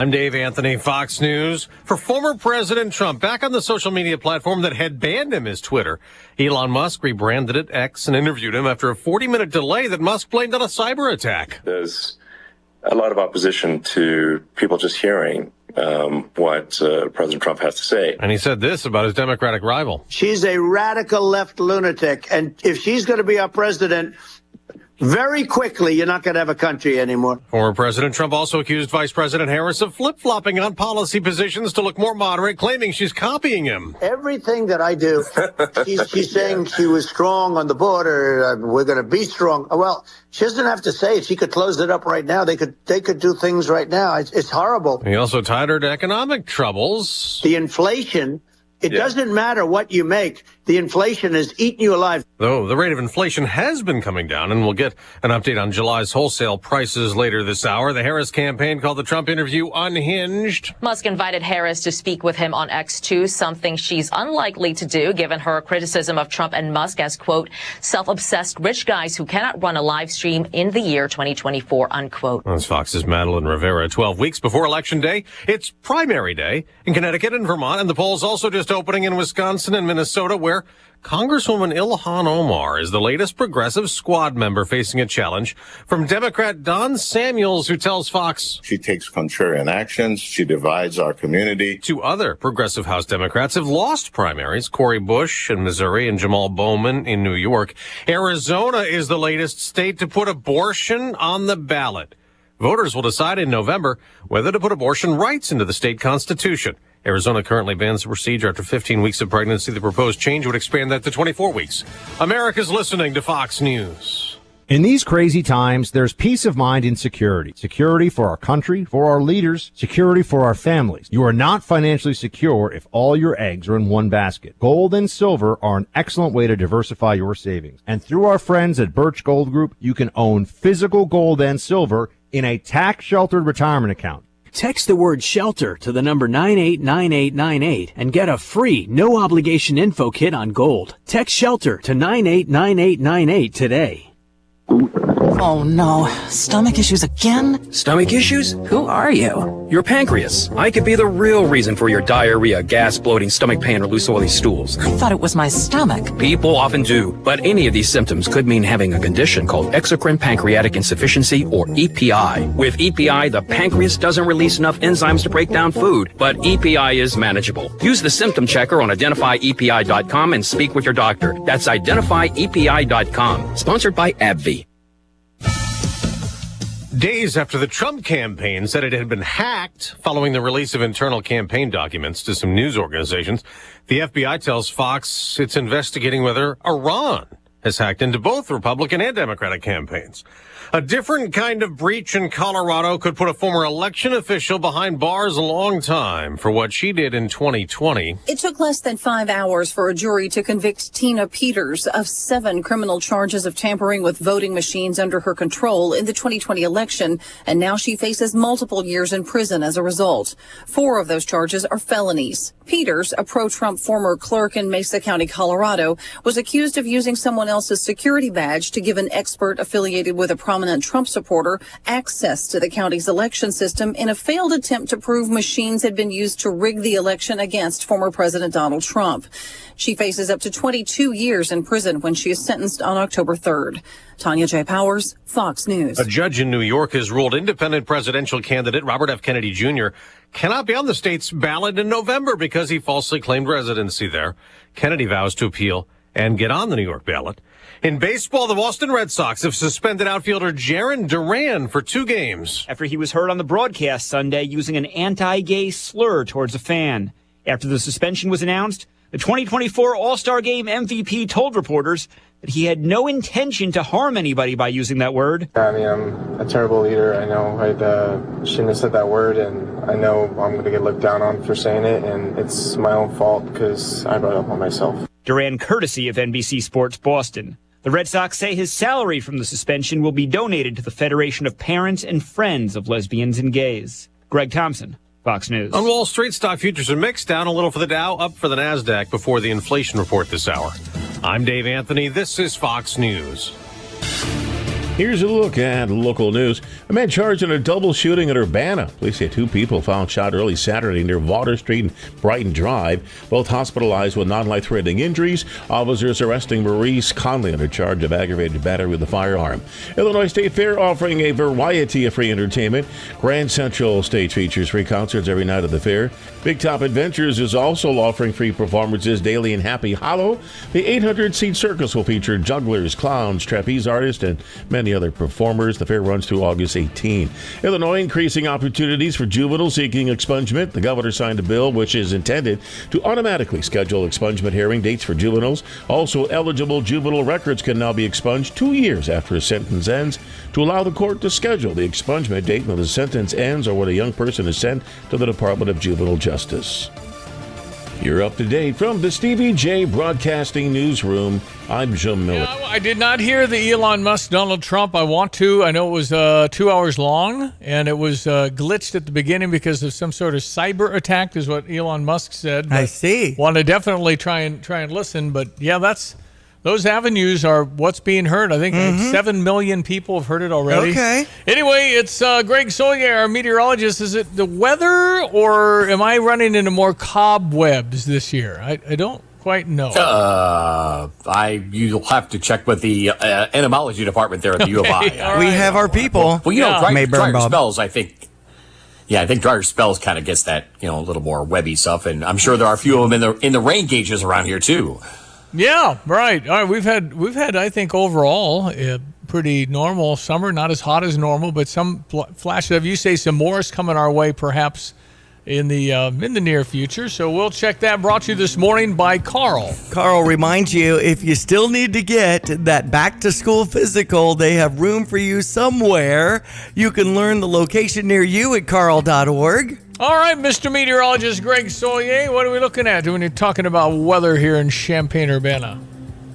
I'm Dave Anthony, Fox News. For former President Trump, back on the social media platform that had banned him as Twitter, Elon Musk rebranded it X and interviewed him after a 40-minute delay that Musk blamed on a cyber attack. There's a lot of opposition to people just hearing what President Trump has to say. And he said this about his Democratic rival. She's a radical left lunatic, and if she's going to be our president, very quickly, you're not going to have a country anymore. Former President Trump also accused Vice President Harris of flip-flopping on policy positions to look more moderate, claiming she's copying him. Everything that I do, she's saying she was strong on the border. We're going to be strong. Well, she doesn't have to say it. She could close it up right now. They could do things right now. It's horrible. He also tied her to economic troubles. The inflation. It doesn't matter what you make. The inflation is eating you alive. Though the rate of inflation has been coming down, and we'll get an update on July's wholesale prices later this hour. The Harris campaign called the Trump interview unhinged. Musk invited Harris to speak with him on X too, something she's unlikely to do, given her criticism of Trump and Musk as, quote, self-obsessed rich guys who cannot run a live stream in the year 2024, unquote. That's Fox's Madeline Rivera. 12 weeks before Election Day, it's primary day in Connecticut and Vermont, and the polls also just opening in Wisconsin and Minnesota, where Congresswoman Ilhan Omar is the latest progressive squad member facing a challenge from Democrat Don Samuels, who tells Fox she takes contrarian actions. She divides our community. Two other progressive House Democrats have lost primaries, Cori Bush in Missouri and Jamal Bowman in New York. Arizona is the latest state to put abortion on the ballot. Voters will decide in November whether to put abortion rights into the state constitution. Arizona currently bans the procedure after 15 weeks of pregnancy. The proposed change would expand that to 24 weeks. America's listening to Fox News. In these crazy times, there's peace of mind in security. Security for our country, for our leaders, security for our families. You are not financially secure if all your eggs are in one basket. Gold and silver are an excellent way to diversify your savings. And through our friends at Birch Gold Group, you can own physical gold and silver in a tax-sheltered retirement account. Text the word SHELTER to the number 989898 and get a free, no-obligation info kit on gold. Text SHELTER to 989898 today. Oh no, stomach issues again? Stomach issues? Who are you? Your pancreas. I could be the real reason for your diarrhea, gas, bloating, stomach pain, or loose oily stools. I thought it was my stomach. People often do, but any of these symptoms could mean having a condition called exocrine pancreatic insufficiency, or EPI. With EPI, the pancreas doesn't release enough enzymes to break down food, but EPI is manageable. Use the symptom checker on identifyepi.com and speak with your doctor. That's identifyepi.com. Sponsored by AbbVie. Days after the Trump campaign said it had been hacked following the release of internal campaign documents to some news organizations, the FBI tells Fox it's investigating whether Iran has hacked into both Republican and Democratic campaigns. A different kind of breach in Colorado could put a former election official behind bars a long time for what she did in 2020. It took less than 5 hours for a jury to convict Tina Peters of 7 criminal charges of tampering with voting machines under her control in the 2020 election, and now she faces multiple years in prison as a result. 4 of those charges are felonies. Peters, a pro-Trump former clerk in Mesa County, Colorado, was accused of using someone else's security badge to give an expert affiliated with a prominent Trump supporter access to the county's election system in a failed attempt to prove machines had been used to rig the election against former President Donald Trump. She faces up to 22 years in prison when she is sentenced on October 3rd. Tanya J. Powers, Fox News. A judge in New York has ruled independent presidential candidate Robert F. Kennedy Jr. cannot be on the state's ballot in November because he falsely claimed residency there. Kennedy vows to appeal and get on the New York ballot. In baseball, the Boston Red Sox have suspended outfielder Jarren Duran for 2 games. After he was heard on the broadcast Sunday using an anti-gay slur towards a fan. After the suspension was announced, the 2024 All-Star Game MVP told reporters that he had no intention to harm anybody by using that word. I mean, I'm a terrible leader. I know I shouldn't have said that word, and I know I'm going to get looked down on for saying it, and it's my own fault because I brought it up on myself. Duran, courtesy of NBC Sports Boston. The Red Sox say his salary from the suspension will be donated to the Federation of Parents and Friends of Lesbians and Gays. Greg Thompson, Fox News. On Wall Street, stock futures are mixed, down a little for the Dow, up for the NASDAQ before the inflation report this hour. I'm Dave Anthony. This is Fox News. Here's a look at local news. A man charged in a double shooting at Urbana. Police say 2 people found shot early Saturday near Water Street and Brighton Drive, both hospitalized with non-life-threatening injuries. Officers arresting Maurice Conley under charge of aggravated battery with a firearm. Illinois State Fair offering a variety of free entertainment. Grand Central Stage features free concerts every night of the fair. Big Top Adventures is also offering free performances daily in Happy Hollow. The 800-seat circus will feature jugglers, clowns, trapeze artists, and many other performers. The fair runs through August 18. Illinois increasing opportunities for juveniles seeking expungement. The governor signed a bill which is intended to automatically schedule expungement hearing dates for juveniles. Also, eligible juvenile records can now be expunged 2 years after a sentence ends to allow the court to schedule the expungement date when the sentence ends or when a young person is sent to the Department of Juvenile Justice. You're up to date from the Stevie Jay Broadcasting Newsroom. I'm Jim Miller. Yeah, I did not hear the Elon Musk, Donald Trump. I want to. I know it was 2 hours long, and it was glitched at the beginning because of some sort of cyber attack, is what Elon Musk said. I see. Want to definitely try and listen, but yeah, those avenues are what's being heard. I think 7 million people have heard it already. Okay. Anyway, it's Greg Solier, our meteorologist. Is it the weather, or am I running into more cobwebs this year? I don't quite know. You'll have to check with the entomology department there at the U of I. Right. We have our people. Well, drier spells, I think. Yeah, I think drier spells kind of gets that, a little more webby stuff, and I'm sure there are a few of them in the rain gauges around here too. Yeah, right. All right, we've had I think overall a pretty normal summer, not as hot as normal, but some flashes of, you say, some more is coming our way perhaps in the near future. So we'll check that. Brought to you this morning by Carl. Carl reminds you, if you still need to get that back to school physical, they have room for you somewhere. You can learn the location near you at carl.org. All right, Mr. Meteorologist Greg Solier, what are we looking at when you're talking about weather here in Champaign-Urbana?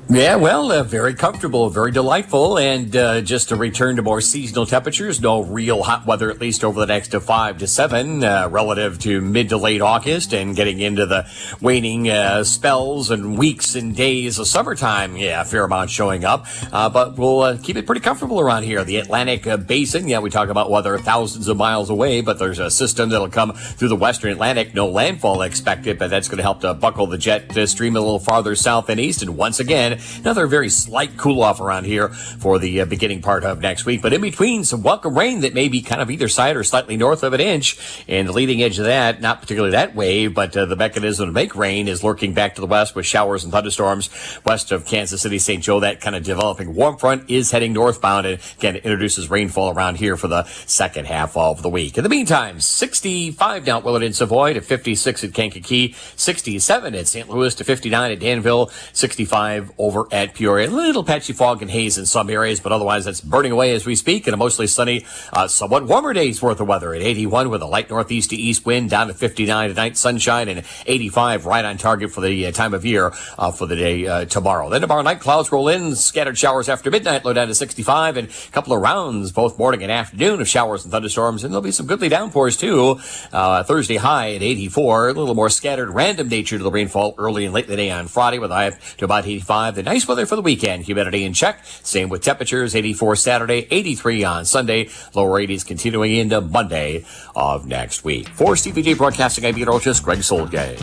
Yeah, well, very comfortable, very delightful, and just a return to more seasonal temperatures. No real hot weather, at least over the next 5 to 7, relative to mid to late August, and getting into the waning spells and weeks and days of summertime. Yeah, a fair amount showing up, but we'll keep it pretty comfortable around here. The Atlantic Basin, yeah, we talk about weather thousands of miles away, but there's a system that'll come through the western Atlantic. No landfall expected, but that's going to help to buckle the jet stream a little farther south and east, and once again, another very slight cool-off around here for the beginning part of next week. But in between, some welcome rain that may be kind of either side or slightly north of an inch. And the leading edge of that, not particularly that wave, but the mechanism to make rain is lurking back to the west with showers and thunderstorms west of Kansas City, St. Joe. That kind of developing warm front is heading northbound and, again, introduces rainfall around here for the second half of the week. In the meantime, 65 now at Willard and Savoy, to 56 at Kankakee, 67 at St. Louis, to 59 at Danville, 65 over at Peoria. A little patchy fog and haze in some areas, but otherwise that's burning away as we speak, and a mostly sunny, somewhat warmer day's worth of weather at 81 with a light northeast to east wind, down to 59 tonight, sunshine, and 85 right on target for the time of year for the day tomorrow. Then tomorrow night, clouds roll in, scattered showers after midnight, low down to 65, and a couple of rounds both morning and afternoon of showers and thunderstorms, and there'll be some goodly downpours too. Thursday high at 84, a little more scattered, random nature to the rainfall early and late in the day on Friday with a high to about 85. The nice weather for the weekend, humidity in check. Same with temperatures, 84 Saturday, 83 on Sunday, lower 80s continuing into Monday of next week. For Stevie Jay Broadcasting, I'm meteorologist Greg Solgay.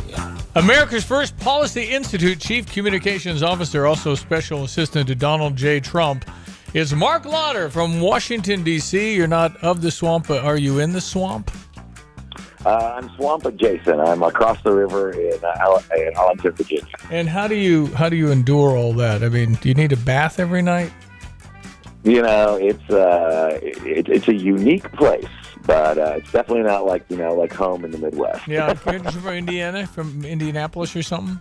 America's first Policy Institute Chief Communications Officer, also Special Assistant to Donald J. Trump, is Mark Lauder from Washington, D.C. You're not of the swamp, but are you in the swamp? I'm swamp adjacent. I'm across the river in Arlington, Virginia. And how do you endure all that? I mean, do you need a bath every night? It's a unique place, but it's definitely not like home in the Midwest. Yeah, you're from Indiana, from Indianapolis or something?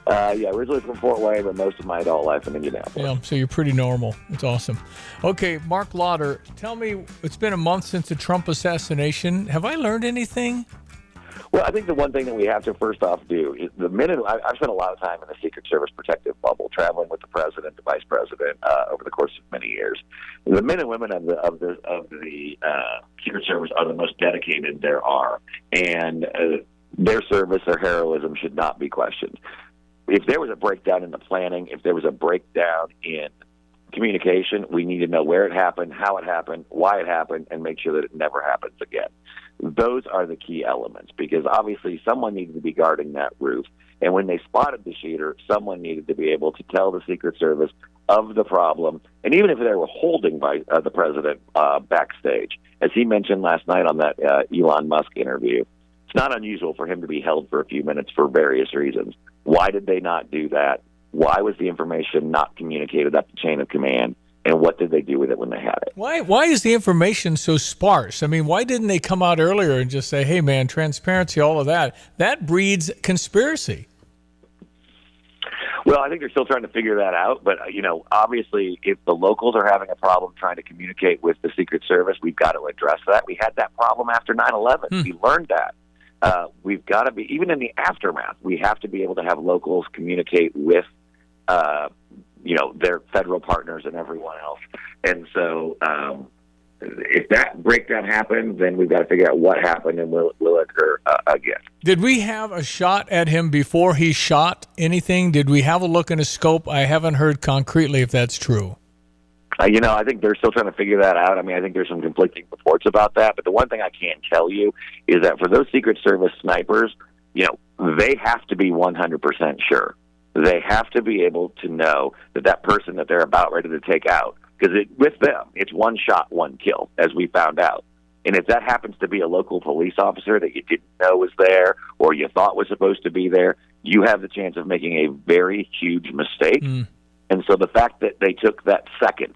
Yeah, originally from Fort Wayne, but most of my adult life in Indianapolis. Yeah, so you're pretty normal. It's awesome. Okay, Mark Lauder, tell me, it's been a month since the Trump assassination. Have I learned anything? Well, I think the one thing that we have to first off do is I've spent a lot of time in the Secret Service protective bubble, traveling with the president, the vice president, over the course of many years. The men and women of the Secret Service are the most dedicated there are, and their service, their heroism should not be questioned. If there was a breakdown in the planning, if there was a breakdown in communication. We need to know where it happened, how it happened, why it happened, and make sure that it never happens again. Those are the key elements, because obviously someone needed to be guarding that roof. And when they spotted the shooter, someone needed to be able to tell the Secret Service of the problem. And even if they were holding by the president backstage, as he mentioned last night on that Elon Musk interview, it's not unusual for him to be held for a few minutes for various reasons. Why did they not do that? Why was the information not communicated up the chain of command? And what did they do with it when they had it? Why is the information so sparse? I mean, why didn't they come out earlier and just say, hey, man, transparency, all of that? That breeds conspiracy. Well, I think they're still trying to figure that out. But, obviously, if the locals are having a problem trying to communicate with the Secret Service, we've got to address that. We had that problem after 9/11. We learned that. We've got to be, even in the aftermath, we have to be able to have locals communicate with their federal partners and everyone else. And so if that breakdown happened, then we've got to figure out what happened and will it occur again. Did we have a shot at him before he shot anything? Did we have a look in a scope? I haven't heard concretely if that's true. I think they're still trying to figure that out. I mean, I think there's some conflicting reports about that. But the one thing I can tell you is that for those Secret Service snipers, they have to be 100% sure. They have to be able to know that person that they're about ready to take out, because with them, it's one shot, one kill, as we found out. And if that happens to be a local police officer that you didn't know was there or you thought was supposed to be there, you have the chance of making a very huge mistake. And so the fact that they took that second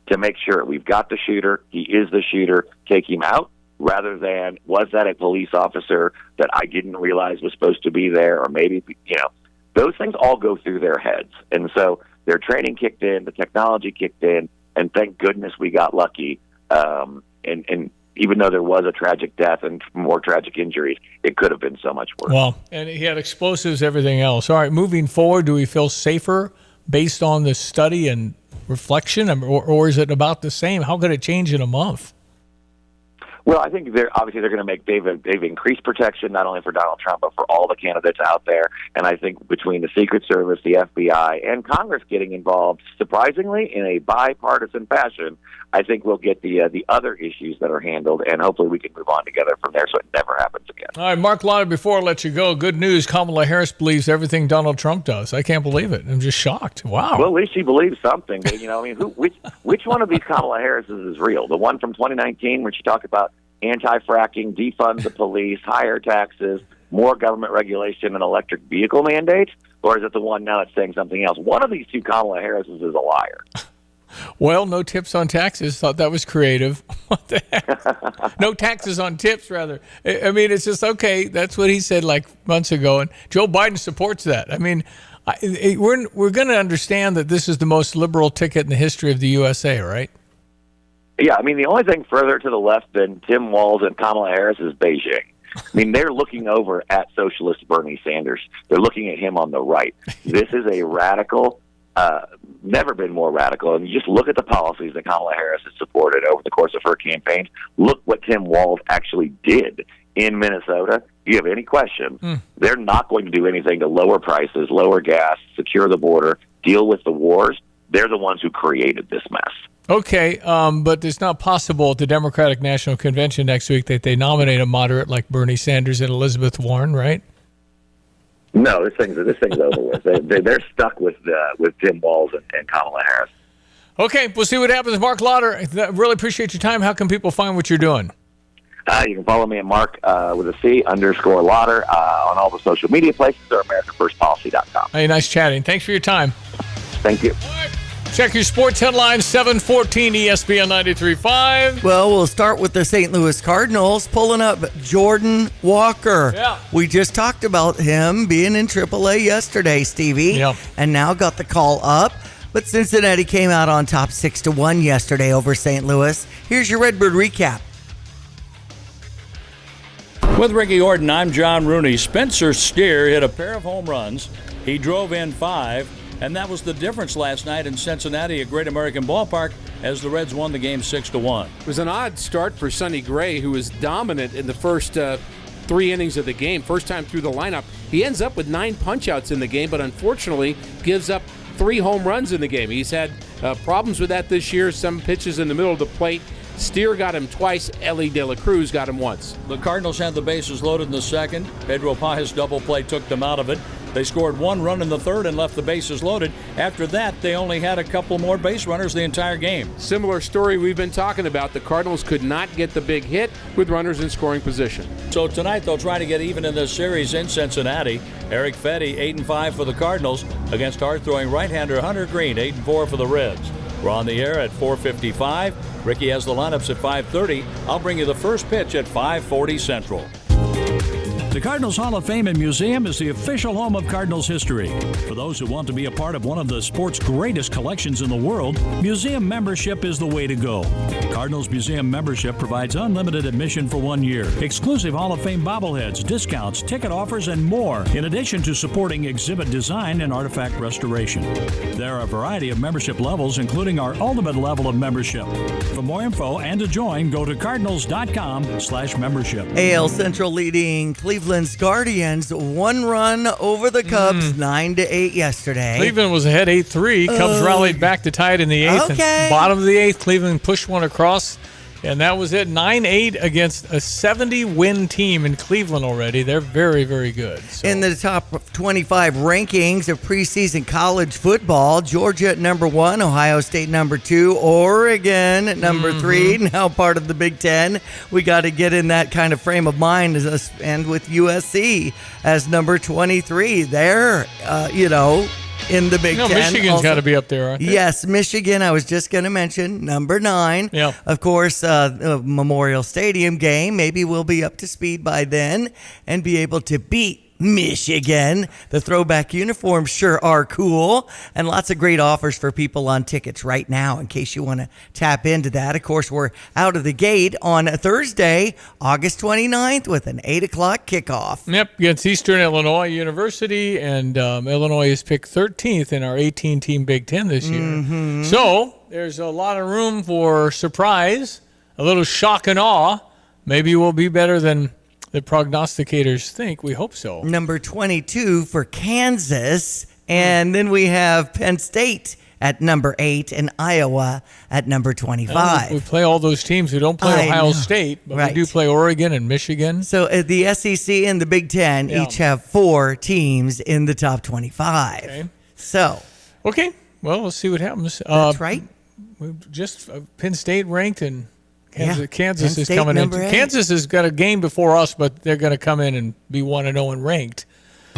to make sure we've got the shooter, he is the shooter, take him out, rather than was that a police officer that I didn't realize was supposed to be there, or maybe, those things all go through their heads. And so their training kicked in, the technology kicked in, and thank goodness we got lucky. And even though there was a tragic death and more tragic injuries, it could have been so much worse. Well, and he had explosives, everything else. All right, moving forward, do we feel safer based on the study and reflection, or is it about the same? How could it change in a month? Well, I think they're going to make they've increased protection not only for Donald Trump but for all the candidates out there. And I think between the Secret Service, the FBI, and Congress getting involved, surprisingly in a bipartisan fashion, I think we'll get the other issues that are handled, and hopefully we can move on together from there so it never happens again. All right, Mark Lauder, before I let you go, good news: Kamala Harris believes everything Donald Trump does. I can't believe it. I'm just shocked. Wow. Well, at least she believes something. But, which one of these Kamala Harrises is real? The one from 2019 where she talked about anti-fracking, defund the police, higher taxes, more government regulation, and electric vehicle mandates? Or is it the one now that's saying something else? One of these two Kamala Harrises is a liar. Well, no tips on taxes. Thought that was creative. What the heck? No taxes on tips, rather. I mean, it's just, okay, that's what he said like months ago, and Joe Biden supports that. I mean, we're going to understand that this is the most liberal ticket in the history of the USA, right? Yeah, I mean, the only thing further to the left than Tim Walz and Kamala Harris is Beijing. I mean, they're looking over at socialist Bernie Sanders. They're looking at him on the right. This is a radical, never been more radical. And you just look at the policies that Kamala Harris has supported over the course of her campaign. Look what Tim Walz actually did in Minnesota. If you have any questions, they're not going to do anything to lower prices, lower gas, secure the border, deal with the wars. They're the ones who created this mess. Okay, but it's not possible at the Democratic National Convention next week that they nominate a moderate like Bernie Sanders and Elizabeth Warren, right? No, this thing's over with. They're stuck with Tim Walz and Kamala Harris. Okay, we'll see what happens. Mark Lauder, I really appreciate your time. How can people find what you're doing? You can follow me at Mark with a C _Lauder on all the social media places or AmericaFirstPolicy.com. Hey, nice chatting. Thanks for your time. Thank you. Check your sports headlines, 714 ESPN 93.5. Well, we'll start with the St. Louis Cardinals pulling up Jordan Walker. Yeah. We just talked about him being in AAA yesterday, Stevie. Yep. And now got the call up. But Cincinnati came out on top 6-1 yesterday over St. Louis. Here's your Redbird recap. With Ricky Orton, I'm John Rooney. Spencer Steer hit a pair of home runs. He drove in 5. And that was the difference last night in Cincinnati at Great American Ballpark as the Reds won the game 6-1. It was an odd start for Sonny Gray, who was dominant in the first 3 innings of the game. First time through the lineup. He ends up with 9 punch-outs in the game, but unfortunately gives up 3 home runs in the game. He's had Problems with that this year, some pitches in the middle of the plate. Steer got him twice. Ellie De La Cruz got him once. The Cardinals had the bases loaded in the second. Pedro Paja's double play took them out of it. They scored 1 run in the third and left the bases loaded. After that, they only had a couple more base runners the entire game. Similar story we've been talking about. The Cardinals could not get the big hit with runners in scoring position. So tonight they'll try to get even in this series in Cincinnati. Eric Fetty, 8-5 for the Cardinals against hard-throwing right-hander Hunter Green, 8-4 for the Reds. We're on the air at 4:55. Ricky has the lineups at 5:30. I'll bring you the first pitch at 5:40 Central. The Cardinals Hall of Fame and Museum is the official home of Cardinals history. For those who want to be a part of one of the sport's greatest collections in the world, museum membership is the way to go. Cardinals Museum membership provides unlimited admission for 1 year, exclusive Hall of Fame bobbleheads, discounts, ticket offers, and more, in addition to supporting exhibit design and artifact restoration. There are a variety of membership levels, including our ultimate level of membership. For more info and to join, go to cardinals.com/membership. AL Central leading Cleveland's Guardians 1 run over the Cubs, 9-8 yesterday. Cleveland was ahead 8-3. Cubs rallied back to tie it in the 8th. Okay. And bottom of the 8th, Cleveland pushed one across, and that was it. 9-8 against a 70-win team in Cleveland already. They're very, very good. So. In the top 25 rankings of preseason college football, Georgia at number 1, Ohio State number 2, Oregon at number 3, now part of the Big Ten. We got to get in that kind of frame of mind, and with USC as number 23. They're, in the Big Ten. Michigan's got to be up there, right? Yes, Michigan, I was just going to mention, number 9. Yeah. Of course, Memorial Stadium game. Maybe we'll be up to speed by then and be able to beat Michigan. The throwback uniforms sure are cool, and lots of great offers for people on tickets right now in case you want to tap into that. Of course, we're out of the gate on Thursday, August 29th with an 8 o'clock kickoff. Yep, against Eastern Illinois University, and Illinois is picked 13th in our 18-team Big Ten this year. So there's a lot of room for surprise, a little shock and awe. Maybe we'll be better than the prognosticators think. We hope so. Number 22 for Kansas. And then we have Penn State at number 8 and Iowa at number 25. We play all those teams who don't play Ohio State, but we do play Oregon and Michigan. So the SEC and the Big Ten each have 4 teams in the top 25. Okay. So. Okay. Well, we'll see what happens. That's right. Just Penn State ranked, and Kansas Penn is State coming in. number 8. Kansas has got a game before us, but they're going to come in and be 1-0 and ranked.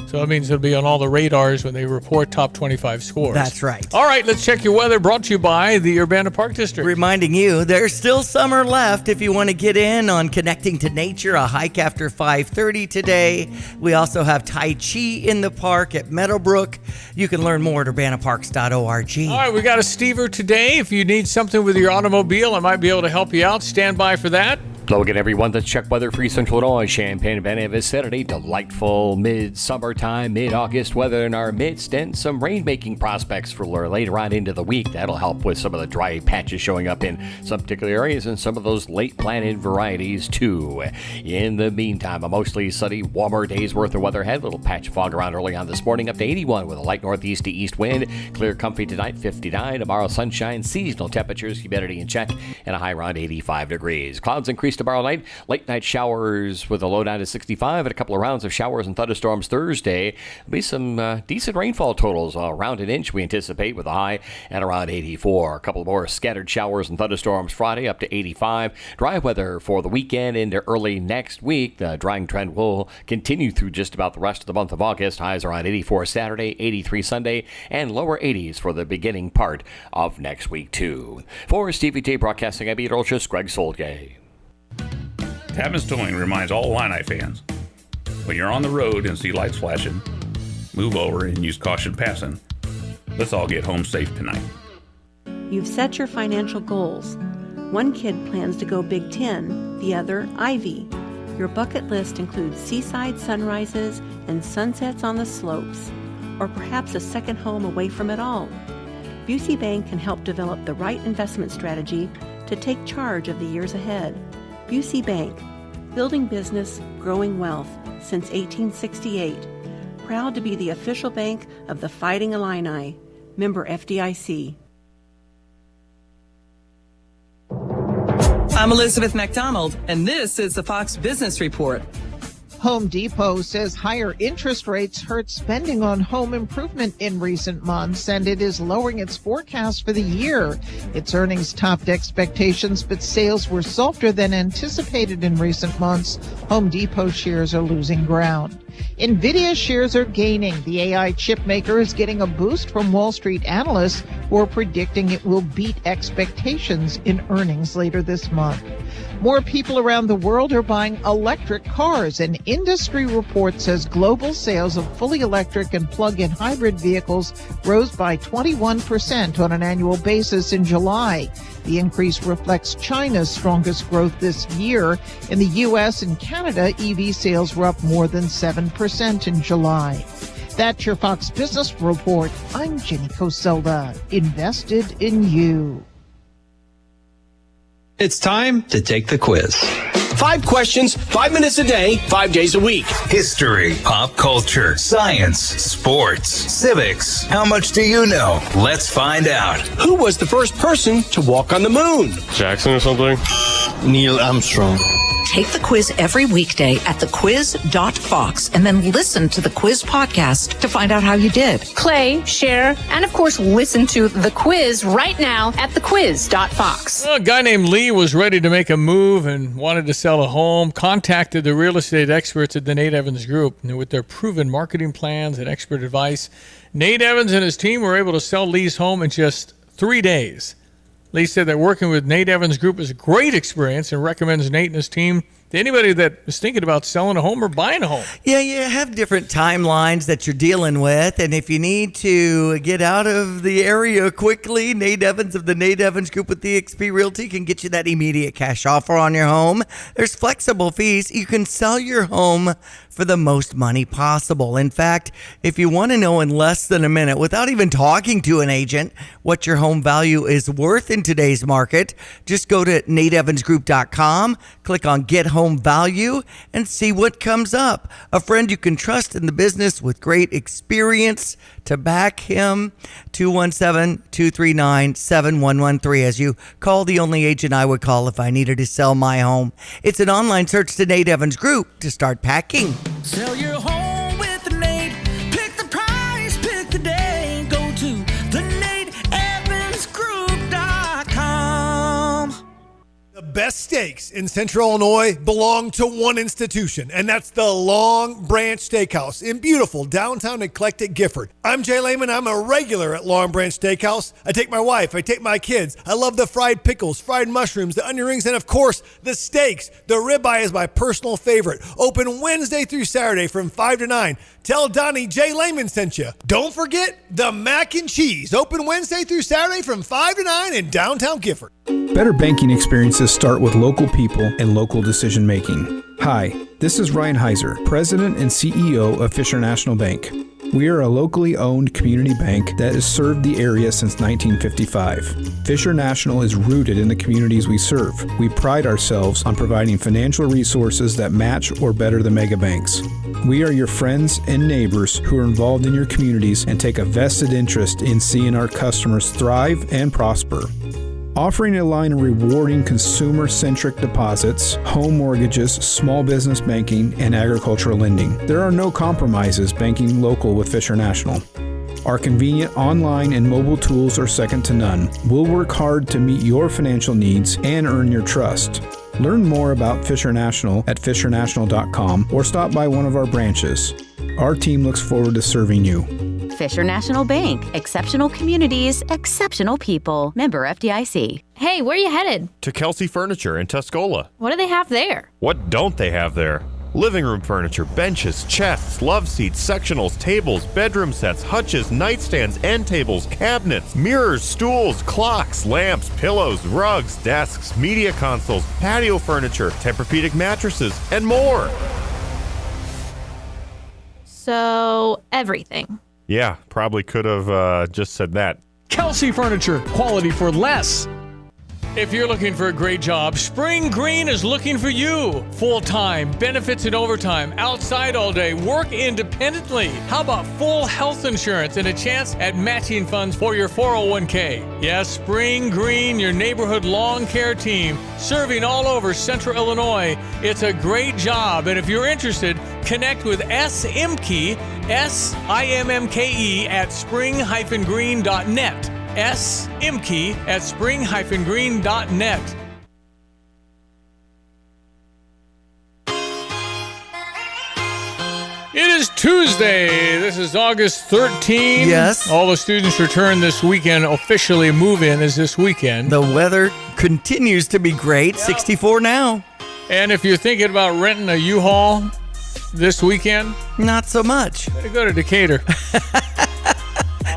So that means it'll be on all the radars when they report top 25 scores. That's right. All right, let's check your weather, brought to you by the Urbana Park District. Reminding you, there's still summer left if you want to get in on connecting to nature, a hike after 5:30 today. We also have Tai Chi in the park at Meadowbrook. You can learn more at urbanaparks.org. All right, we got a Stever today. If you need something with your automobile, I might be able to help you out. Stand by for that. Hello again, everyone. Let's check weather for Central Illinois, Champaign-Urbana vicinity. Delightful mid-summertime, mid-August weather in our midst, and some rain-making prospects for later on into the week. That'll help with some of the dry patches showing up in some particular areas and some of those late-planted varieties, too. In the meantime, a mostly sunny, warmer day's worth of weather ahead. A little patch of fog around early on this morning, up to 81 with a light northeast to east wind. Clear, comfy tonight, 59. Tomorrow, sunshine, seasonal temperatures, humidity in check, and a high around 85 degrees. Clouds increase tomorrow night. Late night showers with a low down to 65 and a couple of rounds of showers and thunderstorms Thursday. There'll be some decent rainfall totals, around an inch we anticipate, with a high at around 84. A couple more scattered showers and thunderstorms Friday up to 85. Dry weather for the weekend into early next week. The drying trend will continue through just about the rest of the month of August. Highs around 84 Saturday, 83 Sunday, and lower 80s for the beginning part of next week too. For Stevie Jay Broadcasting, I'm Peter Olchus, Greg Solgay. Tapman's Towing reminds all Illini fans, when you're on the road and see lights flashing, move over and use caution passing. Let's all get home safe tonight. You've set your financial goals. One kid plans to go Big Ten, the other Ivy. Your bucket list includes seaside sunrises and sunsets on the slopes, or perhaps a second home away from it all. Busey Bank can help develop the right investment strategy to take charge of the years ahead. Busey Bank, building business, growing wealth since 1868. Proud to be the official bank of the Fighting Illini. Member FDIC. I'm Elizabeth McDonald, and this is the Fox Business Report. Home Depot says higher interest rates hurt spending on home improvement in recent months, and it is lowering its forecast for the year. Its earnings topped expectations, but sales were softer than anticipated in recent months. Home Depot shares are losing ground. NVIDIA shares are gaining. The AI chip maker is getting a boost from Wall Street analysts who are predicting it will beat expectations in earnings later this month. More people around the world are buying electric cars. An industry report says global sales of fully electric and plug-in hybrid vehicles rose by 21% on an annual basis in July. The increase reflects China's strongest growth this year. In the U.S. and Canada, EV sales were up more than 7% in July. That's your Fox Business Report. I'm Jenny Coselda, invested in you. It's time to take the quiz. 5 questions, 5 minutes a day, 5 days a week. History, pop culture, science, sports, civics. How much do you know? Let's find out. Who was the first person to walk on the moon? Jackson or something? Neil Armstrong. Take the quiz every weekday at thequiz.fox and then listen to the quiz podcast to find out how you did. Play, share, and of course listen to the quiz right now at thequiz.fox. A guy named Lee was ready to make a move and wanted to sell a home, contacted the real estate experts at the Nate Evans Group. And with their proven marketing plans and expert advice, Nate Evans and his team were able to sell Lee's home in just 3 days. Lee said that working with Nate Evans Group is a great experience and recommends Nate and his team to anybody that is thinking about selling a home or buying a home. Yeah, you have different timelines that you're dealing with. And if you need to get out of the area quickly, Nate Evans of the Nate Evans Group with DXP Realty can get you that immediate cash offer on your home. There's flexible fees. You can sell your home for the most money possible. In fact, if you want to know in less than a minute, without even talking to an agent, what your home value is worth in today's market, just go to nateevansgroup.com, click on Get Home Value, and see what comes up. A friend you can trust in the business with great experience to back him. 217-239-7113 as you call the only agent I would call if I needed to sell my home. It's an online search to Nate Evans Group to start packing. Sell your home with Nate. Pick the price, pick the day. Go to thenateevansgroup.com. The best steaks in Central Illinois belong to one institution, and that's the Long Branch Steakhouse in beautiful downtown eclectic Gifford. I'm Jay Lehman. I'm a regular at Long Branch Steakhouse. I take my wife. I take my kids. I love the fried pickles, fried mushrooms, the onion rings, and of course, the steaks. The ribeye is my personal favorite. Open Wednesday through Saturday from 5 to 9. Tell Donnie Jay Lehman sent you. Don't forget the mac and cheese. Open Wednesday through Saturday from 5 to 9 in downtown Gifford. Better banking experiences start with local people and local decision making. Hi, this is Ryan Heiser, President and CEO of Fisher National Bank. We are a locally owned community bank that has served the area since 1955. Fisher National is rooted in the communities we serve. We pride ourselves on providing financial resources that match or better the mega banks. We are your friends and neighbors who are involved in your communities and take a vested interest in seeing our customers thrive and prosper. Offering a line of rewarding consumer-centric deposits, home mortgages, small business banking, and agricultural lending. There are no compromises banking local with Fisher National. Our convenient online and mobile tools are second to none. We'll work hard to meet your financial needs and earn your trust. Learn more about Fisher National at fishernational.com or stop by one of our branches. Our team looks forward to serving you. Fisher National Bank. Exceptional communities, exceptional people. Member FDIC. Hey, where are you headed? To Kelsey Furniture in Tuscola. What do they have there? What don't they have there? Living room furniture, benches, chests, love seats, sectionals, tables, bedroom sets, hutches, nightstands, end tables, cabinets, mirrors, stools, clocks, lamps, pillows, rugs, desks, media consoles, patio furniture, Tempur-Pedic mattresses, and more. So, everything. Yeah, probably could have just said that. Kelsey Furniture, quality for less. If you're looking for a great job, Spring Green is looking for you. Full-time, benefits and overtime, outside all day, work independently. How about full health insurance and a chance at matching funds for your 401k? Yes, Spring Green, your neighborhood lawn care team, serving all over Central Illinois. It's a great job, and if you're interested, connect with S. Imke, SIMMKE at spring-green.net. S. Imke at spring-green.net. It is Tuesday. This is August 13th. Yes. All the students return this weekend. Officially move-in is this weekend. The weather continues to be great. 64 now. And if you're thinking about renting a U-Haul this weekend, not so much. Better go to Decatur.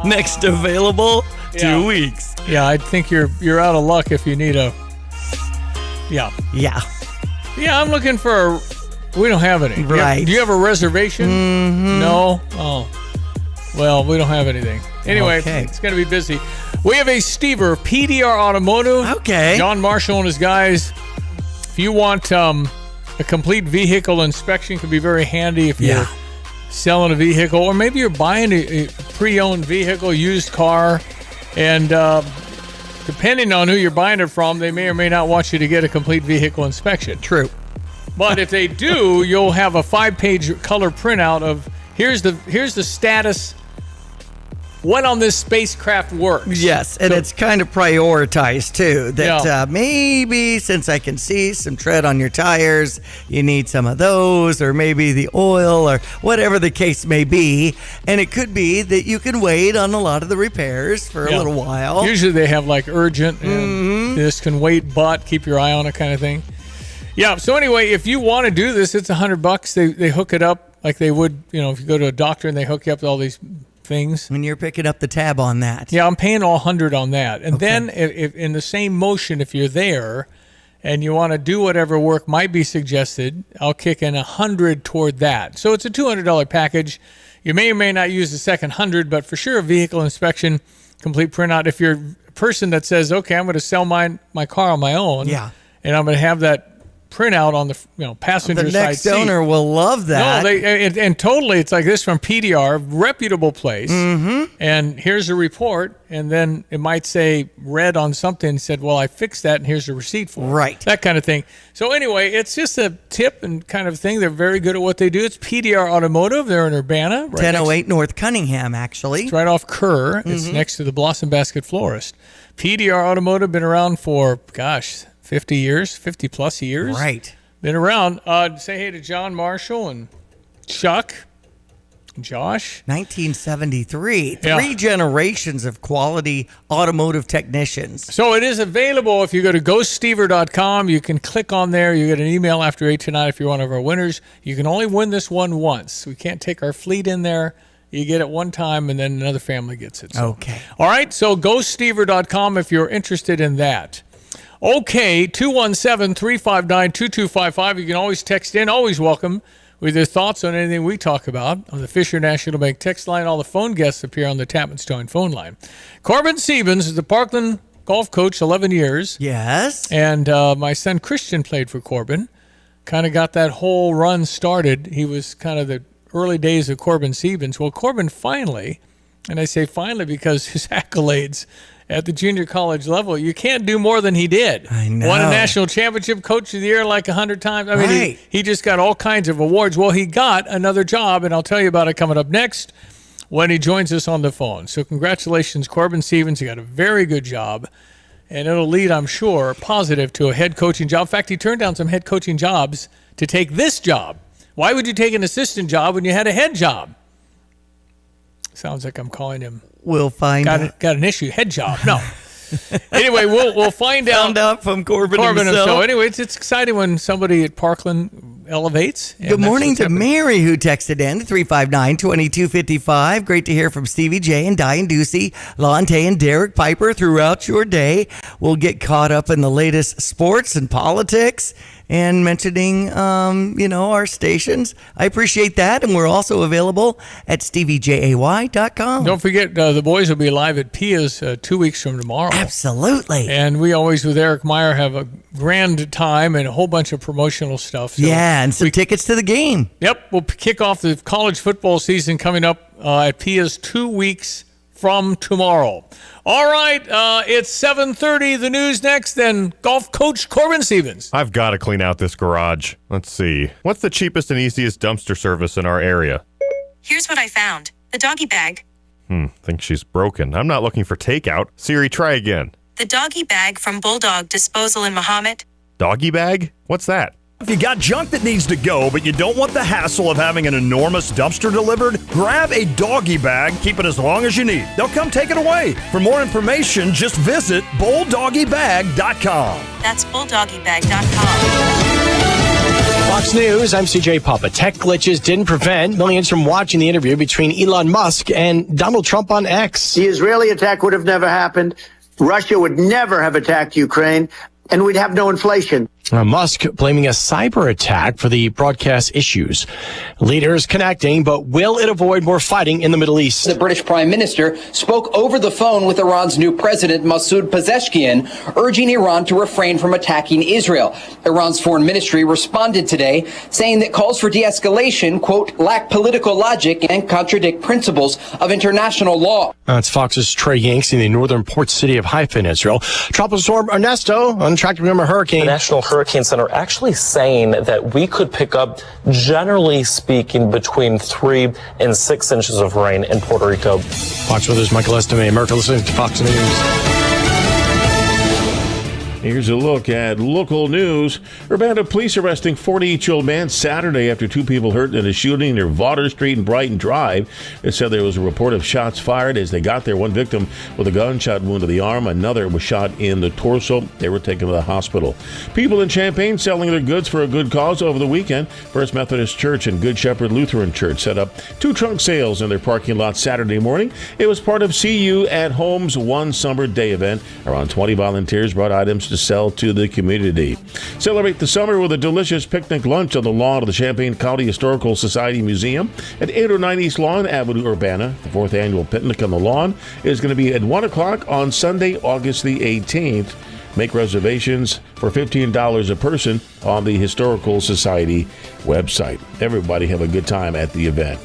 Next available 2 weeks. Yeah, I think you're out of luck if you need a. Yeah. Yeah. Yeah, I'm looking for. We don't have any. Right. Do you have a reservation? Mm-hmm. No. Oh. Well, we don't have anything. Anyway, Okay. It's going to be busy. We have a Stever PDR Automotive. Okay. John Marshall and his guys. If you want a complete vehicle inspection, could be very handy if you're selling a vehicle, or maybe you're buying a pre-owned vehicle, used car, and depending on who you're buying it from, they may or may not want you to get a complete vehicle inspection. True. But if they do, you'll have a 5-page color printout of here's the status, what on this spacecraft works. Yes, and it's kind of prioritized too. That maybe since I can see some tread on your tires, you need some of those, or maybe the oil, or whatever the case may be. And it could be that you can wait on a lot of the repairs for a little while. Usually they have like urgent and this can wait, but keep your eye on it kind of thing. Yeah. So anyway, if you want to do this, it's $100. They hook it up like they would, if you go to a doctor and they hook you up with all these things. When you're picking up the tab on that. Yeah, I'm paying all $100 on that. And then if in the same motion, if you're there and you want to do whatever work might be suggested, I'll kick in $100 toward that. So it's a $200 package. You may or may not use the second $100, but for sure a vehicle inspection, complete printout. If you're a person that says, okay, I'm going to sell my car on my own, and I'm going to have that printout on the passenger the side next seat. owner will love that. No, and totally, it's like this from PDR, reputable place. Mm-hmm. And here's a report, and then it might say red on something. Said, well, I fixed that, and here's a receipt for it. Right. That kind of thing. So anyway, it's just a tip and kind of thing. They're very good at what they do. It's PDR Automotive. They're in Urbana, 1008 North Cunningham, actually. It's right off Kerr. It's next to the Blossom Basket Florist. PDR Automotive been around for 50 years, 50 plus years. Right. Been around. Say hey to John Marshall and Chuck and Josh. 1973. 3 generations of quality automotive technicians. So it is available if you go to ghoststever.com. You can click on there. You get an email after 8 tonight if you're one of our winners. You can only win this one once. We can't take our fleet in there. You get it one time, and then another family gets it. So. Okay. All right, so ghoststever.com if you're interested in that. Okay, 217-359-2255. You can always text in, always welcome, with your thoughts on anything we talk about on the Fisher National Bank text line. All the phone guests appear on the Tapman's Towing phone line. Corbin Siebens is the Parkland golf coach, 11 years. Yes. And my son Christian played for Corbin. Kind of got that whole run started. He was kind of the early days of Corbin Siebens. Well, Corbin finally, and I say finally because his accolades at the junior college level, you can't do more than he did. I know. Won a national championship, coach of the year like 100 times. I mean, Right. he just got all kinds of awards. Well, he got another job, and I'll tell you about it coming up next when he joins us on the phone. So congratulations, Corbin Siebens. He got a very good job, and it'll lead, I'm sure, positive to a head coaching job. In fact, he turned down some head coaching jobs to take this job. Why would you take an assistant job when you had a head job? Sounds like I'm calling him. We'll find out. Got an issue. Head job. No. Anyway, we'll find out. Found out from Corbin himself. himself. So anyway, it's exciting when somebody at Parkland elevates. And Good that's morning what's to happening. Mary, who texted in 359-2255. Great to hear from Stevie J and Diane Ducey, Lonte and Derek Piper throughout your day. We'll get caught up in the latest sports and politics and mentioning, our stations. I appreciate that. And we're also available at StevieJay.com. Don't forget, the boys will be live at Pia's 2 weeks from tomorrow. Absolutely. And we always, with Eric Meyer, have a grand time and a whole bunch of promotional stuff. So and some tickets to the game. Yep. We'll kick off the college football season coming up at Pia's 2 weeks from tomorrow. All right, it's 7:30. The news next, then golf coach Corbin Stevens. I've got to clean out this garage. Let's see. What's the cheapest and easiest dumpster service in our area? Here's what I found. The doggy bag. Think she's broken. I'm not looking for takeout. Siri, try again. The doggy bag from Bulldog Disposal in Mahomet. Doggy bag? What's that? If you got junk that needs to go, but you don't want the hassle of having an enormous dumpster delivered, grab a doggy bag, keep it as long as you need. They'll come take it away. For more information, just visit bulldoggybag.com. That's bulldoggybag.com. Fox News, I'm CJ Papa. Tech glitches didn't prevent millions from watching the interview between Elon Musk and Donald Trump on X. The Israeli attack would have never happened. Russia would never have attacked Ukraine, and we'd have no inflation. Musk blaming a cyber attack for the broadcast issues. Leaders connecting, but will it avoid more fighting in the Middle East? The British Prime Minister spoke over the phone with Iran's new president, Masoud Pezeshkian, urging Iran to refrain from attacking Israel. Iran's foreign ministry responded today, saying that calls for de-escalation, quote, lack political logic and contradict principles of international law. That's Fox's Trey Yanks in the northern port city of Haifa in Israel. Tropical storm Ernesto, untracked remember hurricane. The National Hurricane Center actually saying that we could pick up, generally speaking, between 3 and 6 inches of rain in Puerto Rico. Fox Weather's Michael Estime. America listening to Fox News. Here's a look at local news. Urbana police arresting 48-year-old man Saturday after 2 people hurt in a shooting near Vaughter Street and Brighton Drive. It said there was a report of shots fired. As they got there, one victim with a gunshot wound to the arm. Another was shot in the torso. They were taken to the hospital. People in Champaign selling their goods for a good cause over the weekend. First Methodist Church and Good Shepherd Lutheran Church set up 2 trunk sales in their parking lot Saturday morning. It was part of See You at Home's One Summer Day event. Around 20 volunteers brought items to sell to the community. Celebrate the summer with a delicious picnic lunch on the lawn of the Champaign County Historical Society Museum at 809 East Lawn Avenue, Urbana. The 4th annual picnic on the lawn is going to be at 1 o'clock on Sunday, August the 18th. Make reservations for $15 a person on the Historical Society website. Everybody have a good time at the event.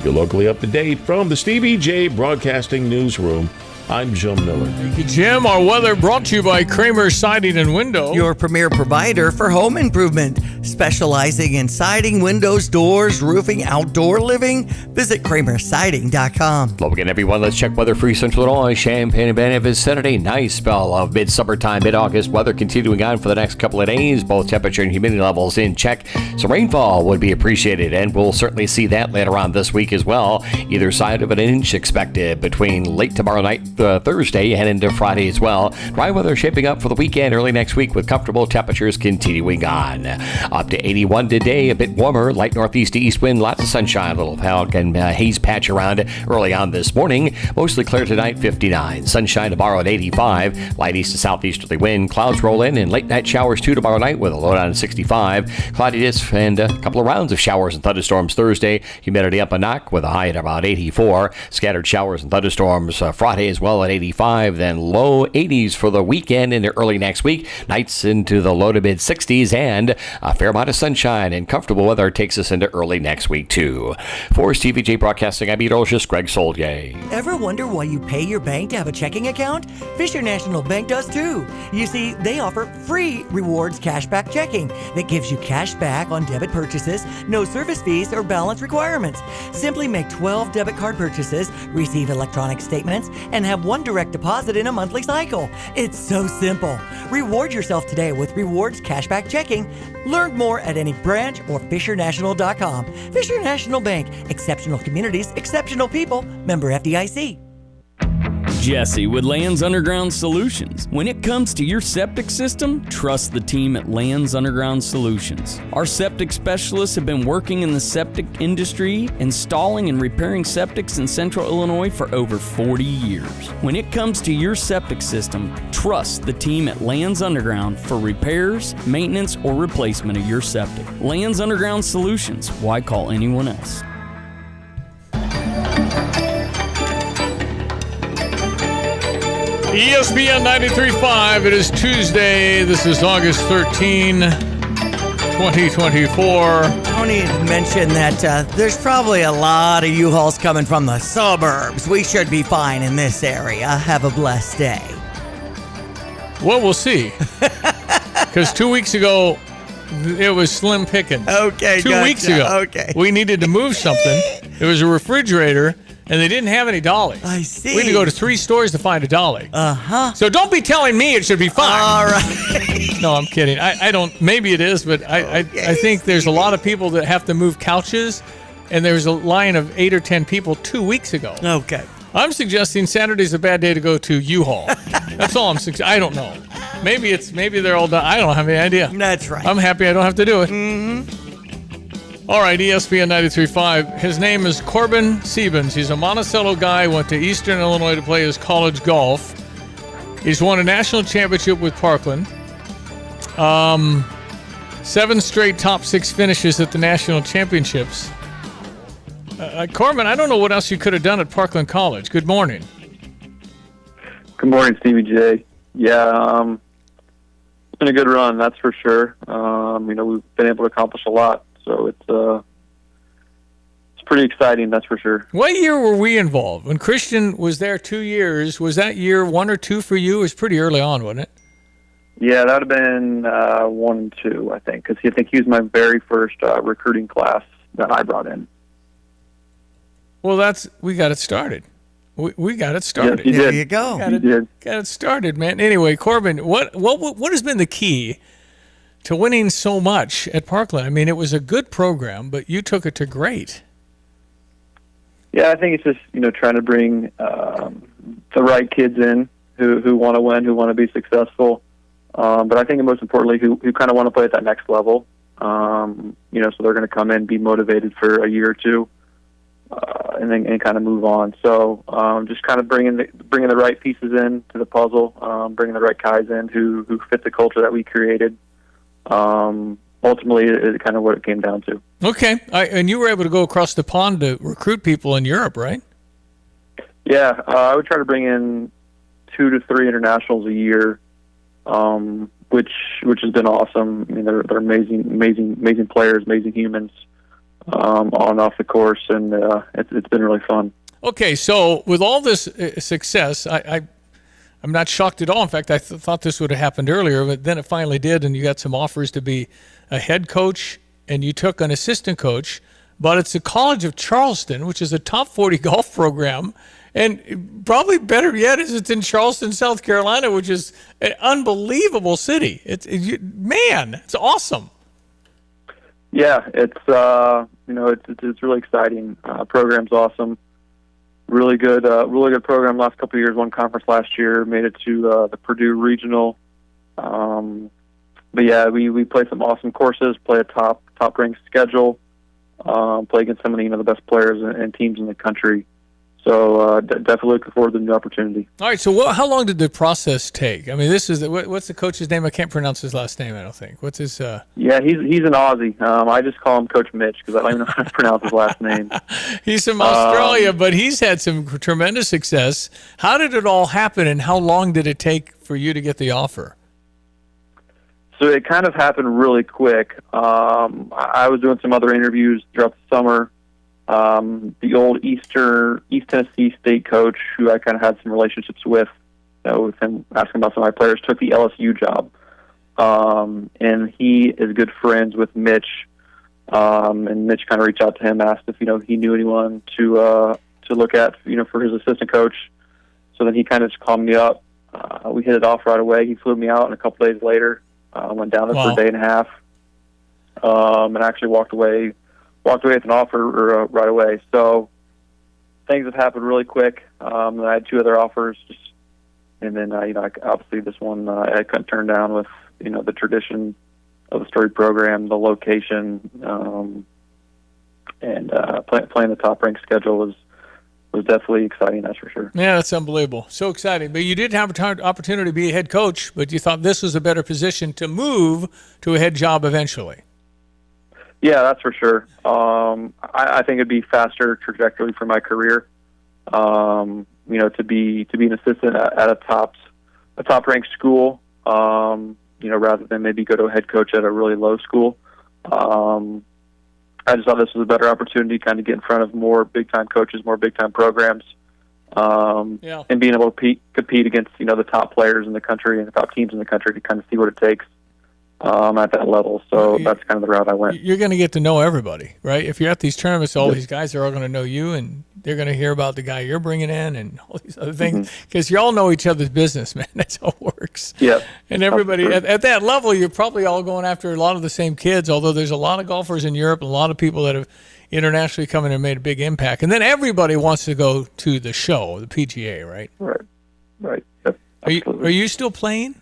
You're locally up to date from the Stevie Jay Broadcasting Newsroom. I'm Jim Miller. Thank you, Jim. Our weather brought to you by Kramer Siding and Window. Your premier provider for home improvement. Specializing in siding, windows, doors, roofing, outdoor living. Visit KramerSiding.com. Hello again, everyone. Let's check weather for Central Illinois. Champaign-Urbana visited a nice spell of mid-summertime, mid-August weather continuing on for the next couple of days. Both temperature and humidity levels in check. So rainfall would be appreciated, and we'll certainly see that later on this week as well. Either side of an inch expected between late tomorrow night, Thursday, and into Friday as well. Dry weather shaping up for the weekend, early next week with comfortable temperatures continuing on. Up to 81 today, a bit warmer, light northeast to east wind, lots of sunshine, a little fog and haze patch around early on this morning. Mostly clear tonight, 59. Sunshine tomorrow at 85. Light east to southeasterly wind. Clouds roll in and late night showers too tomorrow night with a low down at 65. Cloudiness and a couple of rounds of showers and thunderstorms Thursday. Humidity up a knock with a high at about 84. Scattered showers and thunderstorms Friday as well at 85. Then low 80s for the weekend into early next week. Nights into the low to mid 60s and a fair amount of sunshine and comfortable weather takes us into early next week too. For Stevie Jay Broadcasting, I'm meteorologist Greg Solgay. Ever wonder why you pay your bank to have a checking account? Fisher National Bank does too. You see, they offer free rewards cashback checking that gives you cash back on debit purchases, no service fees or balance requirements. Simply make 12 debit card purchases, receive electronic statements, and have one direct deposit in a monthly cycle. It's so simple. Reward yourself today with rewards cashback checking. Learn more at any branch or FisherNational.com. Fisher National Bank. Exceptional communities, exceptional people. Member FDIC. Jesse with Lands Underground Solutions. When it comes to your septic system, trust the team at Lands Underground Solutions. Our septic specialists have been working in the septic industry, installing and repairing septics in Central Illinois for over 40 years. When it comes to your septic system, trust the team at Lands Underground for repairs, maintenance, or replacement of your septic. Lands Underground Solutions. Why call anyone else? ESPN 93.5. It is Tuesday. This is August 13, 2024. Tony mentioned that there's probably a lot of U-Hauls coming from the suburbs. We should be fine in this area. Have a blessed day. Well, we'll see. Because 2 weeks ago, it was slim pickings. Okay, 2 weeks ago, okay. we needed to move something. It was a refrigerator, and they didn't have any dollies. I see. We had to go to 3 stores to find a dolly. Uh-huh. So don't be telling me it should be fine. All right. No, I'm kidding. I don't. Maybe it is, but I think there's a lot of people that have to move couches, and there was a line of 8 or 10 people 2 weeks ago. Okay. I'm suggesting Saturday's a bad day to go to U-Haul. That's all I'm suggesting. I don't know. Maybe they're all done. I don't have any idea. That's right. I'm happy I don't have to do it. Mm-hmm. All right, ESPN 93.5. His name is Corbin Siebens. He's a Monticello guy, went to Eastern Illinois to play his college golf. He's won a national championship with Parkland. 7 straight top 6 finishes at the national championships. Corbin, I don't know what else you could have done at Parkland College. Good morning. Good morning, Stevie J. Yeah, it's been a good run, that's for sure. We've been able to accomplish a lot. So it's pretty exciting, that's for sure. What year were we involved? When Christian was there 2 years, was that year 1 or 2 for you? It was pretty early on, wasn't it? Yeah, that would have been 1 and 2, I think, because I think he was my very first recruiting class that I brought in. Well, we got it started. We got it started. Yes, there you go. Got it started, man. Anyway, Corbin, what has been the key to winning so much at Parkland? I mean, it was a good program, but you took it to great. Yeah, I think it's just trying to bring the right kids in who want to win, who want to be successful, but I think most importantly, who kind of want to play at that next level. So they're going to come in, be motivated for a year or two, and then kind of move on. So just kind of bringing the right pieces in to the puzzle, bringing the right guys in who fit the culture that we created. Ultimately, is kind of what it came down to. Okay, and you were able to go across the pond to recruit people in Europe, right? Yeah, I would try to bring in 2 to 3 internationals a year, which has been awesome. I mean, they're amazing players, amazing humans, on and off the course, and it's been really fun. Okay, so with all this success, I'm not shocked at all. In fact, I thought this would have happened earlier, but then it finally did, and you got some offers to be a head coach, and you took an assistant coach, but it's the College of Charleston, which is a top 40 golf program, and probably better yet is it's in Charleston, South Carolina, which is an unbelievable city. It's awesome. Yeah, it's really exciting. Program's awesome. Really good program. Last couple of years, won conference last year, made it to the Purdue Regional. But yeah, we play some awesome courses, play a top ranked schedule, play against some of the best players and teams in the country. So definitely looking forward to the new opportunity. All right. So how long did the process take? I mean, what's the coach's name? I can't pronounce his last name. I don't think. What's his? Yeah, he's an Aussie. I just call him Coach Mitch because I don't even know how to pronounce his last name. He's from Australia, but he's had some tremendous success. How did it all happen, and how long did it take for you to get the offer? So it kind of happened really quick. I was doing some other interviews throughout the summer. The old East Tennessee State coach, who I kind of had some relationships with him asking about some of my players, took the LSU job. And he is good friends with Mitch. And Mitch kind of reached out to him, asked if, he knew anyone to look at, for his assistant coach. So then he kind of just called me up. We hit it off right away. He flew me out, and a couple days later, went down there for a day and a half, and actually walked away with an offer right away. So things have happened really quick. I had 2 other offers, and then obviously this one I couldn't turn down with the tradition of the storied program, the location, and playing the top-ranked schedule was definitely exciting, that's for sure. Yeah, that's unbelievable. So exciting. But you did have an opportunity to be a head coach, but you thought this was a better position to move to a head job eventually. Yeah, that's for sure. I think it'd be faster trajectory for my career. To be an assistant at a top-ranked school, rather than maybe go to a head coach at a really low school. I just thought this was a better opportunity to kind of get in front of more big-time coaches, more big-time programs, and being able to compete against, the top players in the country and the top teams in the country to kind of see what it takes at that level. So that's kind of the route I went. You're going to get to know everybody, right? If you're at these tournaments, all these guys are all going to know you, and they're going to hear about the guy you're bringing in and all these other things, because you all know each other's business, man. That's how it works. Yeah. And everybody at that level, you're probably all going after a lot of the same kids, although there's a lot of golfers in Europe and a lot of people that have internationally come in and made a big impact. And then everybody wants to go to the show, the PGA, right? Right. Yep, are you still playing?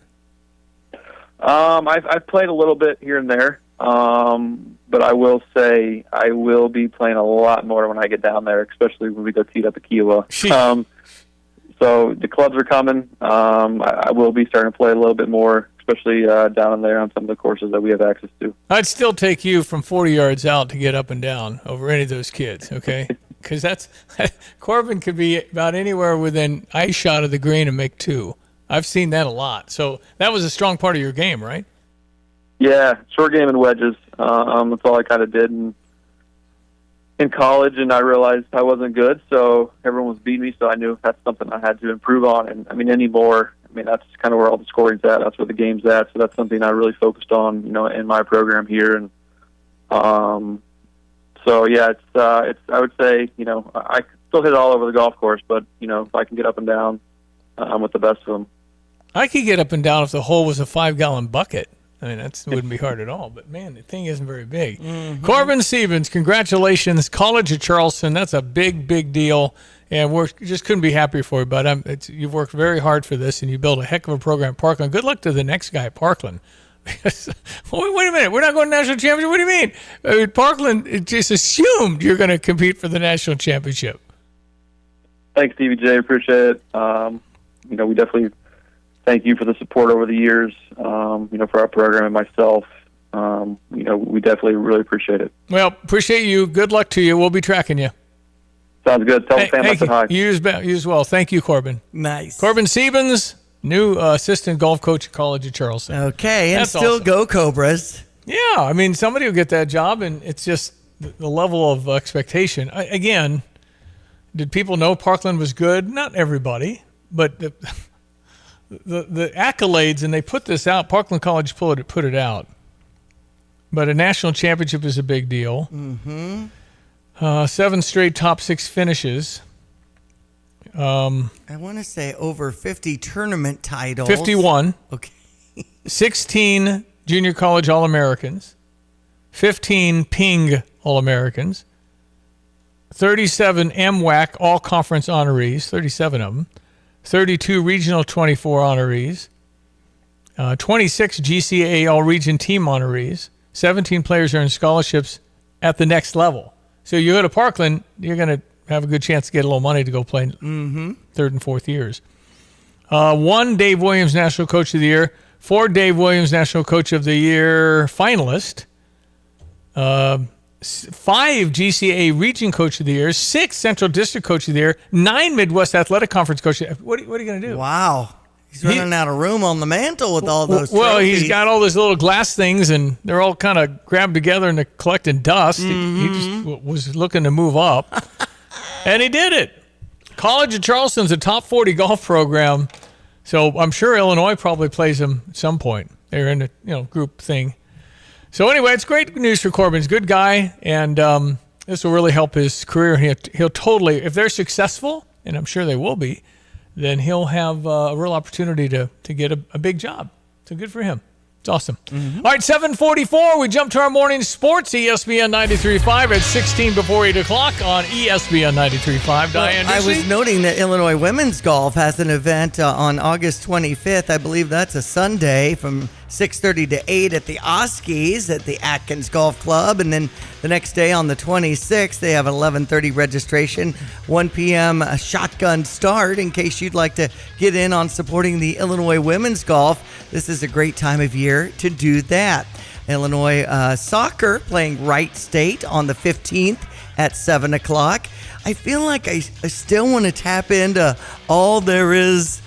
I've played a little bit here and there, but I will say I will be playing a lot more when I get down there, especially when we go tee up at Kiowa. So the clubs are coming. I will be starting to play a little bit more, especially down there on some of the courses that we have access to. I'd still take you from 40 yards out to get up and down over any of those kids, okay? Because Corbin could be about anywhere within eye shot of the green and make 2. I've seen that a lot. So that was a strong part of your game, right? Yeah, short game and wedges. That's all I kind of did in college, and I realized I wasn't good, so everyone was beating me, so I knew that's something I had to improve on. And, that's kind of where all the scoring's at. That's where the game's at, so that's something I really focused on, in my program here. And it's I would say, I still hit it all over the golf course, but, if I can get up and down, I'm with the best of them. I could get up and down if the hole was a 5-gallon bucket. I mean, that wouldn't be hard at all. But, man, the thing isn't very big. Corbin Stevens, congratulations. College of Charleston, that's a big, big deal. And we just couldn't be happier for you. But you've worked very hard for this, and you built a heck of a program at Parkland. Good luck to the next guy at Parkland. Wait a minute. We're not going to national championship? What do you mean? I mean, Parkland just assumed you're going to compete for the national championship. Thanks, Stevie Jay. Appreciate it. We definitely thank you for the support over the years, for our program and myself. We definitely really appreciate it. Well, appreciate you. Good luck to you. We'll be tracking you. Sounds good. Tell the family I said hi. You as well. Thank you, Corbin. Nice. Corbin Stevens, new assistant golf coach at College of Charleston. Okay, and that's still awesome. Go Cobras. Yeah, I mean, somebody will get that job, and it's just the level of expectation. Again, did people know Parkland was good? Not everybody, but the accolades, and they put this out. Parkland College put it out. But a national championship is a big deal. 7 straight top 6 finishes. I want to say over 50 tournament titles. 51. Okay. 16 junior college All-Americans. 15 Ping All-Americans. 37 MWAC All-Conference honorees, 37 of them. 32 Regional 24 honorees. 26 GCA All-Region Team honorees. 17 players earned scholarships at the next level. So you go to Parkland, you're going to have a good chance to get a little money to go play third and fourth years. 1 Dave Williams National Coach of the Year. 4 Dave Williams National Coach of the Year finalist. 5 GCA Region Coach of the Year. 6 Central District Coach of the Year. 9 Midwest Athletic Conference Coach. What are you going to do? Wow. He's running out of room on the mantle with all those Well, trophies. he's got all those little glass things, and they're all kind of grabbed together and they're collecting dust. He just was looking to move up, and he did it. College of Charleston's a top 40 golf program, so I'm sure Illinois probably plays them at some point. They're in a group thing. So anyway, it's great news for Corbin. He's a good guy, and this will really help his career. He'll totally, if they're successful, and I'm sure they will be, then he'll have a real opportunity to get a big job. So good for him. It's awesome. All right, 7:44. We jump to our morning sports. ESPN 93.5 at 16 before 8 o'clock on ESPN 93.5. Diane, I was noting that Illinois women's golf has an event on August 25th. I believe that's a Sunday from 6:30 to 8 at the Oskies at the Atkins Golf Club. And then the next day on the 26th, they have an 11:30 registration, 1 p.m. shotgun start in case you'd like to get in on supporting the Illinois women's golf. This is a great time of year to do that. Illinois soccer playing Wright State on the 15th at 7 o'clock. I feel like I still want to tap into all there is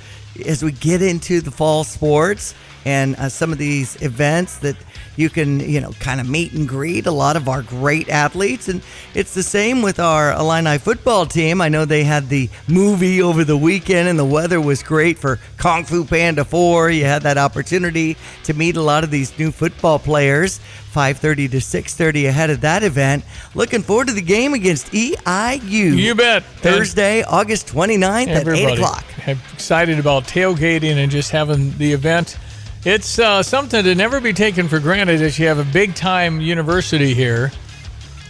as we get into the fall sports and some of these events that you can, kind of meet and greet a lot of our great athletes. And it's the same with our Illini football team. I know they had the movie over the weekend and the weather was great for Kung Fu Panda 4. You had that opportunity to meet a lot of these new football players. 5:30 to 6:30 ahead of that event. Looking forward to the game against EIU. You bet. Thursday, August 29th at 8 o'clock. I'm excited about tailgating and just having the event. It's something to never be taken for granted as you have a big-time university here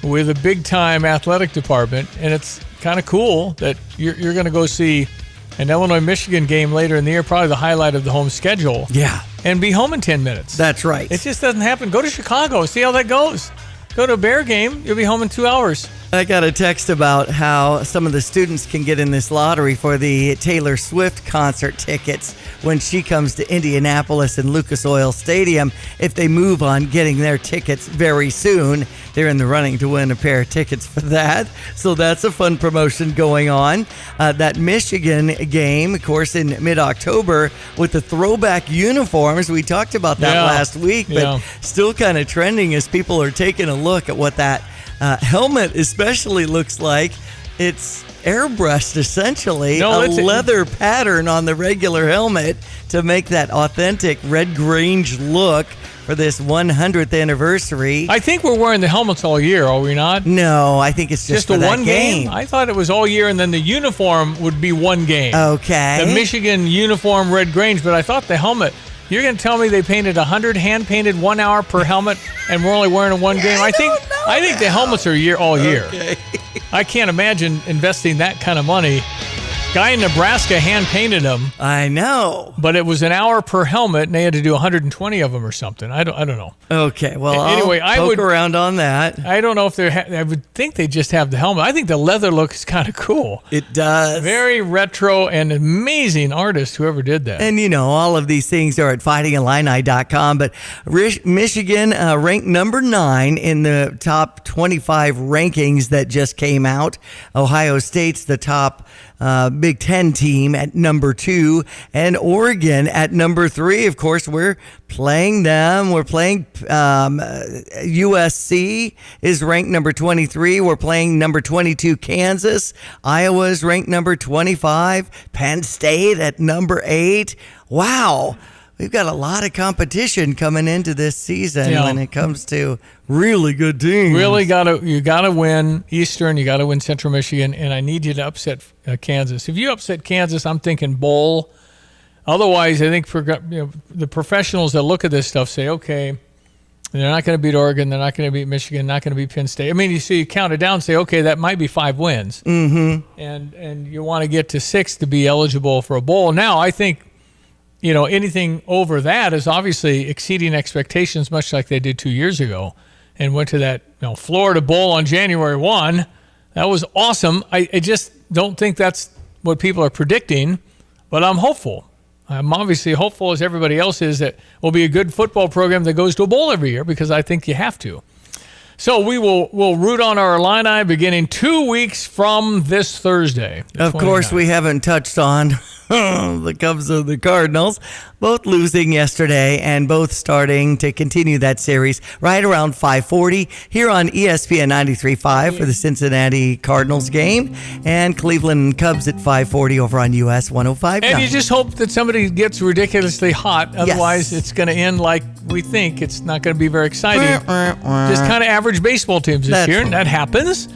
with a big-time athletic department, and it's kind of cool that you're going to go see an Illinois-Michigan game later in the year, probably the highlight of the home schedule. Yeah. And be home in 10 minutes. That's right. It just doesn't happen. Go to Chicago. See how that goes. Go to a Bear game. You'll be home in 2 hours. I got a text about how some of the students can get in this lottery for the Taylor Swift concert tickets when she comes to Indianapolis and Lucas Oil Stadium. If they move on getting their tickets very soon, they're in the running to win a pair of tickets for that. So that's a fun promotion going on. That Michigan game, of course, in mid-October with the throwback uniforms. We talked about that last week, but still kind of trending as people are taking a look at what that helmet especially looks like. It's airbrushed, essentially, a leather pattern on the regular helmet to make that authentic Red Grange look for this 100th anniversary. I think we're wearing the helmets all year, are we not? No, I think it's just for the that one game. I thought it was all year, and then the uniform would be one game. Okay. The Michigan uniform, Red Grange, but I thought the helmet. You're going to tell me they painted 100 hand-painted 1 hour per helmet, and we're only wearing one game? I think the helmets are all year. Okay. I can't imagine investing that kind of money. Guy in Nebraska hand-painted them. I know. But it was an hour per helmet, and they had to do 120 of them or something. I don't know. Okay, well, anyway, I would poke around on that. I don't know if I would think they just have the helmet. I think the leather looks kind of cool. It does. Very retro and amazing artist, whoever did that. And, all of these things are at fightingillini.com. But Michigan ranked number 9 in the top 25 rankings that just came out. Ohio State's the top Big Ten team at number 2, and Oregon at number 3. Of course, we're playing them. We're playing USC is ranked number 23. We're playing number 22 Kansas. Iowa is ranked number 25. Penn State at number 8. Wow. We've got a lot of competition coming into this season when it comes to really good teams. Really you gotta win Eastern, you gotta win Central Michigan, and I need you to upset Kansas. If you upset Kansas, I'm thinking bowl. Otherwise, I think the professionals that look at this stuff say, okay, they're not going to beat Oregon, they're not going to beat Michigan, not going to beat Penn State. I mean, you count it down and say, okay, that might be 5 wins, and you want to get to 6 to be eligible for a bowl. Now, I think. Anything over that is obviously exceeding expectations, much like they did 2 years ago, and went to that Florida Bowl on January 1. That was awesome. I just don't think that's what people are predicting, but I'm hopeful. I'm obviously hopeful, as everybody else is, that we'll be a good football program that goes to a bowl every year, because I think you have to. So we'll root on our Illini beginning 2 weeks from this Thursday. Of course, we haven't touched on the Cubs and the Cardinals, both losing yesterday and both starting to continue that series right around 5:40 here on ESPN 93.5 for the Cincinnati Cardinals game, and Cleveland Cubs at 5:40 over on US 105.9. And you just hope that somebody gets ridiculously hot. Otherwise, it's going to end like we think. It's not going to be very exciting. Just kind of average baseball teams this year, and that happens.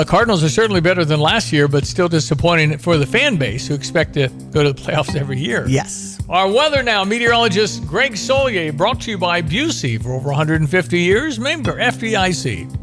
Cardinals are certainly better than last year, but still disappointing for the fan base who expect to go to the playoffs every year. Yes. Our weather now, meteorologist Greg Solier, brought to you by Busey for over 150 years, member FDIC.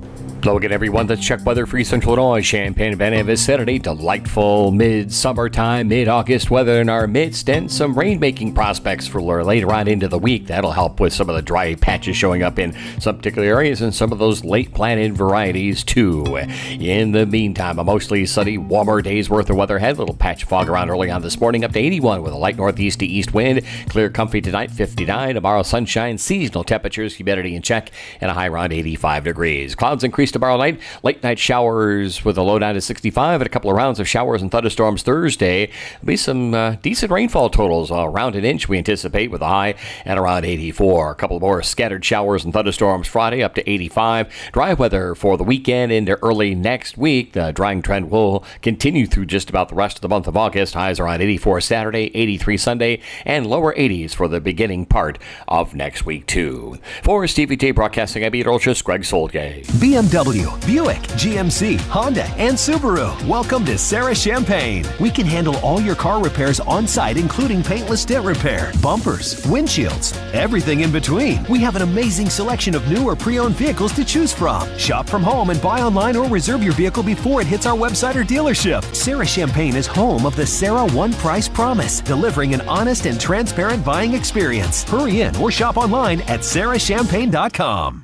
Hello again, everyone. Let's check weather-free Central Illinois, Champaign-Urbana vicinity. Delightful mid-summertime, mid-August weather in our midst, and some rain-making prospects for later on into the week. That'll help with some of the dry patches showing up in some particular areas and some of those late-planted varieties, too. In the meantime, a mostly sunny, warmer day's worth of weather ahead. Little patch of fog around early on this morning, up to 81 with a light northeast to east wind. Clear, comfy tonight, 59. Tomorrow, sunshine, seasonal temperatures, humidity in check, and a high around 85 degrees. Clouds increase tomorrow night. Late night showers with a low down to 65 and a couple of rounds of showers and thunderstorms Thursday. There'll be some decent rainfall totals, around an inch we anticipate, with a high at around 84. A couple more scattered showers and thunderstorms Friday up to 85. Dry weather for the weekend into early next week. The drying trend will continue through just about the rest of the month of August. Highs around 84 Saturday, 83 Sunday, and lower 80s for the beginning part of next week too. For Stevie Jay Broadcasting, I'm meteorologist Greg Solgay. BMW, Buick, GMC, Honda, and Subaru. Welcome to Sarah Champagne. We can handle all your car repairs on site, including paintless dent repair, bumpers, windshields, everything in between. We have an amazing selection of new or pre-owned vehicles to choose from. Shop from home and buy online or reserve your vehicle before it hits our website or dealership. Sarah Champagne is home of the Sarah One Price Promise, delivering an honest and transparent buying experience. Hurry in or shop online at sarahchampagne.com.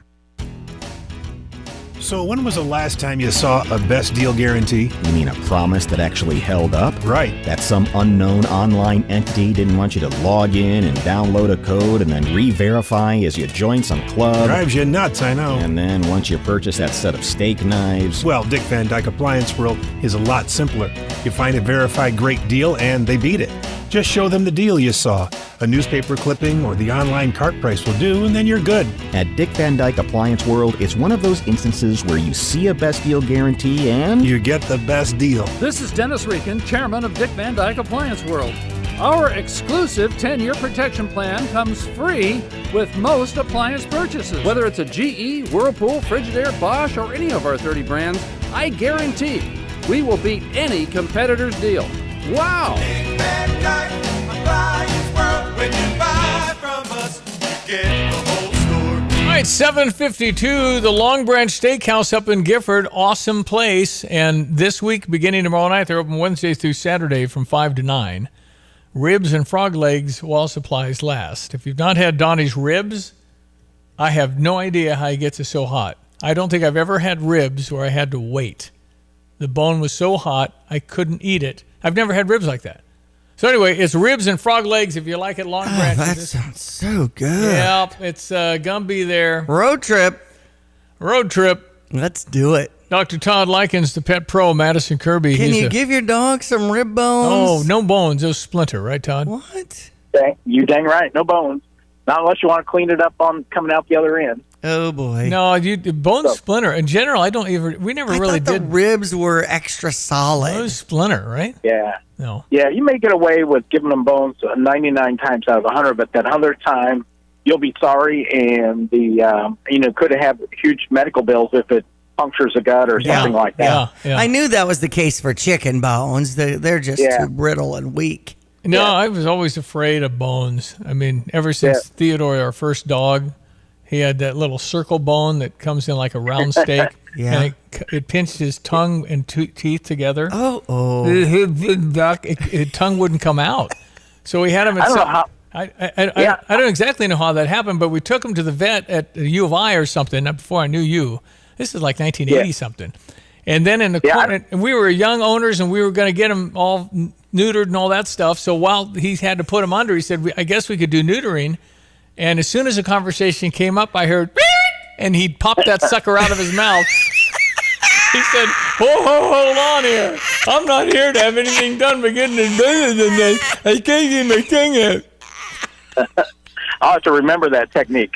So when was the last time you saw a best deal guarantee? You mean a promise that actually held up? Right. That some unknown online entity didn't want you to log in and download a code and then re-verify as you join some club? Drives you nuts, I know. And then once you purchase that set of steak knives... Well, Dick Van Dyke Appliance World is a lot simpler. You find a verified great deal and they beat it. Just show them the deal you saw. A newspaper clipping or the online cart price will do, and then you're good. At Dick Van Dyke Appliance World, it's one of those instances where you see a best deal guarantee and... you get the best deal. This is Dennis Rieken, chairman of Dick Van Dyke Appliance World. Our exclusive 10-year protection plan comes free with most appliance purchases. Whether it's a GE, Whirlpool, Frigidaire, Bosch, or any of our 30 brands, I guarantee we will beat any competitor's deal. Wow! Dick Van Dyke Appliance World. When you buy from us, you get the whole store. All right, 7:52, the Long Branch Steakhouse up in Gifford, awesome place. And this week, beginning tomorrow night, they're open Wednesday through Saturday from 5 to 9. Ribs and frog legs while supplies last. If you've not had Donnie's ribs, I have no idea how he gets it so hot. I don't think I've ever had ribs where I had to wait. The bone was so hot, I couldn't eat it. I've never had ribs like that. So anyway, it's ribs and frog legs if you like it, Long Branch. That sounds so good. Yep, it's gonna be there. Road trip. Let's do it. Dr. Todd Likens, the pet pro, Madison Kirby. Can you give your dog some rib bones? Oh, no bones. Those splinter, right, Todd? What? You dang right. No bones. Not unless you want to clean it up on coming out the other end. Oh boy. No, bones splinter. In general, we never really thought did. The ribs were extra solid. Those splinter, right? Yeah. No. Yeah, you may get away with giving them bones 99 times out of 100, but that 100th time, you'll be sorry, and could have huge medical bills if it punctures a gut or something like that. Yeah. I knew that was the case for chicken bones. They're just too brittle and weak. No, I was always afraid of bones. I mean, ever since Theodore, our first dog, he had that little circle bone that comes in like a round steak. And it pinched his tongue and teeth together. His tongue wouldn't come out. So we had him at I don't exactly know how that happened, but we took him to the vet at the U of I or something before I knew you. This is like 1980 something. And then in the corner, and we were young owners and we were going to get him all neutered and all that stuff. So while he had to put him under, he said, I guess we could do neutering. And as soon as the conversation came up, I heard, and he popped that sucker out of his mouth. He said, hold on here. I'm not here to have anything done but getting it better than that. I can't get my tongue out. I'll have to remember that technique.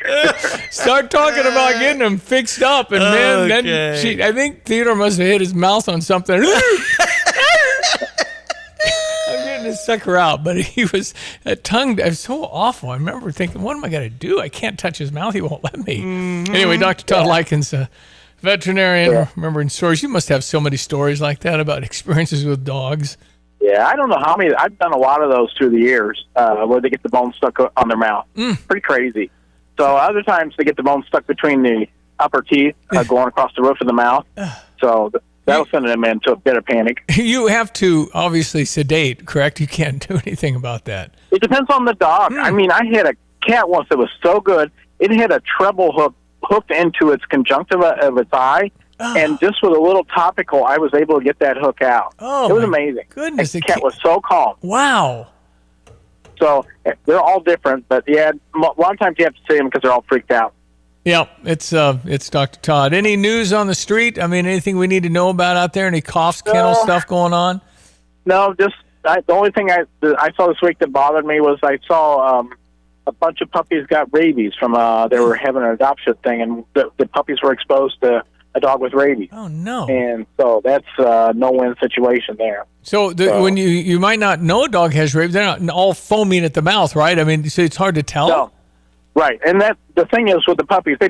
Start talking about getting him fixed up. And then I think Theodore must have hit his mouth on something. I'm getting his sucker out, but that tongue was so awful. I remember thinking, what am I going to do? I can't touch his mouth. He won't let me. Mm-hmm. Anyway, Dr. Todd Likens, veterinarian, remembering stories. You must have so many stories like that about experiences with dogs. Yeah, I don't know how many. I've done a lot of those through the years where they get the bone stuck on their mouth. Pretty crazy. So other times they get the bone stuck between the upper teeth going across the roof of the mouth. So that'll send them into a bit of panic. You have to obviously sedate, correct? You can't do anything about that. It depends on the dog. I mean, I had a cat once that was so good. It had a treble hook hooked into its conjunctiva of its eye. And just with a little topical, I was able to get that hook out. It was amazing. Goodness, the cat was so calm. Wow. So they're all different, but yeah, a lot of times you have to see them because they're all freaked out. Yeah, it's Dr. Todd. Any news on the street? I mean, anything we need to know about out there? Any coughs, kennel stuff going on? No, just the only thing I saw this week that bothered me was I saw a bunch of puppies got rabies from they were having an adoption thing, and the puppies were exposed to a dog with rabies. Oh no! And so that's a no-win situation there. So when you might not know a dog has rabies, they're not all foaming at the mouth, right? I mean, so it's hard to tell. No. Right, and the thing is with the puppies, they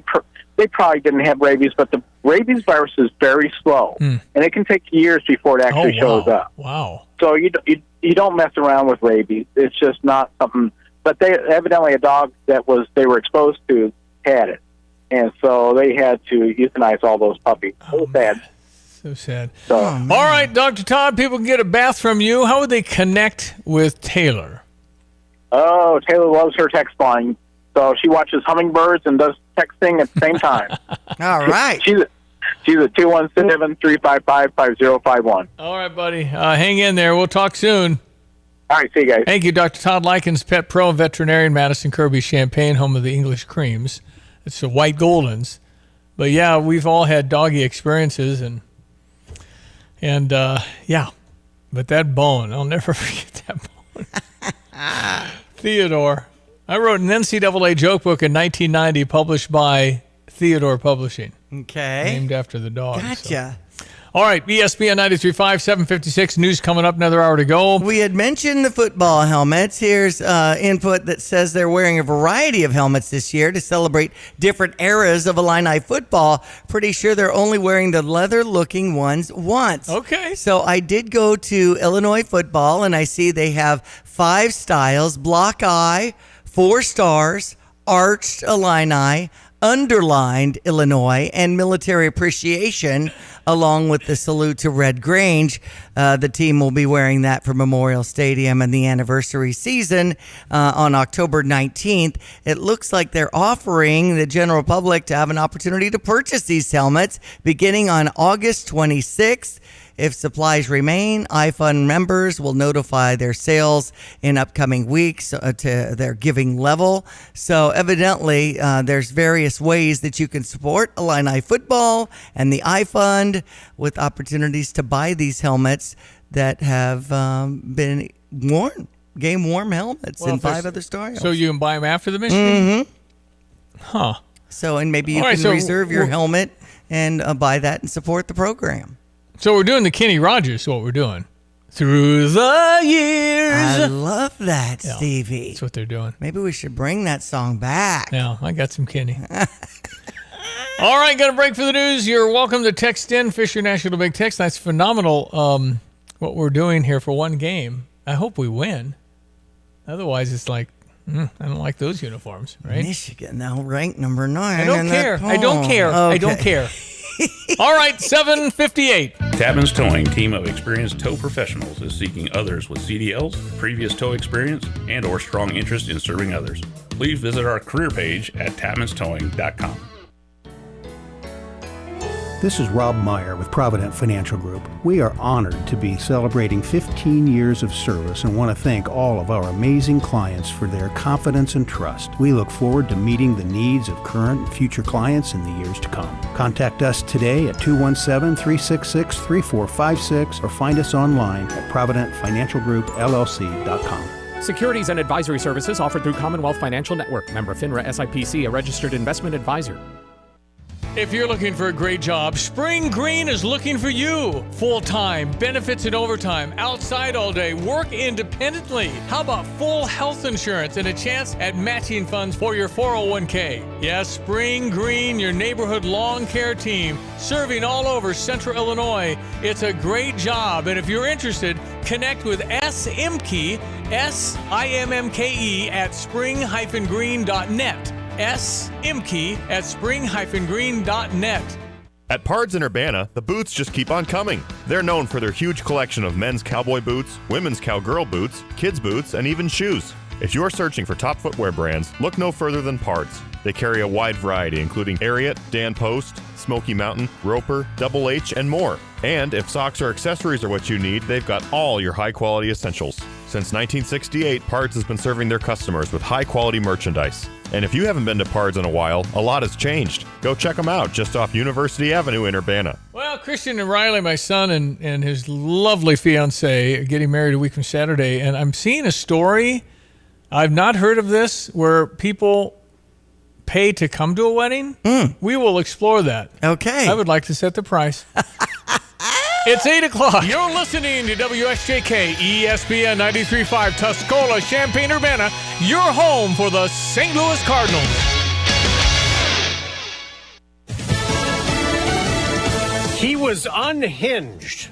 probably didn't have rabies, but the rabies virus is very slow, and it can take years before it actually shows up. Wow! So you don't mess around with rabies. It's just not something. But they evidently a dog that they were exposed to had it, and so they had to euthanize all those puppies. So sad. So sad. So, all right, Dr. Todd, people can get a bath from you. How would they connect with Taylor? Oh, Taylor loves her text line. So she watches hummingbirds and does texting at the same time. All right. She's at 217-355-5051. All right, buddy. Hang in there. We'll talk soon. All right, see you guys. Thank you, Dr. Todd Likens, Pet Pro and Veterinarian, Madison Kirby Champaign, home of the English Creams. It's the White Goldens. But yeah, we've all had doggy experiences, and yeah. But that bone, I'll never forget that bone. Theodore. I wrote an NCAA joke book in 1990 published by Theodore Publishing. Okay. Named after the dog. Gotcha. So. All right, ESPN 93.5, 7:56. News coming up, another hour to go. We had mentioned the football helmets. Here's input that says they're wearing a variety of helmets this year to celebrate different eras of Illini football. Pretty sure they're only wearing the leather-looking ones once. Okay. So I did go to Illinois football, and I see they have 5 styles: block eye, 4 stars, arched Illini, underlined Illinois, and military appreciation, along with the salute to Red Grange. The team will be wearing that for Memorial Stadium and the anniversary season on October 19th. It looks like they're offering the general public to have an opportunity to purchase these helmets beginning on August 26th. If supplies remain, iFund members will notify their sales in upcoming weeks to their giving level. So evidently, there's various ways that you can support Illini football and the iFund with opportunities to buy these helmets that have been worn, game-worn helmets in 5 other styles. So you can buy them after the mission? Mm-hmm. Huh. So, and maybe you can reserve your helmet and buy that and support the program. So we're doing the Kenny Rogers, what we're doing. Through the years. I love that, Stevie. That's what they're doing. Maybe we should bring that song back. Yeah, I got some Kenny. All right, got a break for the news. You're welcome to text in Fisher National Big Text. That's phenomenal what we're doing here for one game. I hope we win. Otherwise, it's like, I don't like those uniforms, right? Michigan now ranked number 9. I don't care. I don't care. Okay. I don't care. All right, 7:58. Tapman's Towing, team of experienced tow professionals, is seeking others with CDLs, previous tow experience, and or strong interest in serving others. Please visit our career page at tapmanstowing.com. This is Rob Meyer with Provident Financial Group. We are honored to be celebrating 15 years of service and want to thank all of our amazing clients for their confidence and trust. We look forward to meeting the needs of current and future clients in the years to come. Contact us today at 217-366-3456 or find us online at providentfinancialgroupllc.com. Securities and advisory services offered through Commonwealth Financial Network. Member FINRA SIPC, a registered investment advisor. If you're looking for a great job, Spring Green is looking for you. Full-time, benefits and overtime, outside all day, work independently. How about full health insurance and a chance at matching funds for your 401k? Yes, Spring Green, your neighborhood lawn care team, serving all over Central Illinois. It's a great job, and if you're interested, connect with S. Imke, S-I-M-M-K-E at spring-green.net. S. Imke at spring-green.net. At Pards in Urbana, the boots just keep on coming. They're known for their huge collection of men's cowboy boots, women's cowgirl boots, kids' boots, and even shoes. If you're searching for top footwear brands, look no further than Pards. They carry a wide variety, including Ariat, Dan Post, Smoky Mountain, Roper, Double H, and more. And if socks or accessories are what you need, they've got all your high-quality essentials. Since 1968, Pards has been serving their customers with high-quality merchandise. And if you haven't been to Pards in a while, a lot has changed. Go check them out just off University Avenue in Urbana. Well, Christian and Riley, my son and his lovely fiance, are getting married a week from Saturday, and I'm seeing a story. I've not heard of this, where people pay to come to a wedding. We will explore that. Okay. I would like to set the price. It's 8 o'clock. You're listening to WSJK ESPN 93.5 Tuscola, Champaign, Urbana, your home for the St. Louis Cardinals. He was unhinged.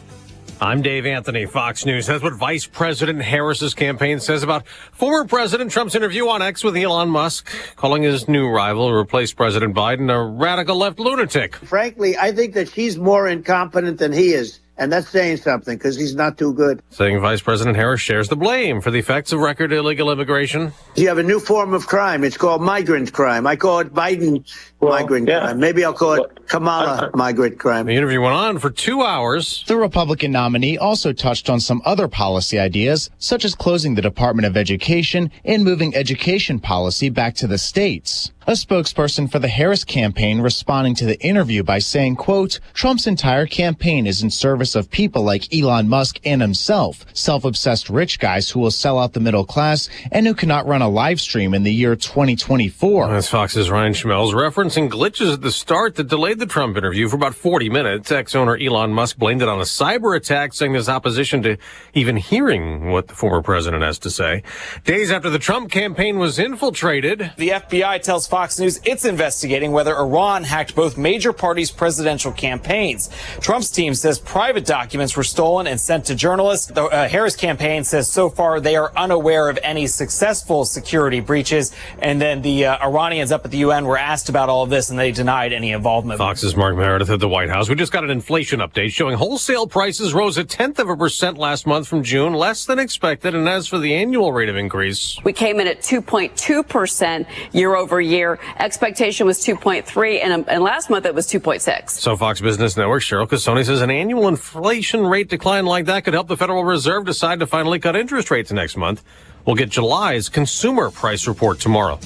I'm Dave Anthony, Fox News. That's what Vice President Harris's campaign says about former President Trump's interview on X with Elon Musk, calling his new rival, who replaced President Biden, a radical left lunatic. Frankly, I think that she's more incompetent than he is. And that's saying something, because he's not too good. Saying Vice President Harris shares the blame for the effects of record illegal immigration. You have a new form of crime. It's called migrant crime. I call it Biden migrant crime. Maybe I'll call it Kamala migrant crime. The interview went on for 2 hours. The Republican nominee also touched on some other policy ideas, such as closing the Department of Education and moving education policy back to the states. A spokesperson for the Harris campaign responding to the interview by saying, quote, Trump's entire campaign is in service of people like Elon Musk and himself, self-obsessed rich guys who will sell out the middle class and who cannot run a live stream in the year 2024. That's Fox's Ryan Schmelz referencing glitches at the start that delayed the Trump interview for about 40 minutes. Ex-owner Elon Musk blamed it on a cyber attack, saying there's opposition to even hearing what the former president has to say. Days after the Trump campaign was infiltrated, the FBI tells Fox News it's investigating whether Iran hacked both major parties' presidential campaigns. Trump's team says private documents were stolen and sent to journalists. The Harris campaign says so far they are unaware of any successful security breaches. And then the Iranians up at the UN were asked about all of this, and they denied any involvement. Fox's Mark Meredith at the White House. We just got an inflation update showing wholesale prices rose 0.1% last month from June, less than expected. And as for the annual rate of increase, we came in at 2.2% year over year. Expectation was 2.3, and last month it was 2.6. So Fox Business Network Cheryl Casoni says an annual inflation rate decline like that could help the Federal Reserve decide to finally cut interest rates next month. We'll get July's consumer price report tomorrow.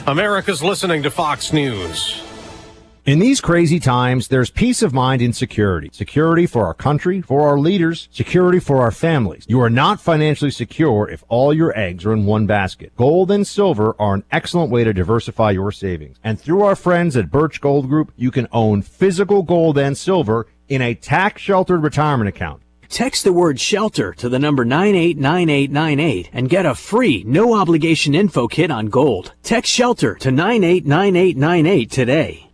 America's listening to Fox News. In these crazy times, there's peace of mind in security. Security for our country, for our leaders, security for our families. You are not financially secure if all your eggs are in one basket. Gold and silver are an excellent way to diversify your savings. And through our friends at Birch Gold Group, you can own physical gold and silver in a tax-sheltered retirement account. Text the word SHELTER to the number 989898 and get a free, no-obligation info kit on gold. Text SHELTER to 989898 today.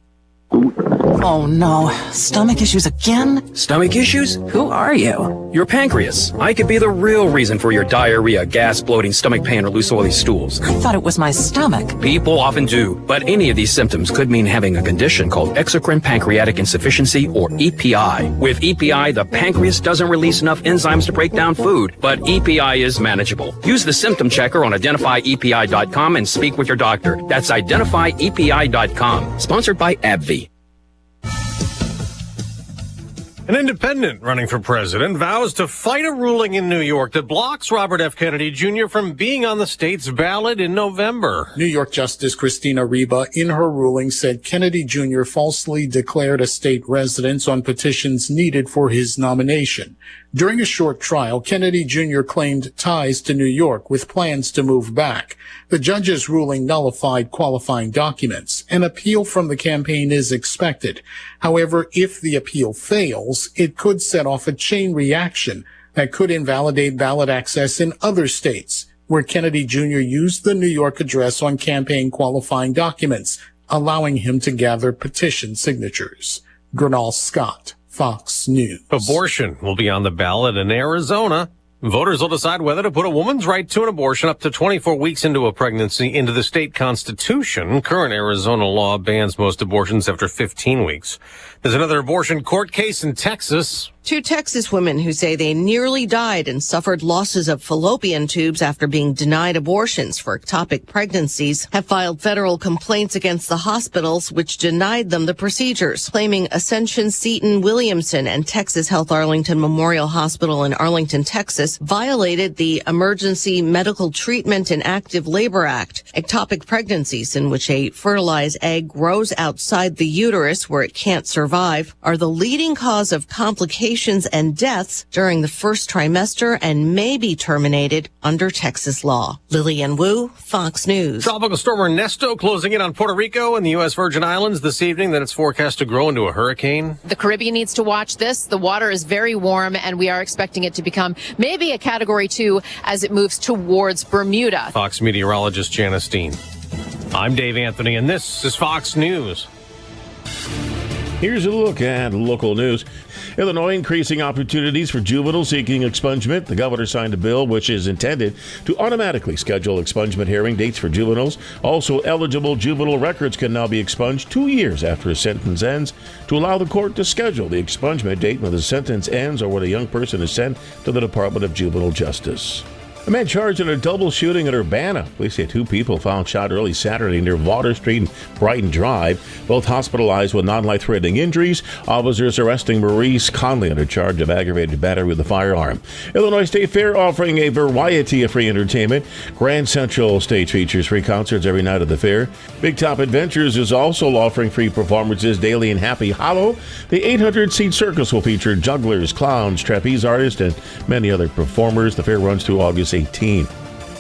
Oh no, stomach issues again? Stomach issues? Who are you? Your pancreas. I could be the real reason for your diarrhea, gas, bloating, stomach pain, or loose oily stools. I thought it was my stomach. People often do, but any of these symptoms could mean having a condition called exocrine pancreatic insufficiency, or EPI. With EPI, the pancreas doesn't release enough enzymes to break down food, but EPI is manageable. Use the symptom checker on identifyepi.com and speak with your doctor. That's identifyepi.com. Sponsored by AbbVie. An independent running for president vows to fight a ruling in New York that blocks Robert F. Kennedy Jr. from being on the state's ballot in November. New York Justice Christina Reba, in her ruling, said Kennedy Jr. falsely declared a state residence on petitions needed for his nomination. During a short trial, Kennedy Jr. claimed ties to New York with plans to move back. The judge's ruling nullified qualifying documents. An appeal from the campaign is expected. However, if the appeal fails, it could set off a chain reaction that could invalidate ballot access in other states, where Kennedy Jr. used the New York address on campaign qualifying documents, allowing him to gather petition signatures. Gernal Scott, Fox News. Abortion will be on the ballot in Arizona. Voters will decide whether to put a woman's right to an abortion up to 24 weeks into a pregnancy into the state constitution. Current Arizona law bans most abortions after 15 weeks. There's another abortion court case in Texas. Two Texas women who say they nearly died and suffered losses of fallopian tubes after being denied abortions for ectopic pregnancies have filed federal complaints against the hospitals which denied them the procedures, claiming Ascension Seton Williamson and Texas Health Arlington Memorial Hospital in Arlington, Texas, violated the Emergency Medical Treatment and Active Labor Act. Ectopic pregnancies, in which a fertilized egg grows outside the uterus where it can't survive, are the leading cause of complications and deaths during the first trimester and may be terminated under Texas law. Lillian Wu, Fox News. Tropical storm Ernesto closing in on Puerto Rico and the U.S. Virgin Islands this evening. Then it's forecast to grow into a hurricane. The Caribbean needs to watch this. The water is very warm, and we are expecting it to become maybe a Category 2 as it moves towards Bermuda. Fox meteorologist Janice Dean. I'm Dave Anthony, and this is Fox News. Here's a look at local news. Illinois increasing opportunities for juveniles seeking expungement. The governor signed a bill which is intended to automatically schedule expungement hearing dates for juveniles. Also, eligible juvenile records can now be expunged 2 years after a sentence ends to allow the court to schedule the expungement date when the sentence ends or when a young person is sent to the Department of Juvenile Justice. A man charged in a double shooting at Urbana. Police say 2 people found shot early Saturday near Water Street and Brighton Drive, both hospitalized with non-life-threatening injuries. Officers arresting Maurice Conley under charge of aggravated battery with a firearm. Illinois State Fair offering a variety of free entertainment. Grand Central Stage features free concerts every night of the fair. Big Top Adventures is also offering free performances daily in Happy Hollow. The 800-seat circus will feature jugglers, clowns, trapeze artists, and many other performers. The fair runs through August 18.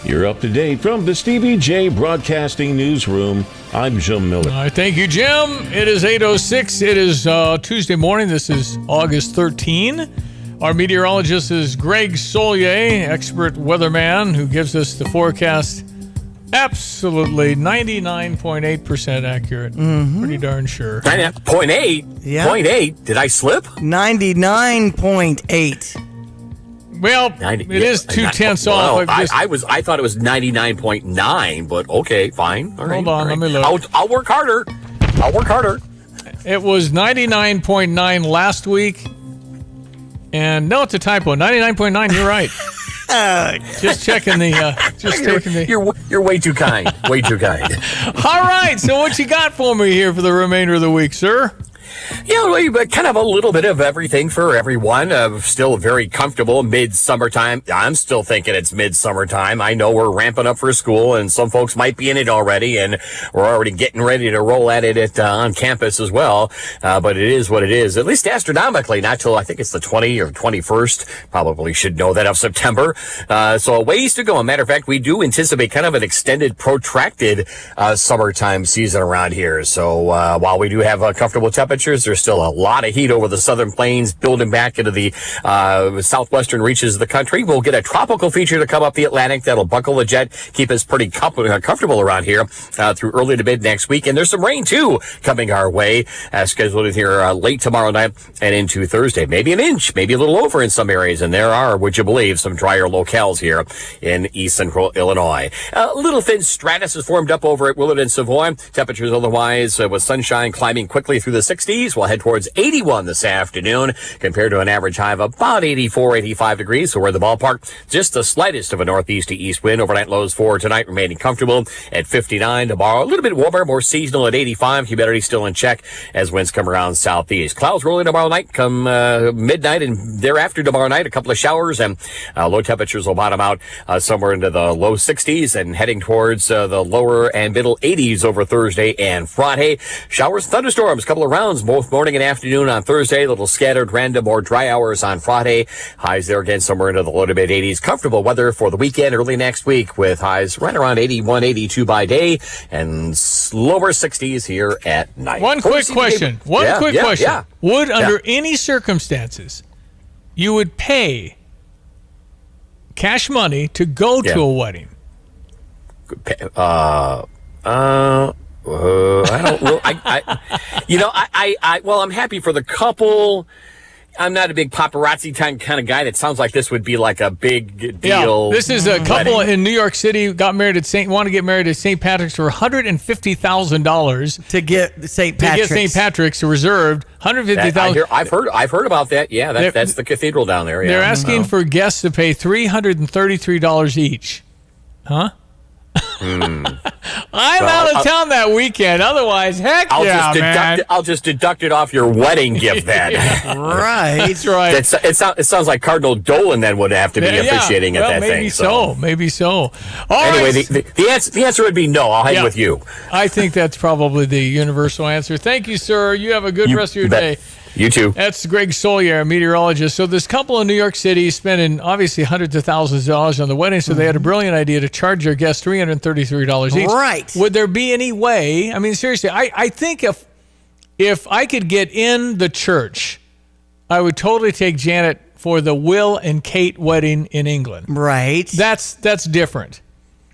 You're up to date from the Stevie Jay Broadcasting Newsroom. I'm Jim Miller. All right, thank you, Jim. It is 8:06. It is Tuesday morning. This is August 13. Our meteorologist is Greg Solier, expert weatherman, who gives us the forecast. Absolutely 99.8% accurate. Mm-hmm. Pretty darn sure. 0.8? Yeah. 0.8? Did I slip? 99.8. Well, it is 2/10 off. I thought it was 99.9, but okay, fine. All right, hold on, let me look. I'll work harder. It was 99.9 last week. And no, it's a typo. 99.9, you're right. Just checking the You're way too kind. Way too kind. All right, so what you got for me here for the remainder of the week, sir? Yeah, but kind of a little bit of everything for everyone. Still very comfortable mid-summertime. I'm still thinking it's mid-summertime. I know we're ramping up for school, and some folks might be in it already, and we're already getting ready to roll at it on campus as well. But it is what it is, at least astronomically, not till I think it's the 20th or 21st. Probably should know that, of September. So a ways to go. As a matter of fact, we do anticipate kind of an extended, protracted summertime season around here. So while we do have comfortable temperatures, there's still a lot of heat over the southern plains, building back into the southwestern reaches of the country. We'll get a tropical feature to come up the Atlantic that'll buckle the jet, keep us pretty comfortable around here through early to mid next week. And there's some rain, too, coming our way, scheduled here late tomorrow night and into Thursday. Maybe an inch, maybe a little over in some areas. And there are, would you believe, some drier locales here in east central Illinois. A little thin stratus has formed up over at Willard and Savoy. Temperatures otherwise with sunshine climbing quickly through the 60s. 70s. We'll head towards 81 this afternoon compared to an average high of about 84, 85 degrees. So we're in the ballpark. Just the slightest of a northeast to east wind. Overnight lows for tonight remaining comfortable at 59. Tomorrow, a little bit warmer, more seasonal at 85. Humidity still in check as winds come around southeast. Clouds rolling tomorrow night come midnight, and thereafter tomorrow night, a couple of showers, and low temperatures will bottom out somewhere into the low 60s and heading towards the lower and middle 80s over Thursday and Friday. Showers, thunderstorms, a couple of rounds both morning and afternoon on Thursday. A little scattered, random, or dry hours on Friday. Highs there again somewhere into the low to mid 80s. Comfortable weather for the weekend early next week with highs right around 81, 82 by day and lower 60s here at night. One quick question. Yeah. Would, under any circumstances, you would pay cash money to go to a wedding? I don't know. Well, I'm happy for the couple. I'm not a big paparazzi kind of guy. That sounds like this would be like a big deal. Yeah, this is a couple wedding in New York City want to get married at St. Patrick's for $150,000 to get St. Patrick's. To get St. Patrick's reserved. $150,000. I've heard about that. Yeah, that's the cathedral down there. Yeah. They're asking for guests to pay $333 each. Huh? I'm out of town that weekend. Otherwise, heck man. I'll just deduct it off your wedding gift then. Right. That's right. It sounds like Cardinal Dolan then would have to be officiating at that thing. Maybe so. Anyway, the answer would be no. I'll hang with you. I think that's probably the universal answer. Thank you, sir. You have a good rest of your day. You too. That's Greg Solier, meteorologist. So this couple in New York City spending obviously hundreds of thousands of dollars on the wedding, so they had a brilliant idea to charge their guests $333 each. Right. Would there be any way, I mean, seriously, I think if I could get in the church, I would totally take Janet for the Will and Kate wedding in England. Right. That's different.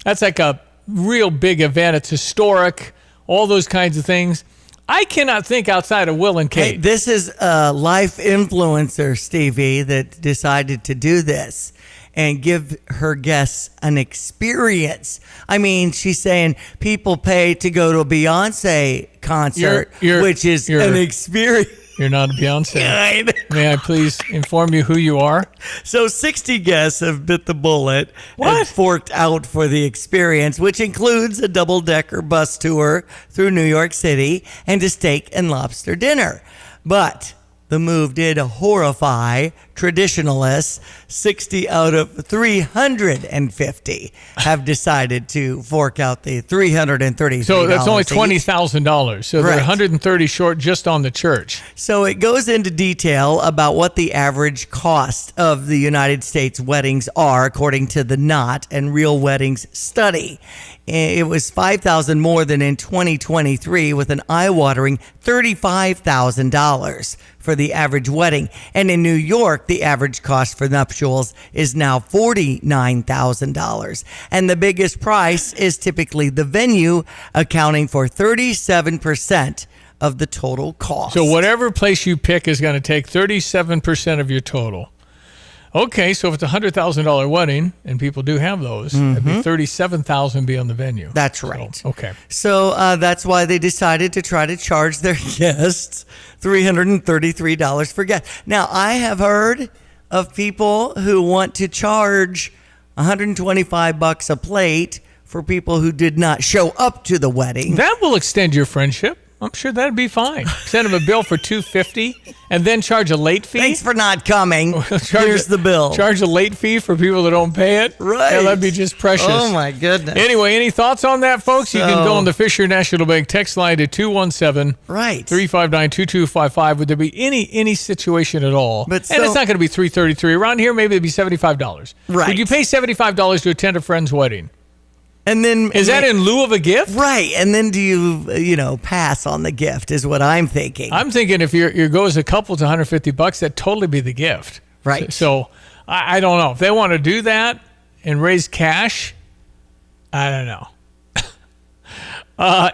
That's like a real big event. It's historic, all those kinds of things. I cannot think outside of Will and Kate. Hey, this is a life influencer, Stevie, that decided to do this and give her guests an experience. I mean, she's saying people pay to go to a Beyonce concert, which is an experience. You're not a Beyonce. May I please inform you who you are? So 60 guests have bit the bullet and forked out for the experience, which includes a double-decker bus tour through New York City and a steak and lobster dinner. But the move did horrify traditionalists. 60 out of 350 have decided to fork out the $333. So that's only $20,000. So they're $130 short just on the church. So it goes into detail about what the average cost of the United States weddings are, according to the Knot and Real Weddings study. It was $5,000 more than in 2023, with an eye-watering $35,000 for the average wedding. And in New York, the average cost for nuptials is now $49,000. And the biggest price is typically the venue, accounting for 37% of the total cost. So whatever place you pick is going to take 37% of your total. Okay, so if it's a $100,000 wedding, and people do have those, that'd be $37,000 be on the venue. That's right. So, okay. So that's why they decided to try to charge their guests $333 for guests. Now, I have heard of people who want to charge $125 a plate for people who did not show up to the wedding. That will extend your friendship. I'm sure that'd be fine. Send them a bill for $250 and then charge a late fee. Thanks for not coming. Here's the bill. Charge a late fee for people that don't pay it. Right. Yeah, that'd be just precious. Oh, my goodness. Anyway, any thoughts on that, folks? You can go on the Fisher National Bank text line to 217-359-2255. Would there be any situation at all? And it's not going to be $333. Around here, maybe it'd be $75. Right. Would you pay $75 to attend a friend's wedding? And then is that in lieu of a gift? Right. And then do you pass on the gift is what I'm thinking. I'm thinking if your go as a couple to $150, that'd totally be the gift. Right. So I don't know. If they want to do that and raise cash, I don't know.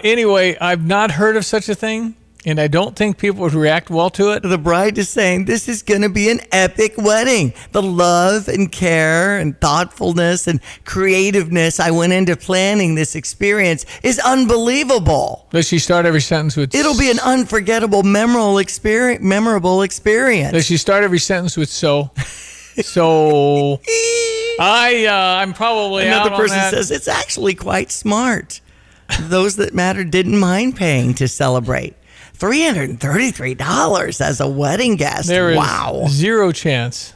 Anyway, I've not heard of such a thing. and I don't think people would react well to it. The bride is saying this is going to be an epic wedding. The love and care and thoughtfulness and creativeness I went into planning this experience is unbelievable. Does she start every sentence with? It'll be an unforgettable, memorable experience. Does she start every sentence with so? So I'm probably Another out on person that. says it's actually quite smart. Those that matter didn't mind paying to celebrate. $333 as a wedding guest. There is wow. zero chance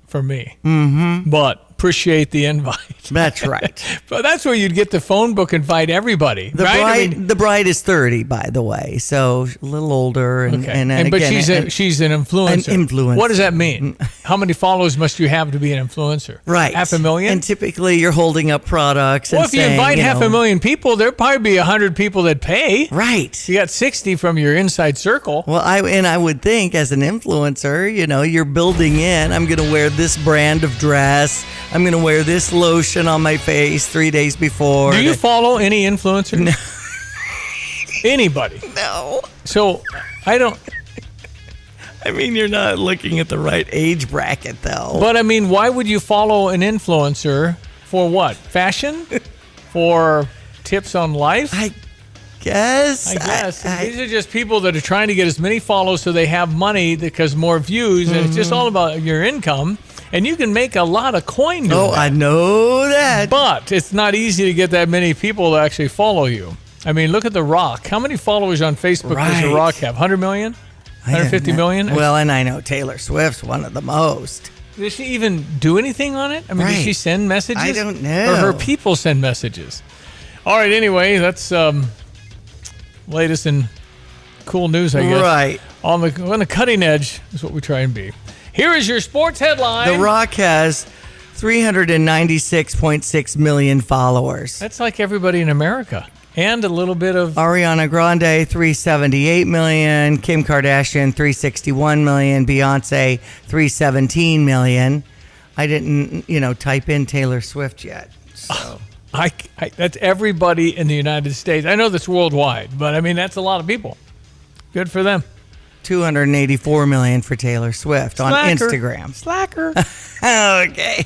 for me. Mm-hmm. But appreciate the invite. That's right. But that's where you'd get the phone book, invite everybody. The right? bride, the bride is 30, by the way, so a little older. And, Okay. and But again, she's an influencer. An influencer. What does that mean? How many followers must you have to be an influencer? Right. 500,000? And typically you're holding up products. Well, and if you saying, invite you know, 500,000 people, there'll probably be 100 people that pay. Right. You got 60 from your inside circle. Well, I would think as an influencer, you know, you're building in, I'm going to wear this brand of dress. I'm going to wear this lotion on my face 3 days before. Do you follow any influencer? No. Anybody? No. So I don't. I mean, you're not looking at the right age bracket, though. But I mean, why would you follow an influencer for what? Fashion? For tips on life? I guess. These are just people that are trying to get as many follows so they have money because more views, and it's just all about your income. And you can make a lot of coin doing that. I know that. But it's not easy to get that many people to actually follow you. I mean, look at The Rock. How many followers on Facebook does The Rock have? 100 million? 150 million? Well, and I know Taylor Swift's one of the most. Does she even do anything on it? I mean, does she send messages? I don't know. Or her people send messages? All right, anyway, that's latest in cool news, I guess. Right. On the cutting edge is what we try and be. Here is your sports headline. The Rock has 396.6 million followers. That's like everybody in America. And a little bit of... Ariana Grande, 378 million. Kim Kardashian, 361 million. Beyonce, 317 million. I didn't, type in Taylor Swift yet. So. That's everybody in the United States. I know that's worldwide, but I mean, that's a lot of people. Good for them. 284 million for Taylor Swift on Instagram. Slacker. Okay.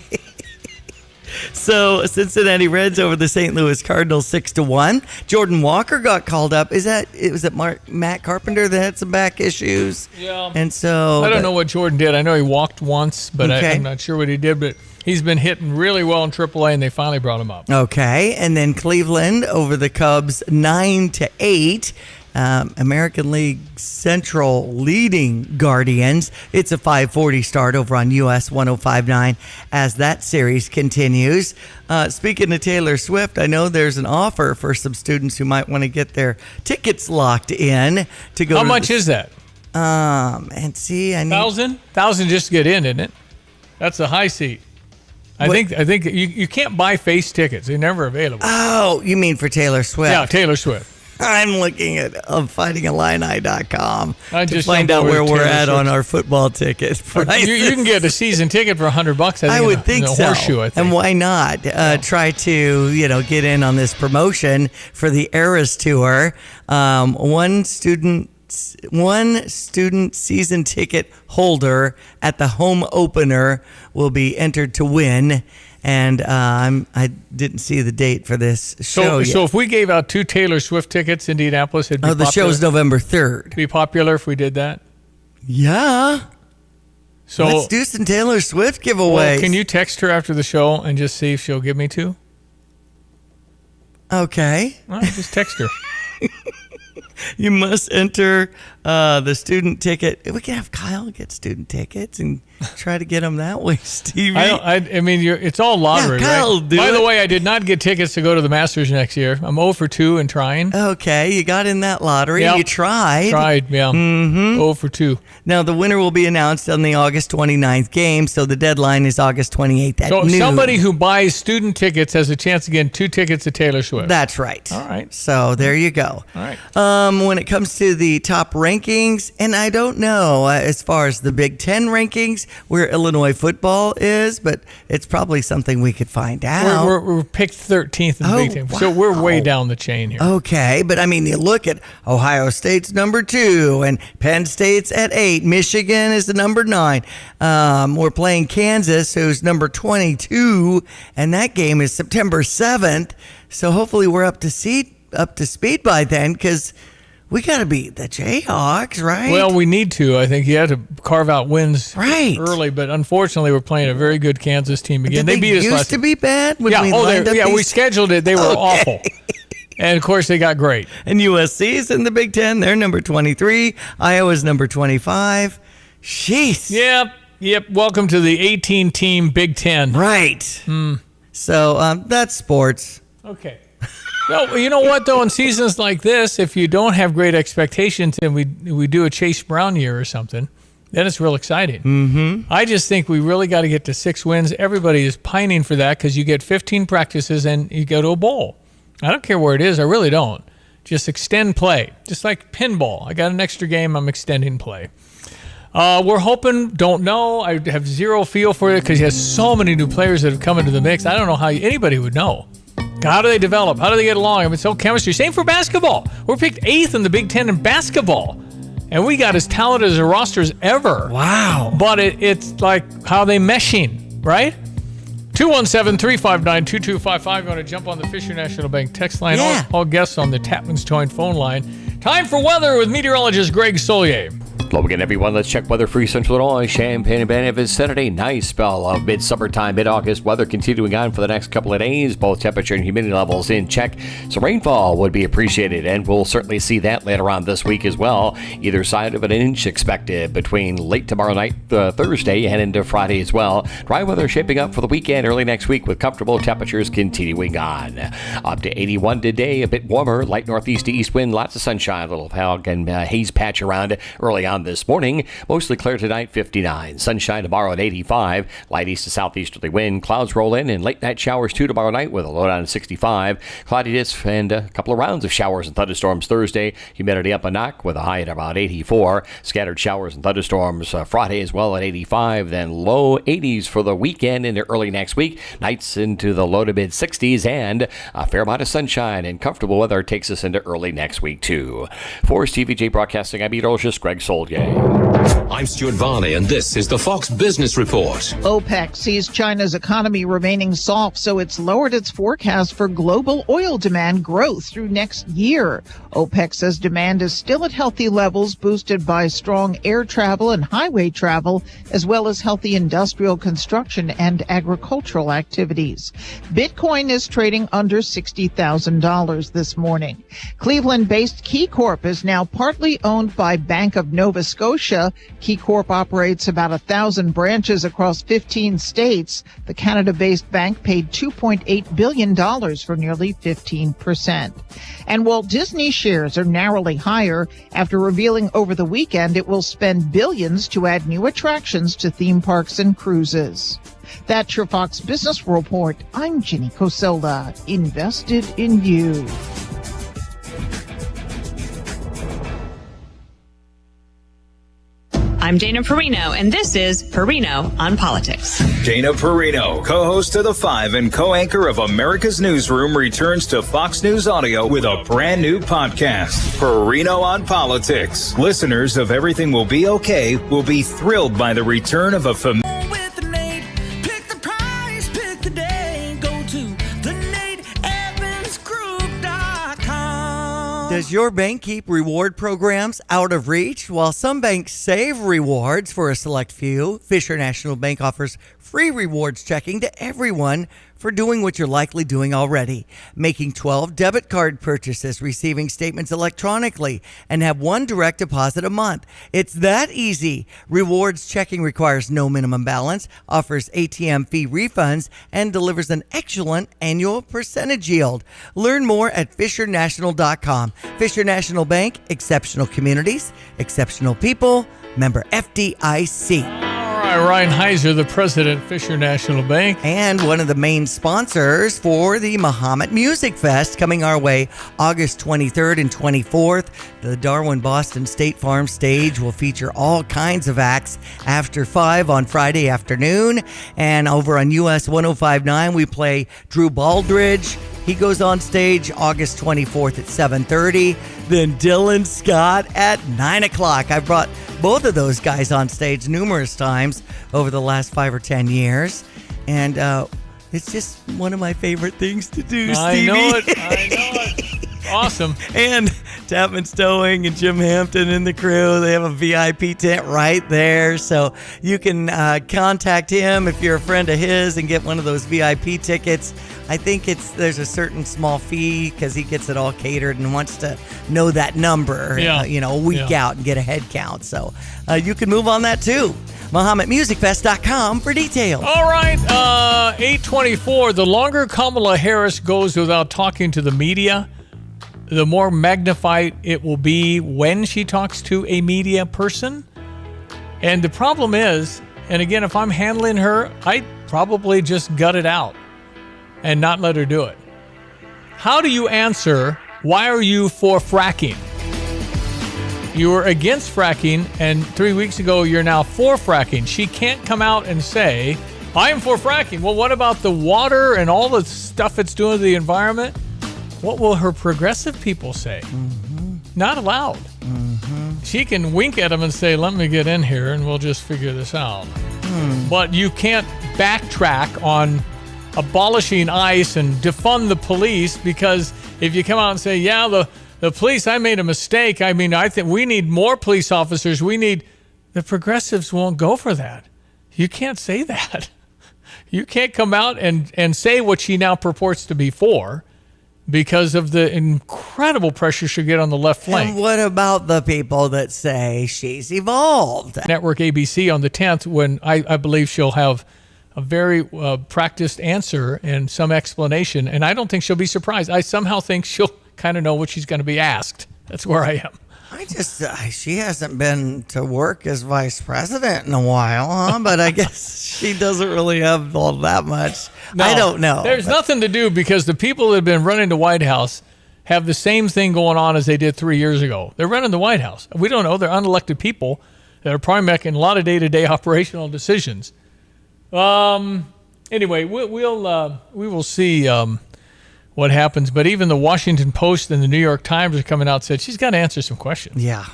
So Cincinnati Reds over the St. Louis Cardinals 6-1. Jordan Walker got called up. Was it Matt Carpenter that had some back issues? Yeah. And so I don't know what Jordan did. I know he walked once, but Okay. I'm not sure what he did. But he's been hitting really well in AAA, and they finally brought him up. Okay, and then Cleveland over the Cubs 9-8. American League Central leading Guardians. It's a 5:40 start over on US 105.9 as that series continues. Speaking of Taylor Swift, I know there's an offer for some students who might want to get their tickets locked in to go. How much is that? And see, I need 1,000 just to get in, isn't it? That's a high seat. I think you can't buy face tickets. They're never available. Oh, you mean for Taylor Swift? Yeah, Taylor Swift. I'm looking at fightingillini.com I to just find don't out know where where we're Taylor at Swift- on our football ticket prices. You can get a season ticket for $100. I would think in a so. Horseshoe, I think. And why not try to get in on this promotion for the Eras Tour? One student season ticket holder at the home opener will be entered to win. And I didn't see the date for this show yet. So if we gave out 2 Taylor Swift tickets, Indianapolis, it'd be the popular? show's November 3rd. Be popular if we did that? Yeah. So let's do some Taylor Swift giveaways. Well, can you text her after the show and just see if she'll give me 2? Okay. Well, just text her. You must enter the student ticket. We can have Kyle get student tickets and try to get them that way, Stevie. I mean, it's all lottery, Yeah, Kyle, right? do By it. the way, I did not get tickets to go to the Masters next year. I'm 0 for 2 in trying. Okay, you got in that lottery. Yep. You tried. Yeah. Mm-hmm. 0 for 2. Now, the winner will be announced on the August 29th game, so the deadline is August 28th at So noon. somebody who buys student tickets has a chance to get 2 tickets to Taylor Swift. That's right. All right. So there you go. All right. When it comes to the top rankings, and I don't know as far as the Big Ten rankings, States where Illinois football is, but it's probably something we could find out. We're picked 13th in the Big Ten, so we're way down the chain here. Okay, but I mean, you look at Ohio State's number 2 and Penn State's at 8. Michigan is the number 9. We're playing Kansas, who's number 22, and that game is September 7th. So hopefully we're up to speed by then, because we got to beat the Jayhawks, right? Well, we need to. I think you have to carve out wins early, but unfortunately, we're playing a very good Kansas team again. Did they beat us used last to be bad? When we we scheduled it. They were awful. And, of course, they got great. And USC's in the Big Ten. They're number 23. Iowa's number 25. Jeez. Yep. Welcome to the 18-team Big Ten. Right. So that's sports. Okay. Well, you know what, though? In seasons like this, if you don't have great expectations and we do a Chase Brown year or something, then it's real exciting. Mm-hmm. I just think we really got to get to 6 wins. Everybody is pining for that because you get 15 practices and you go to a bowl. I don't care where it is. I really don't. Just extend play. Just like pinball. I got an extra game. I'm extending play. We're hoping, don't know. I have zero feel for it because he has so many new players that have come into the mix. I don't know how anybody would know. How do they develop? How do they get along? I mean, it's all chemistry. Same for basketball. We're picked 8th in the Big Ten in basketball. And we got as talented as a roster as ever. Wow. But it's like how they meshing, right? 217-359-2255. Going to jump on the Fisher National Bank text line. Yeah. All guests on the Tapman's Towing phone line. Time for weather with meteorologist Greg Solier. Hello again, everyone. Let's check weather-free Central Illinois, Champaign-Urbana. It's Saturday. Nice spell of mid-summertime, mid-August weather continuing on for the next couple of days. Both temperature and humidity levels in check. So rainfall would be appreciated, and we'll certainly see that later on this week as well. Either side of an inch expected between late tomorrow night, Thursday, and into Friday as well. Dry weather shaping up for the weekend early next week with comfortable temperatures continuing on. Up to 81 today, a bit warmer. Light northeast to east wind, lots of sunshine, a little fog and haze patch around early on this morning. Mostly clear tonight, 59. Sunshine tomorrow at 85. Light east to southeasterly wind. Clouds roll in and late night showers too tomorrow night with a low down to 65. Cloudiness and a couple of rounds of showers and thunderstorms Thursday. Humidity up a knock with a high at about 84. Scattered showers and thunderstorms Friday as well at 85. Then low 80s for the weekend into early next week. Nights into the low to mid 60s and a fair amount of sunshine and comfortable weather takes us into early next week too. For Stevie Jay Broadcasting, I'm meteorologist Greg Solier. I'm Stuart Varney, and this is the Fox Business Report. OPEC sees China's economy remaining soft, so it's lowered its forecast for global oil demand growth through next year. OPEC says demand is still at healthy levels, boosted by strong air travel and highway travel, as well as healthy industrial construction and agricultural activities. Bitcoin is trading under $60,000 this morning. Cleveland-based KeyCorp is now partly owned by Bank of Nova Scotia. KeyCorp operates about 1,000 branches across 15 states. The Canada-based bank paid $2.8 billion for nearly 15%. And Walt Disney shares are narrowly higher after revealing over the weekend it will spend billions to add new attractions to theme parks and cruises. That's your Fox Business Report. I'm Ginny Cosola, invested in you. I'm Dana Perino, and this is Perino on Politics. Dana Perino, co-host of The Five and co-anchor of America's Newsroom, returns to Fox News Audio with a brand new podcast, Perino on Politics. Listeners of Everything Will Be Okay will be thrilled by the return of a familiar... Does your bank keep reward programs out of reach? While some banks save rewards for a select few, Fisher National Bank offers free rewards checking to everyone for doing what you're likely doing already. Making 12 debit card purchases, receiving statements electronically, and have one direct deposit a month. It's that easy. Rewards checking requires no minimum balance, offers ATM fee refunds, and delivers an excellent annual percentage yield. Learn more at FisherNational.com. Fisher National Bank, exceptional communities, exceptional people, member FDIC. All right, Ryan Heiser, the president, Fisher National Bank. And one of the main sponsors for the Muhammad Music Fest coming our way August 23rd and 24th. The Darwin Boston State Farm stage will feature all kinds of acts after 5 on Friday afternoon. And over on US 105.9, we play Drew Baldridge. He goes on stage August 24th at 7:30. Then Dylan Scott at 9 o'clock. I brought both of those guys on stage numerous times over the last 5 or 10 years. And it's just one of my favorite things to do, Stevie. I know it. Awesome. And Tapman Stowing and Jim Hampton and the crew, they have a VIP tent right there. So you can contact him if you're a friend of his and get one of those VIP tickets. I think there's a certain small fee because he gets it all catered and wants to know that number, a week out and get a head count. So you can move on that too. MuhammadMusicFest.com for details. All right, 8:24. The longer Kamala Harris goes without talking to the media, the more magnified it will be when she talks to a media person. And the problem is, and again, if I'm handling her, I'd probably just gut it out and not let her do it. How do you answer, why are you for fracking? You were against fracking, and 3 weeks ago, you're now for fracking. She can't come out and say, I am for fracking. Well, what about the water and all the stuff it's doing to the environment? What will her progressive people say? Mm-hmm. Not allowed. Mm-hmm. She can wink at them and say, let me get in here and we'll just figure this out. But you can't backtrack on abolishing ICE and defund the police, because if you come out and say, the police, I made a mistake. I mean, I think we need more police officers. The progressives won't go for that. You can't say that. You can't come out and say what she now purports to be for, because of the incredible pressure she'll get on the left flank. And what about the people that say she's evolved? Network ABC on the 10th, when I believe she'll have a very practiced answer and some explanation, and I don't think she'll be surprised. I somehow think she'll kind of know what she's going to be asked. That's where I am. She hasn't been to work as vice president in a while, huh? But I guess she doesn't really have all that much. No, I don't know. There's nothing to do, because the people that have been running the White House have the same thing going on as they did 3 years ago. They're running the White House. We don't know. They're unelected people that are probably making a lot of day-to-day operational decisions. Anyway, we will see what happens. But even the Washington Post and the New York Times are coming out and said she's got to answer some questions. Yeah.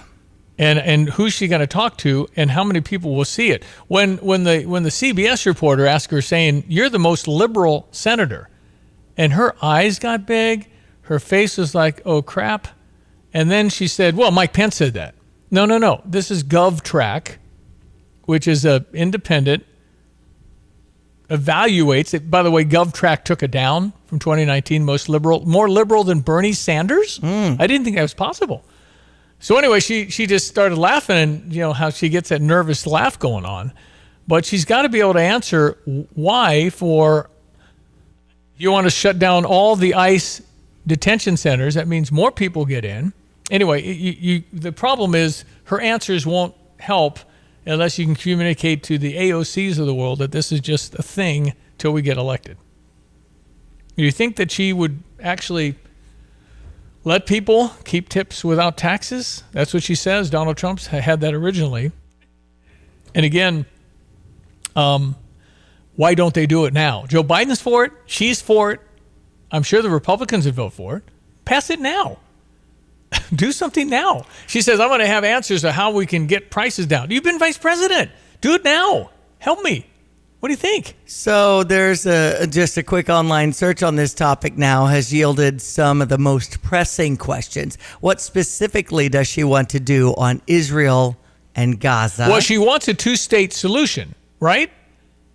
And who's she going to talk to, and how many people will see it? When the CBS reporter asked her, saying, you're the most liberal senator, and her eyes got big, her face was like, oh crap. And then she said, well, Mike Pence said that. No. This is GovTrack, which is a independent, evaluates it. By the way, GovTrack took it down from 2019, more liberal than Bernie Sanders. I didn't think that was possible. So anyway, she just started laughing, and how she gets that nervous laugh going on. But she's got to be able to answer why you want to shut down all the ICE detention centers. That means more people get in. Anyway, the problem is her answers won't help unless you can communicate to the AOCs of the world that this is just a thing till we get elected. Do you think that she would actually let people keep tips without taxes? That's what she says. Donald Trump's had that originally. And again, why don't they do it now? Joe Biden's for it. She's for it. I'm sure the Republicans would vote for it. Pass it now. Do something now. She says, I'm going to have answers to how we can get prices down. You've been vice president. Do it now. Help me. What do you think? So there's just a quick online search on this topic now has yielded some of the most pressing questions. What specifically does she want to do on Israel and Gaza? Well, she wants a two-state solution, right?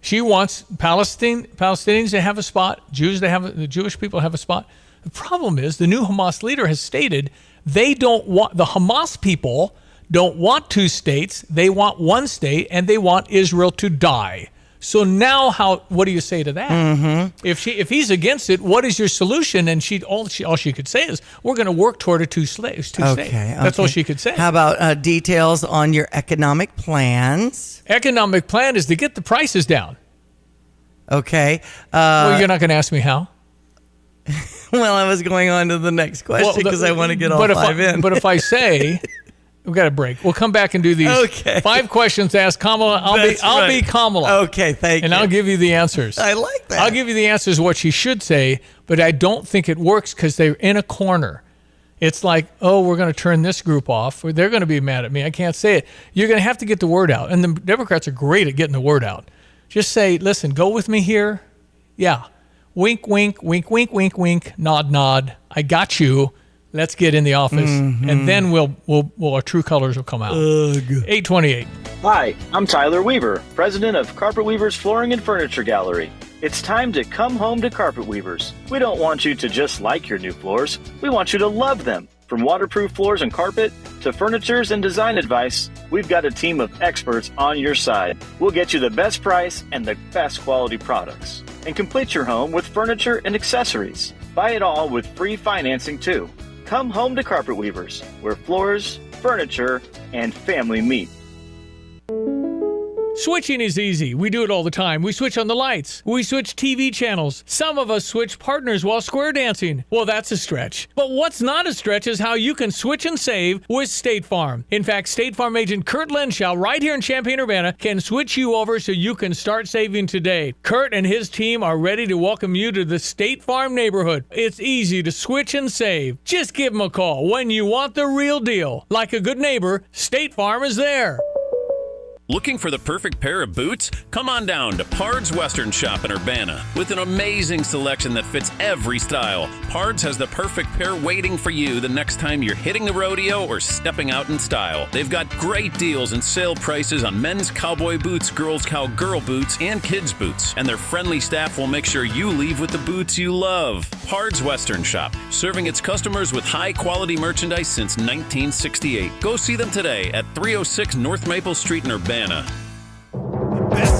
She wants Palestinians to have a spot, the Jewish people have a spot. The problem is the new Hamas leader has stated the Hamas people don't want two states. They want one state, and they want Israel to die. So now, what do you say to that? Mm-hmm. If he's against it, what is your solution? And all she could say is, we're going to work toward a two states. That's all she could say. How about details on your economic plans? Economic plan is to get the prices down. Okay. Well, you're not going to ask me how? Well, I was going on to the next question because I want to get all five in. But if I say, we've got a break. We'll come back and do these 5 questions to ask Kamala. I'll be Kamala. Okay, thank you. And I'll give you the answers. I like that. I'll give you the answers what she should say, but I don't think it works because they're in a corner. It's like, oh, we're going to turn this group off, or they're going to be mad at me. I can't say it. You're going to have to get the word out. And the Democrats are great at getting the word out. Just say, listen, go with me here. Yeah. Wink, wink, wink, wink, wink, wink, nod, nod. I got you. Let's get in the office, and then our true colors will come out. 828. Hi, I'm Tyler Weaver, president of Carpet Weavers Flooring and Furniture Gallery. It's time to come home to Carpet Weavers. We don't want you to just like your new floors. We want you to love them. From waterproof floors and carpet to furnitures and design advice, we've got a team of experts on your side. We'll get you the best price and the best quality products. And complete your home with furniture and accessories. Buy it all with free financing too. Come home to Carpet Weavers, where floors, furniture, and family meet. Switching is easy. We do it all the time. We switch on the lights. We switch TV channels. Some of us switch partners while square dancing. Well, that's a stretch. But what's not a stretch is how you can switch and save with State Farm. In fact, State Farm agent Kurt Lenschow, right here in Champaign-Urbana, can switch you over so you can start saving today. Kurt and his team are ready to welcome you to the State Farm neighborhood. It's easy to switch and save. Just give them a call when you want the real deal. Like a good neighbor, State Farm is there. Looking for the perfect pair of boots? Come on down to Pard's Western Shop in Urbana. With an amazing selection that fits every style, Pard's has the perfect pair waiting for you the next time you're hitting the rodeo or stepping out in style. They've got great deals and sale prices on men's cowboy boots, girls' cowgirl boots, and kids' boots. And their friendly staff will make sure you leave with the boots you love. Pard's Western Shop, serving its customers with high-quality merchandise since 1968. Go see them today at 306 North Maple Street in Urbana.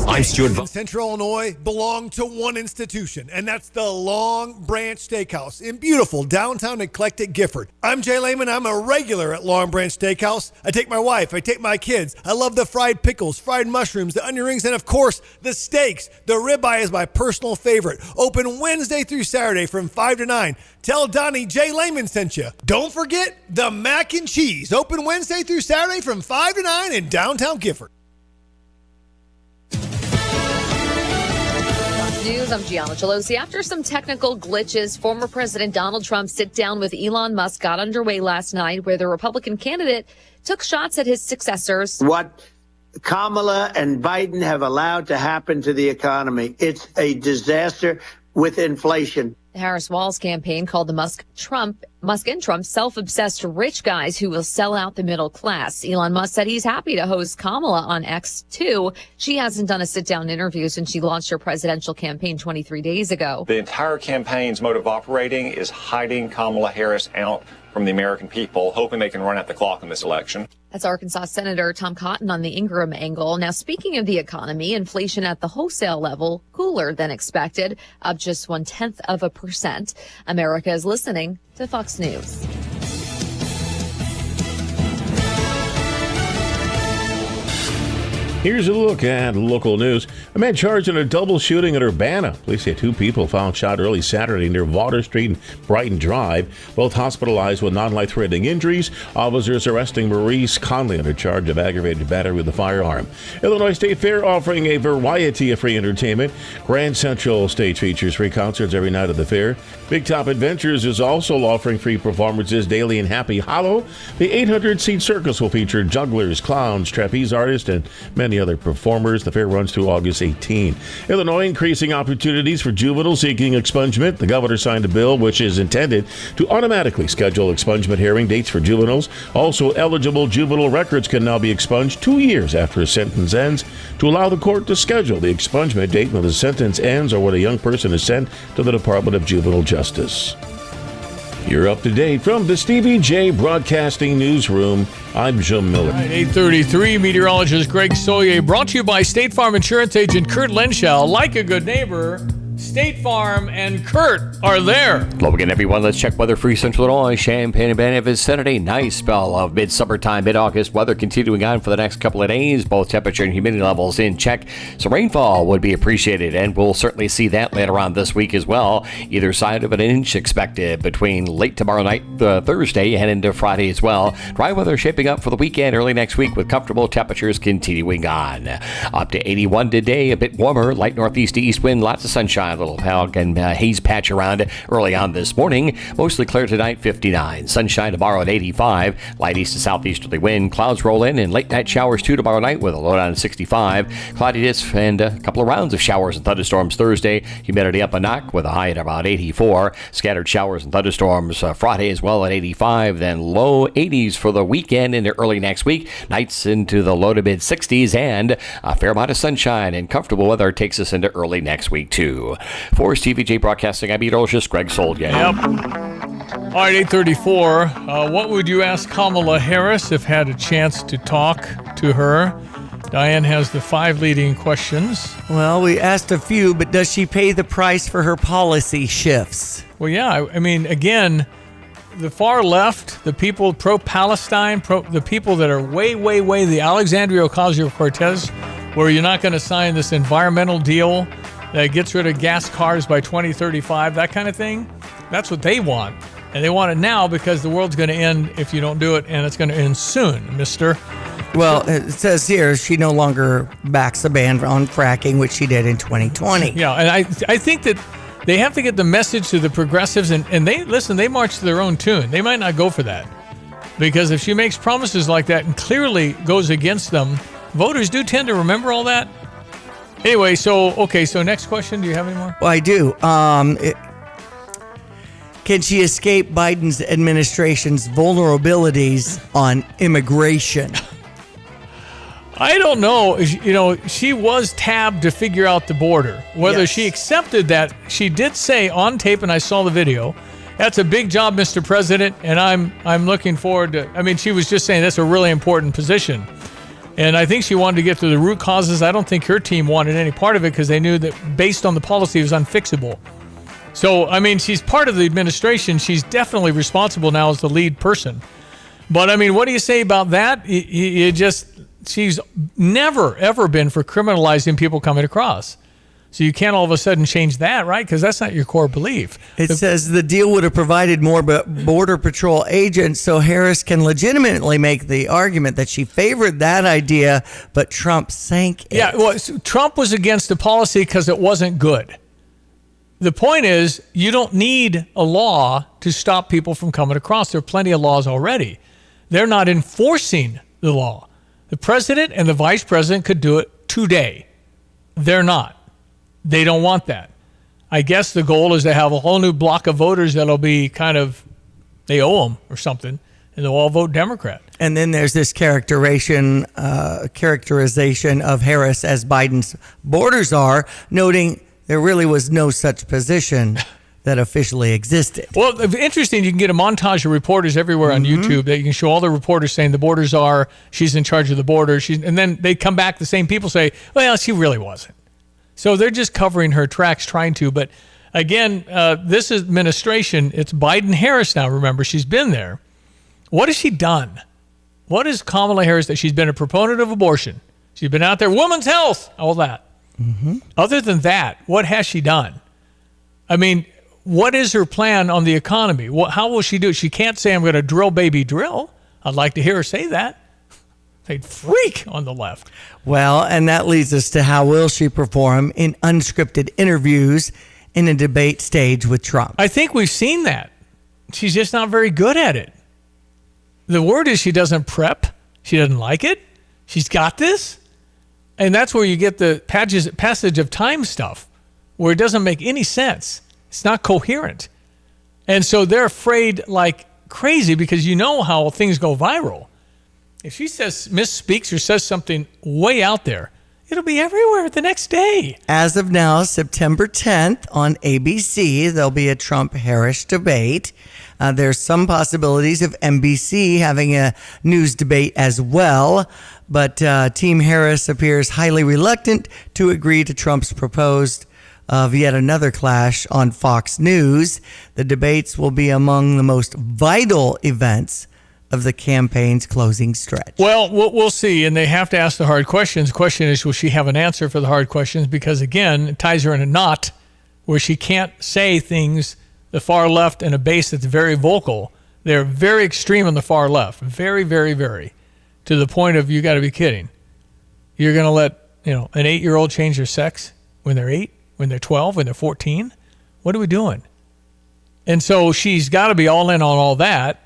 I'm Stuart Vaughn. Central Illinois belong to one institution, and that's the Long Branch Steakhouse in beautiful downtown eclectic Gifford. I'm Jay Lehman. I'm a regular at Long Branch Steakhouse. I take my wife. I take my kids. I love the fried pickles, fried mushrooms, the onion rings, and of course, the steaks. The ribeye is my personal favorite. Open Wednesday through Saturday from 5 to 9. Tell Donnie Jay Lehman sent you. Don't forget the mac and cheese. Open Wednesday through Saturday from 5 to 9 in downtown Gifford. News, I'm Gianna Gelosi. After some technical glitches, former President Donald Trump's sit down with Elon Musk got underway last night, where the Republican candidate took shots at his successors. What Kamala and Biden have allowed to happen to the economy, it's a disaster with inflation. The Harris-Walz campaign called the Musk and Trump self-obsessed rich guys who will sell out the middle class. Elon Musk said he's happy to host Kamala on X too. She hasn't done a sit-down interview since she launched her presidential campaign 23 days ago. The entire campaign's mode of operating is hiding Kamala Harris out from the American people, hoping they can run out the clock in this election. That's Arkansas Senator Tom Cotton on the Ingram angle. Now, speaking of the economy, inflation at the wholesale level, cooler than expected, up just 0.1%. America is listening to Fox News. Here's a look at local news. A man charged in a double shooting at Urbana. Police say 2 people found shot early Saturday near Water Street and Brighton Drive, both hospitalized with non-life-threatening injuries. Officers arresting Maurice Conley under charge of aggravated battery with a firearm. Illinois State Fair offering a variety of free entertainment. Grand Central Stage features free concerts every night of the fair. Big Top Adventures is also offering free performances daily in Happy Hollow. The 800-seat circus will feature jugglers, clowns, trapeze artists, and many other performers. The fair runs through August 18. Illinois increasing opportunities for juveniles seeking expungement. The governor signed a bill which is intended to automatically schedule expungement hearing dates for juveniles. Also, eligible juvenile records can now be expunged 2 years after a sentence ends to allow the court to schedule the expungement date when the sentence ends or when a young person is sent to the Department of Juvenile Justice. You're up to date from the Stevie Jay Broadcasting Newsroom. I'm Jim Miller. All right, 8:33, meteorologist Greg Soyer, brought to you by State Farm Insurance Agent Kurt Lenschel. Like a good neighbor, State Farm and Kurt are there. Hello again, everyone. Let's check weather for Central Illinois. Champaign-Urbana has set a nice spell of mid-summertime, mid-August weather continuing on for the next couple of days. Both temperature and humidity levels in check. So rainfall would be appreciated, and we'll certainly see that later on this week as well. Either side of an inch expected between late tomorrow night, Thursday, and into Friday as well. Dry weather shaping up for the weekend early next week with comfortable temperatures continuing on. Up to 81 today, a bit warmer, light northeast to east wind, lots of sunshine. A little fog and haze patch around early on this morning. Mostly clear tonight, 59. Sunshine tomorrow at 85. Light east to southeasterly wind. Clouds roll in and late night showers too tomorrow night with a low down at 65. Cloudiness and a couple of rounds of showers and thunderstorms Thursday. Humidity up a knock with a high at about 84. Scattered showers and thunderstorms Friday as well at 85. Then low 80s for the weekend into early next week. Nights into the low to mid 60s and a fair amount of sunshine and comfortable weather takes us into early next week too. For Stevie Jay Broadcasting, I'm meteorologist Greg Soyer. Yep. All right, 8:34. What would you ask Kamala Harris if had a chance to talk to her? Diane has the 5 leading questions. Well, we asked a few, but does she pay the price for her policy shifts? Well, yeah. I mean, again, the far left, the people pro-Palestine, the people that are way, the Alexandria Ocasio-Cortez, where you're not going to sign this environmental deal that gets rid of gas cars by 2035, that kind of thing. That's what they want. And they want it now because the world's going to end if you don't do it, and it's going to end soon, mister. Well, it says here she no longer backs the ban on fracking, which she did in 2020. Yeah, and I think that they have to get the message to the progressives, and they, listen, they march to their own tune. They might not go for that. Because if she makes promises like that and clearly goes against them, voters do tend to remember all that. Anyway, so next question. Do you have any more? Well, I do. Can she escape Biden's administration's vulnerabilities on immigration? I don't know. You know, she was tabbed to figure out the border. Whether she accepted that, she did say on tape, and I saw the video, that's a big job, Mr. President, and I'm looking forward to. I mean, she was just saying that's a really important position. And I think she wanted to get to the root causes. I don't think her team wanted any part of it because they knew that based on the policy, it was unfixable. So, I mean, she's part of the administration. She's definitely responsible now as the lead person. But, I mean, what do you say about that? She's never, ever been for criminalizing people coming across. So you can't all of a sudden change that, right? Because that's not your core belief. It says the deal would have provided more Border Patrol agents, so Harris can legitimately make the argument that she favored that idea, but Trump sank it. Yeah, well, Trump was against the policy because it wasn't good. The point is, you don't need a law to stop people from coming across. There are plenty of laws already. They're not enforcing the law. The president and the vice president could do it today. They're not. They don't want that. I guess the goal is to have a whole new block of voters that'll be kind of, they owe them or something, and they'll all vote Democrat. And then there's this characterization of Harris as Biden's border czar, noting there really was no such position that officially existed. Well, interesting, you can get a montage of reporters everywhere on YouTube that you can show all the reporters saying the border czar, she's in charge of the border, and then they come back, the same people say, well, she really wasn't. So they're just covering her tracks trying to. But again, this administration, it's Biden-Harris now, remember. She's been there. What has she done? What is Kamala Harris that she's been a proponent of abortion? She's been out there, women's health, all that. Other than that, what has she done? I mean, what is her plan on the economy? How will she do it? She can't say, I'm going to drill, baby, drill. I'd like to hear her say that. They'd freak on the left. Well, and that leads us to how will she perform in unscripted interviews in a debate stage with Trump. I think we've seen that. She's just not very good at it. The word is she doesn't prep. She doesn't like it. She's got this. And that's where you get the passage of time stuff, where it doesn't make any sense. It's not coherent. And so they're afraid like crazy because you know how things go viral. If she misspeaks or says something way out there, It'll be everywhere the next day. As of now, September 10th on ABC, there'll be a Trump-Harris debate. There's some possibilities of NBC having a news debate as well, but Team Harris appears highly reluctant to agree to Trump's proposed of yet another clash on Fox News. The debates will be among the most vital events of the campaign's closing stretch. Well, we'll see, and they have to ask the hard questions. The question is, will she have an answer for the hard questions? Because, again, it ties her in a knot where she can't say things, the far left, and a base that's very vocal. They're very extreme on the far left, very, very, very, to the point of you got to be kidding. You're going to let an 8-year-old change their sex when they're 8, when they're 12, when they're 14? What are we doing? And so she's got to be all in on all that.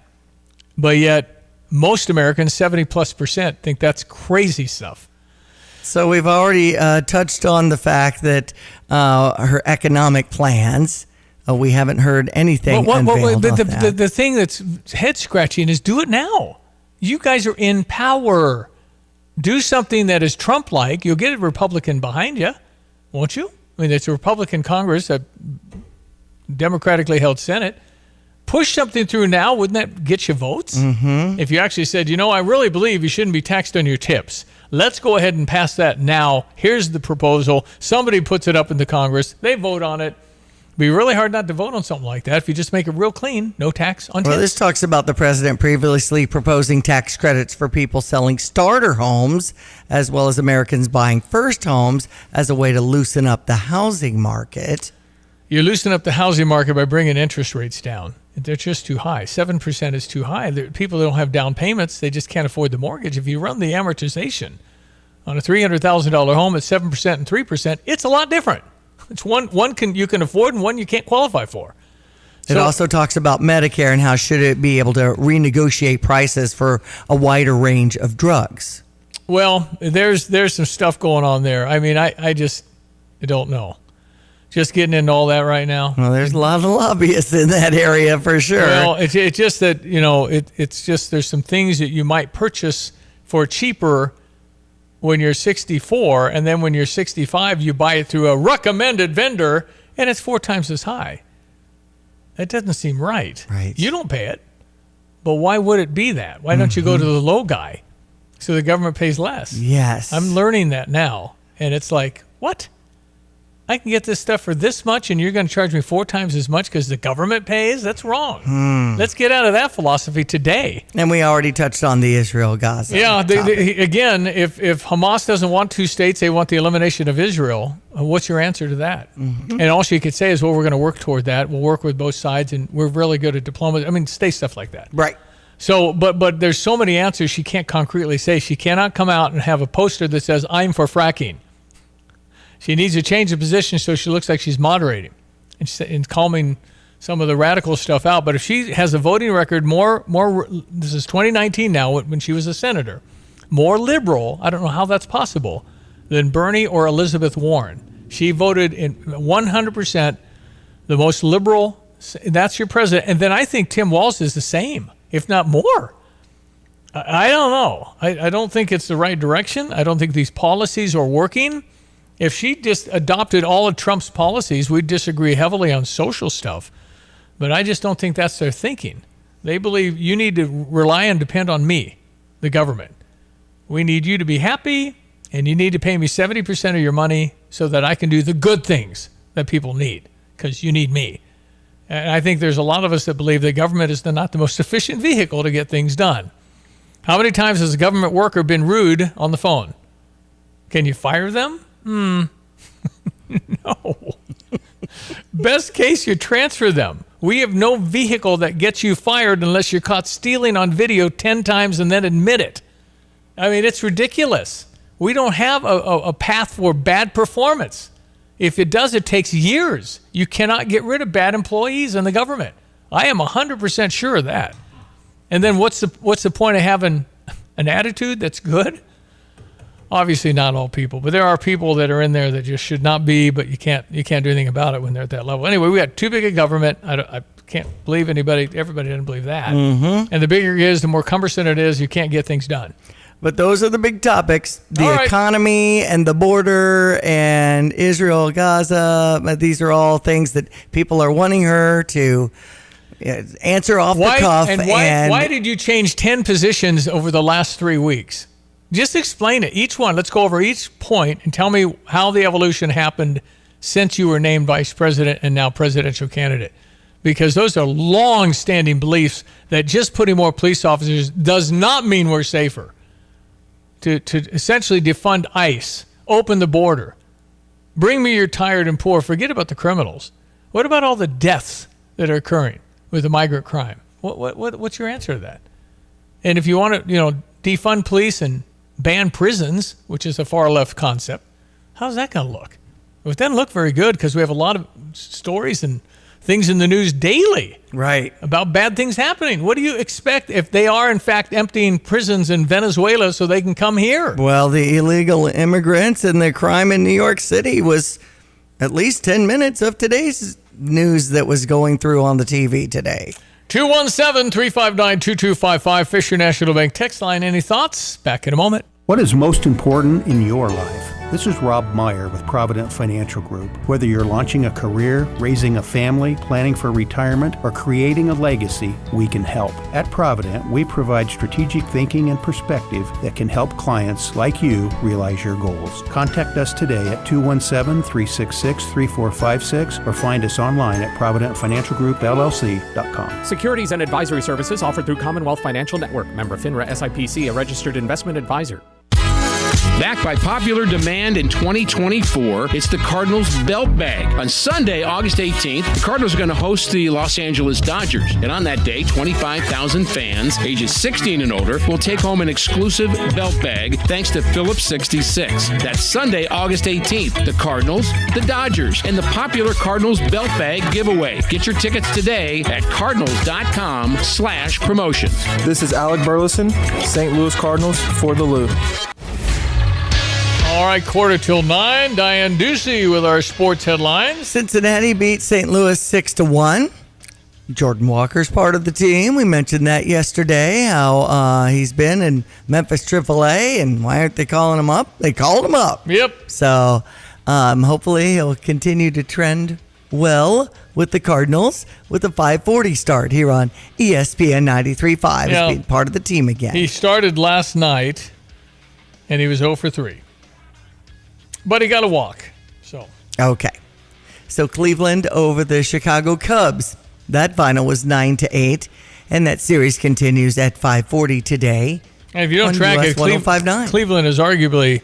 But yet, most Americans, 70+%, think that's crazy stuff. So we've already touched on the fact that her economic plans, we haven't heard anything unveiled on that. The thing that's head-scratching is do it now. You guys are in power. Do something that is Trump-like. You'll get a Republican behind you, won't you? I mean, it's a Republican Congress, a democratically held Senate. Push something through now, wouldn't that get you votes? Mm-hmm. If you actually said, I really believe you shouldn't be taxed on your tips. Let's go ahead and pass that now. Here's the proposal. Somebody puts it up in the Congress. They vote on it. It'd be really hard not to vote on something like that if you just make it real clean. No tax on tips. Well, this talks about the president previously proposing tax credits for people selling starter homes, as well as Americans buying first homes as a way to loosen up the housing market. You loosen up the housing market by bringing interest rates down. They're just too high. 7% is too high. People that don't have down payments, they just can't afford the mortgage. If you run the amortization on a $300,000 home at 7% and 3%, it's a lot different. It's one you can afford and one you can't qualify for. It also talks about Medicare and how should it be able to renegotiate prices for a wider range of drugs. Well, there's some stuff going on there. I mean, I don't know. Just getting into all that right now. Well, there's a lot of lobbyists in that area for sure. Well, it's just that, it's just there's some things that you might purchase for cheaper when you're 64, and then when you're 65, you buy it through a recommended vendor, and it's 4 times as high. That doesn't seem right. Right. You don't pay it, but why would it be that? Why don't you go to the low guy so the government pays less? Yes. I'm learning that now, and it's like, what? I can get this stuff for this much, and you're going to charge me 4 times as much because the government pays? That's wrong. Let's get out of that philosophy today. And we already touched on the Israel-Gaza. Yeah, again, if Hamas doesn't want 2 states, they want the elimination of Israel, what's your answer to that? Mm-hmm. And all she could say is, well, we're going to work toward that. We'll work with both sides, and we're really good at diplomacy. I mean, say stuff like that. Right. So, but there's so many answers she can't concretely say. She cannot come out and have a poster that says, I'm for fracking. She needs to change the position so she looks like she's moderating and calming some of the radical stuff out. But if she has a voting record more, this is 2019 now when she was a senator, more liberal, I don't know how that's possible, than Bernie or Elizabeth Warren. She voted in 100% the most liberal. That's your president. And then I think Tim Walz is the same, if not more. I don't know. I don't think it's the right direction. I don't think these policies are working. If she just adopted all of Trump's policies, we'd disagree heavily on social stuff. But I just don't think that's their thinking. They believe you need to rely and depend on me, the government. We need you to be happy, and you need to pay me 70% of your money so that I can do the good things that people need, because you need me. And I think there's a lot of us that believe the government is not the most efficient vehicle to get things done. How many times has a government worker been rude on the phone? Can you fire them? No. Best case, you transfer them. We have no vehicle that gets you fired unless you're caught stealing on video 10 times and then admit it. I mean, it's ridiculous. We don't have a path for bad performance. If it does, it takes years. You cannot get rid of bad employees in the government. I am 100% sure of that. And then what's the point of having an attitude that's good? Obviously not all people, but there are people that are in there that just should not be, but you can't do anything about it when they're at that level. Anyway, we got too big a government. I can't believe everybody doesn't believe that. Mm-hmm. And the bigger it is, the more cumbersome it is, you can't get things done. But those are the big topics. The economy and the border and Israel, Gaza. These are all things that people are wanting her to answer off the cuff. And why did you change 10 positions over the last 3 weeks? Just explain it. Each one. Let's go over each point and tell me how the evolution happened since you were named vice president and now presidential candidate. Because those are long-standing beliefs that just putting more police officers does not mean we're safer. To essentially defund ICE, open the border, bring me your tired and poor, forget about the criminals. What about all the deaths that are occurring with the migrant crime? What's your answer to that? And if you want to, defund police and ban prisons, which is a far-left concept, how's that going to look? Well, it doesn't look very good because we have a lot of stories and things in the news daily, right, about bad things happening. What do you expect if they are, in fact, emptying prisons in Venezuela so they can come here? Well, the illegal immigrants and the crime in New York City was at least 10 minutes of today's news that was going through on the TV today. 217-359-2255, Fisher National Bank text line. Any thoughts? Back in a moment. What is most important in your life? This is Rob Meyer with Provident Financial Group. Whether you're launching a career, raising a family, planning for retirement, or creating a legacy, we can help. At Provident, we provide strategic thinking and perspective that can help clients like you realize your goals. Contact us today at 217-366-3456 or find us online at providentfinancialgroupllc.com. Securities and advisory services offered through Commonwealth Financial Network. Member FINRA SIPC, a registered investment advisor. Back by popular demand in 2024, it's the Cardinals Belt Bag. On Sunday, August 18th, the Cardinals are going to host the Los Angeles Dodgers. And on that day, 25,000 fans ages 16 and older will take home an exclusive belt bag thanks to Phillips 66. That's Sunday, August 18th. The Cardinals, the Dodgers, and the popular Cardinals Belt Bag giveaway. Get your tickets today at cardinals.com/promotions. This is Alec Burleson, St. Louis Cardinals for the Lou. All right, 8:45. Diane Ducey with our sports headlines. Cincinnati beat St. Louis 6-1. Jordan Walker's part of the team. We mentioned that yesterday, how he's been in Memphis AAA, and why aren't they calling him up? They called him up. Yep. So hopefully he'll continue to trend well with the Cardinals with a 5:40 start here on ESPN 93.5. He's being part of the team again. He started last night, and he was 0 for 3. But he got a walk. Okay. So Cleveland over the Chicago Cubs. That final was 9-8, and that series continues at 5:40 today. And if you don't track it, Cleveland is arguably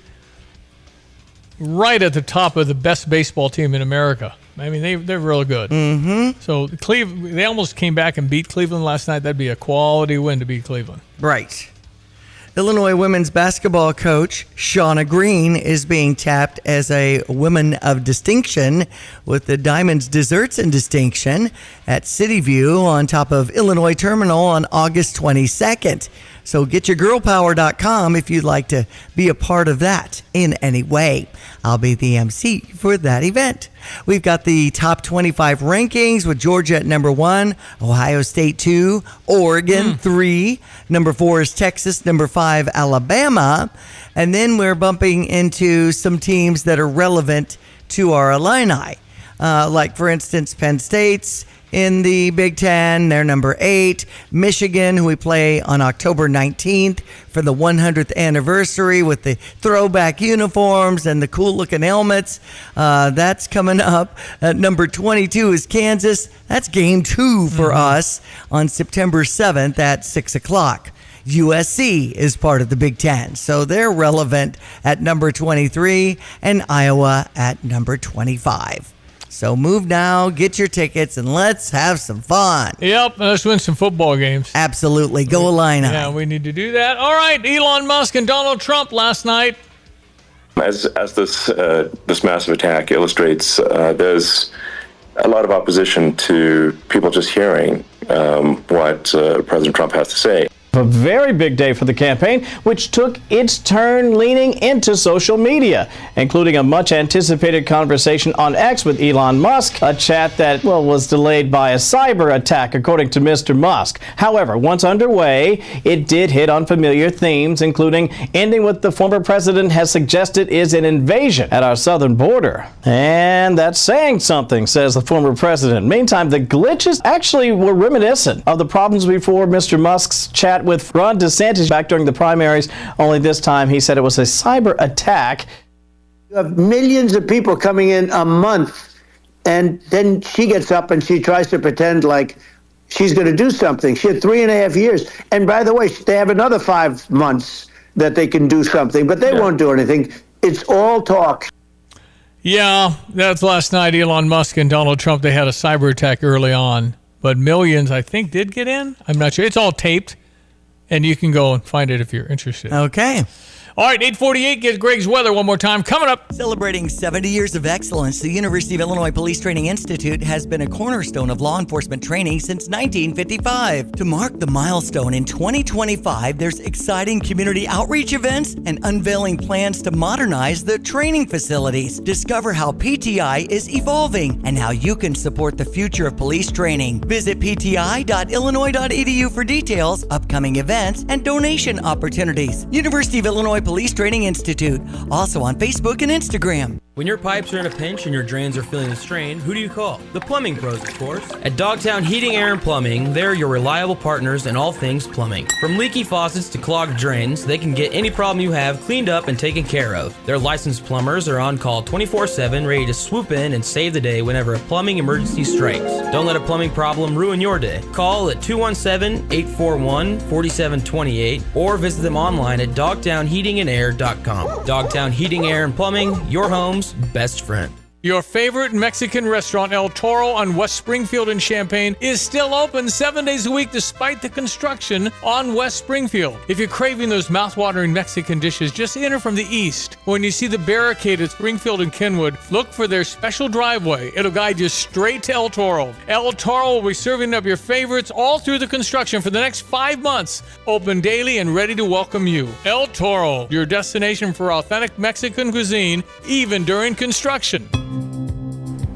right at the top of the best baseball team in America. I mean, they're real good. Mm-hmm. So they almost came back and beat Cleveland last night. That'd be a quality win to beat Cleveland. Right. Illinois women's basketball coach Shauna Green is being tapped as a Woman of Distinction with the Diamonds Desserts and Distinction at City View on top of Illinois Terminal on August 22nd. So get your girlpower.com if you'd like to be a part of that in any way. I'll be the MC for that event. We've got the top 25 rankings with Georgia at number 1, Ohio State 2, Oregon 3, number 4 is Texas, number 5 Alabama, and then we're bumping into some teams that are relevant to our Illini. Like for instance, Penn State's in the Big Ten, they're number 8. Michigan, who we play on October 19th for the 100th anniversary with the throwback uniforms and the cool-looking helmets. That's coming up. Number 22 is Kansas. That's game 2 for us on September 7th at 6 o'clock. USC is part of the Big Ten, so they're relevant at number 23, and Iowa at number 25. So move now, get your tickets, and let's have some fun. Yep, let's win some football games. Absolutely. Go Illini. Yeah, we need to do that. All right, Elon Musk and Donald Trump last night. As this massive attack illustrates, there's a lot of opposition to people just hearing what President Trump has to say. A very big day for the campaign, which took its turn leaning into social media, including a much-anticipated conversation on X with Elon Musk, a chat that, was delayed by a cyber attack, according to Mr. Musk. However, once underway, it did hit on familiar themes, including ending what the former president has suggested is an invasion at our southern border. And that's saying something, says the former president. Meantime, the glitches actually were reminiscent of the problems before Mr. Musk's chat with Ron DeSantis back during the primaries, only this time he said it was a cyber attack. You have millions of people coming in a month, and then she gets up and she tries to pretend like she's going to do something. She had 3.5 years. And by the way, they have another 5 months that they can do something, but they won't do anything. It's all talk. Yeah, that's last night. Elon Musk and Donald Trump, they had a cyber attack early on, but millions, I think, did get in. I'm not sure. It's all taped, and you can go and find it if you're interested. Okay. All right, 8:48, get Greg's weather one more time. Coming up. Celebrating 70 years of excellence, the University of Illinois Police Training Institute has been a cornerstone of law enforcement training since 1955. To mark the milestone in 2025, there's exciting community outreach events and unveiling plans to modernize the training facilities. Discover how PTI is evolving and how you can support the future of police training. Visit pti.illinois.edu for details, upcoming events, and donation opportunities. University of Illinois Police Training Institute, also on Facebook and Instagram. When your pipes are in a pinch and your drains are feeling the strain, who do you call? The plumbing pros, of course. At Dogtown Heating, Air, and Plumbing, they're your reliable partners in all things plumbing. From leaky faucets to clogged drains, they can get any problem you have cleaned up and taken care of. Their licensed plumbers are on call 24/7, ready to swoop in and save the day whenever a plumbing emergency strikes. Don't let a plumbing problem ruin your day. Call at 217-841-4728 or visit them online at dogtownheatingandair.com. Dogtown Heating, Air, and Plumbing, your home's best friend. Your favorite Mexican restaurant, El Toro on West Springfield in Champaign, is still open 7 days a week despite the construction on West Springfield. If you're craving those mouthwatering Mexican dishes, just enter from the east. When you see the barricade at Springfield and Kenwood, look for their special driveway. It'll guide you straight to El Toro. El Toro will be serving up your favorites all through the construction for the next 5 months. Open daily and ready to welcome you. El Toro, your destination for authentic Mexican cuisine, even during construction.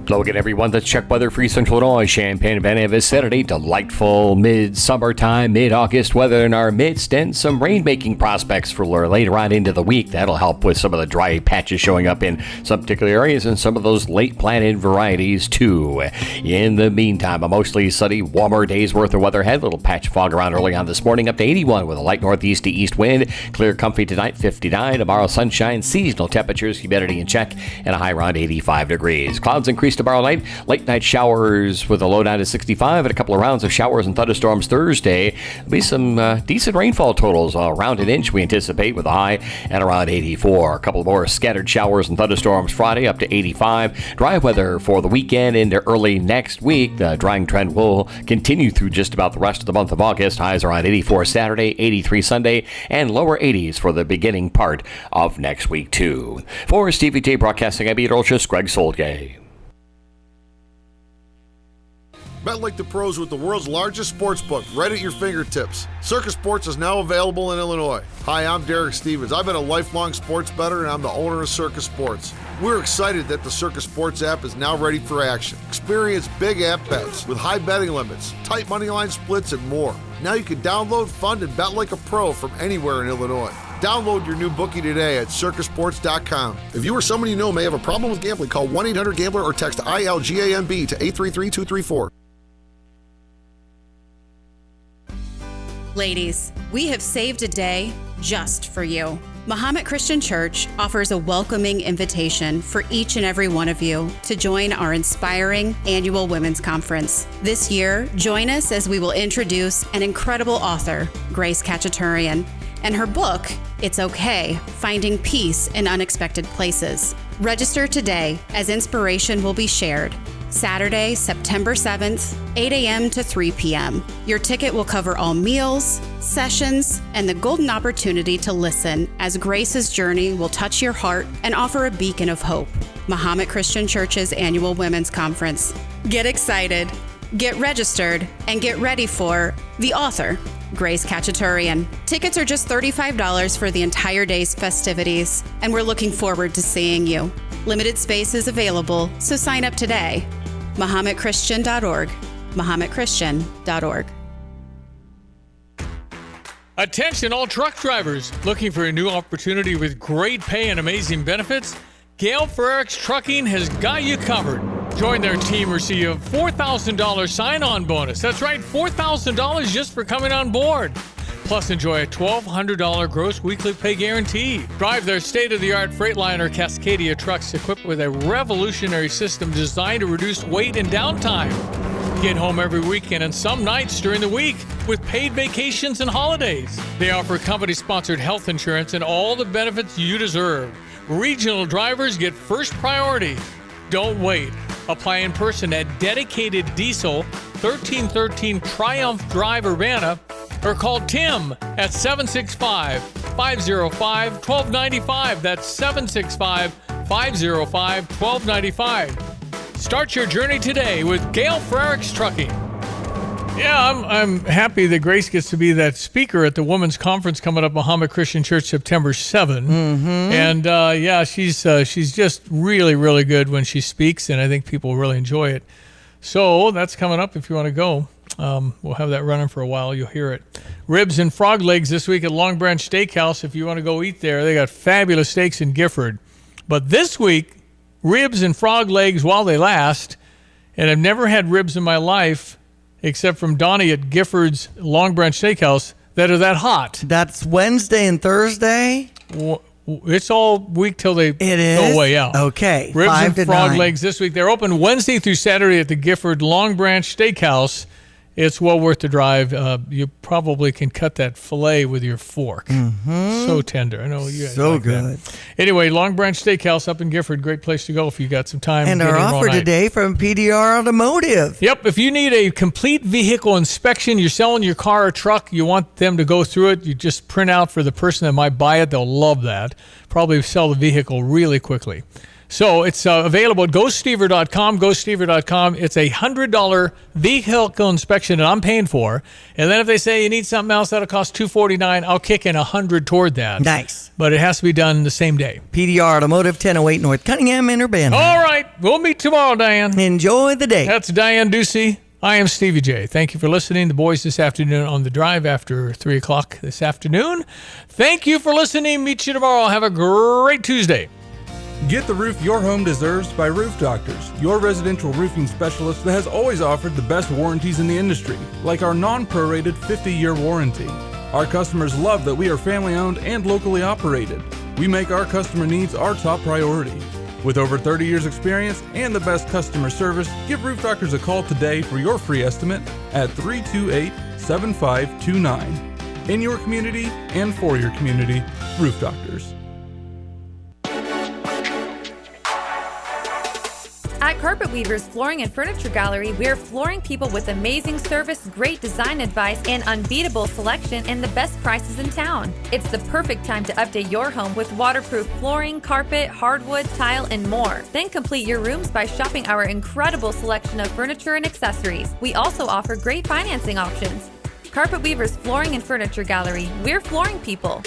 Hello again, everyone. That's check weather for Central Illinois, Champaign, Urbana this Saturday. Delightful mid-summertime, mid-August weather in our midst, and some rain-making prospects for later on into the week. That'll help with some of the dry patches showing up in some particular areas and some of those late-planted varieties, too. In the meantime, a mostly sunny, warmer day's worth of weather ahead. Little patch of fog around early on this morning, up to 81 with a light northeast to east wind. Clear, comfy tonight, 59. Tomorrow, sunshine, seasonal temperatures, humidity in check, and a high around 85 degrees. Clouds increase tomorrow night. Late night showers with a low down to 65 and a couple of rounds of showers and thunderstorms Thursday. There'll be some decent rainfall totals around an inch we anticipate with a high at around 84. A couple more scattered showers and thunderstorms Friday up to 85. Dry weather for the weekend into early next week. The drying trend will continue through just about the rest of the month of August. Highs around 84 Saturday, 83 Sunday, and lower 80s for the beginning part of next week too. For Stevie Jay Broadcasting, I'm Peter Olchus, Greg Solgay. Bet like the pros with the world's largest sports book right at your fingertips. Circus Sports is now available in Illinois. Hi, I'm Derek Stevens. I've been a lifelong sports bettor and I'm the owner of Circus Sports. We're excited that the Circus Sports app is now ready for action. Experience big app bets with high betting limits, tight money line splits, and more. Now you can download, fund, and bet like a pro from anywhere in Illinois. Download your new bookie today at circusports.com. If you or someone you know may have a problem with gambling, call 1-800-GAMBLER or text ILGAMB to 833-234. Ladies, we have saved a day just for you. Mahomet Christian Church offers a welcoming invitation for each and every one of you to join our inspiring annual women's conference. This year, join us as we will introduce an incredible author, Grace Kachaturian, and her book, It's Okay, Finding Peace in Unexpected Places. Register today as inspiration will be shared. Saturday, September 7th, 8 a.m. to 3 p.m. Your ticket will cover all meals, sessions, and the golden opportunity to listen as Grace's journey will touch your heart and offer a beacon of hope. Mahomet Christian Church's annual women's conference. Get excited, get registered, and get ready for the author, Grace Khachaturian. Tickets are just $35 for the entire day's festivities, and we're looking forward to seeing you. Limited space is available, so sign up today. MahometChristian.org. MahometChristian.org. Attention all truck drivers looking for a new opportunity with great pay and amazing benefits? Gale Frericks Trucking has got you covered. Join their team, receive a $4,000 sign-on bonus. That's right, $4,000 just for coming on board. Plus, enjoy a $1,200 gross weekly pay guarantee. Drive their state-of-the-art Freightliner Cascadia trucks equipped with a revolutionary system designed to reduce weight and downtime. Get home every weekend and some nights during the week with paid vacations and holidays. They offer company-sponsored health insurance and all the benefits you deserve. Regional drivers get first priority. Don't wait. Apply in person at Dedicated Diesel, 1313 Triumph Drive, Urbana, or call Tim at 765-505-1295. That's 765-505-1295. Start your journey today with Gale Frericks Trucking. Yeah, I'm happy that Grace gets to be that speaker at the women's conference coming up, Mahomet Christian Church, September 7. And she's just really, really good when she speaks, and I think people will really enjoy it. So that's coming up if you want to go. We'll have that running for a while. You'll hear it. Ribs and frog legs this week at Long Branch Steakhouse. If you want to go eat there, they got fabulous steaks in Gifford. But this week, ribs and frog legs while they last. And I've never had ribs in my life except from Donnie at Gifford's Long Branch Steakhouse that are that hot. That's Wednesday and Thursday? It's all week till they go away out. Okay. Ribs 5 and to frog 9. legs this week. They're open Wednesday through Saturday at the Gifford Long Branch Steakhouse. It's well worth the drive. You probably can cut that filet with your fork. So tender. I know you guys So like good. that. Anyway, Long Branch Steakhouse up in Gifford. Great place to go if you got some time. And Get our in all offer night. today from PDR Automotive. Yep, if you need a complete vehicle inspection, you're selling your car or truck, you want them to go through it, you just print out for the person that might buy it. They'll love that. Probably sell the vehicle really quickly. So it's available at GoStever.com, GoStever.com. It's a $100 vehicle inspection that I'm paying for. And then if they say you need something else, that'll cost $249. I'll kick in $100 toward that. Nice. But it has to be done the same day. PDR Automotive, 1008 North Cunningham in Urbana. All right. We'll meet tomorrow, Diane. Enjoy the day. That's Diane Ducey. I am Stevie J. Thank you for listening. The boys this afternoon on the drive after 3 o'clock this afternoon. Thank you for listening. Meet you tomorrow. Have a great Tuesday. Get the roof your home deserves by Roof Doctors, your residential roofing specialist that has always offered the best warranties in the industry, like our non-prorated 50-year warranty. Our customers love that we are family-owned and locally operated. We make our customer needs our top priority. With over 30 years experience and the best customer service, give Roof Doctors a call today for your free estimate at 328-7529. In your community and for your community, Roof Doctors. At Carpet Weavers Flooring and Furniture Gallery, we're flooring people with amazing service, great design advice, and unbeatable selection and the best prices in town. It's the perfect time to update your home with waterproof flooring, carpet, hardwood, tile, and more. Then complete your rooms by shopping our incredible selection of furniture and accessories. We also offer great financing options. Carpet Weavers Flooring and Furniture Gallery, we're flooring people.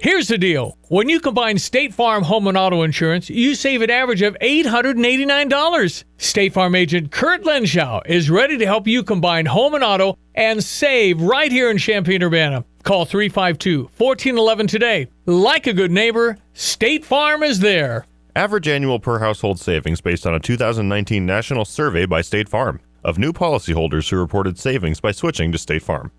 Here's the deal. When you combine State Farm home and auto insurance, you save an average of $889. State Farm agent Kurt Lenschow is ready to help you combine home and auto and save right here in Champaign-Urbana. Call 352-1411 today. Like a good neighbor, State Farm is there. Average annual per household savings based on a 2019 national survey by State Farm of new policyholders who reported savings by switching to State Farm.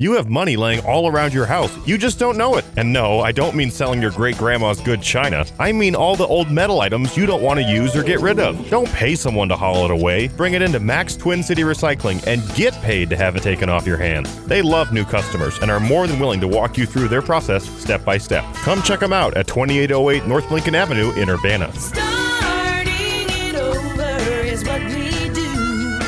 You have money laying all around your house. You just don't know it. And no, I don't mean selling your great-grandma's good china. I mean all the old metal items you don't want to use or get rid of. Don't pay someone to haul it away. Bring it into Max Twin City Recycling and get paid to have it taken off your hands. They love new customers and are more than willing to walk you through their process step by step. Come check them out at 2808 North Lincoln Avenue in Urbana. Starting it over is what we do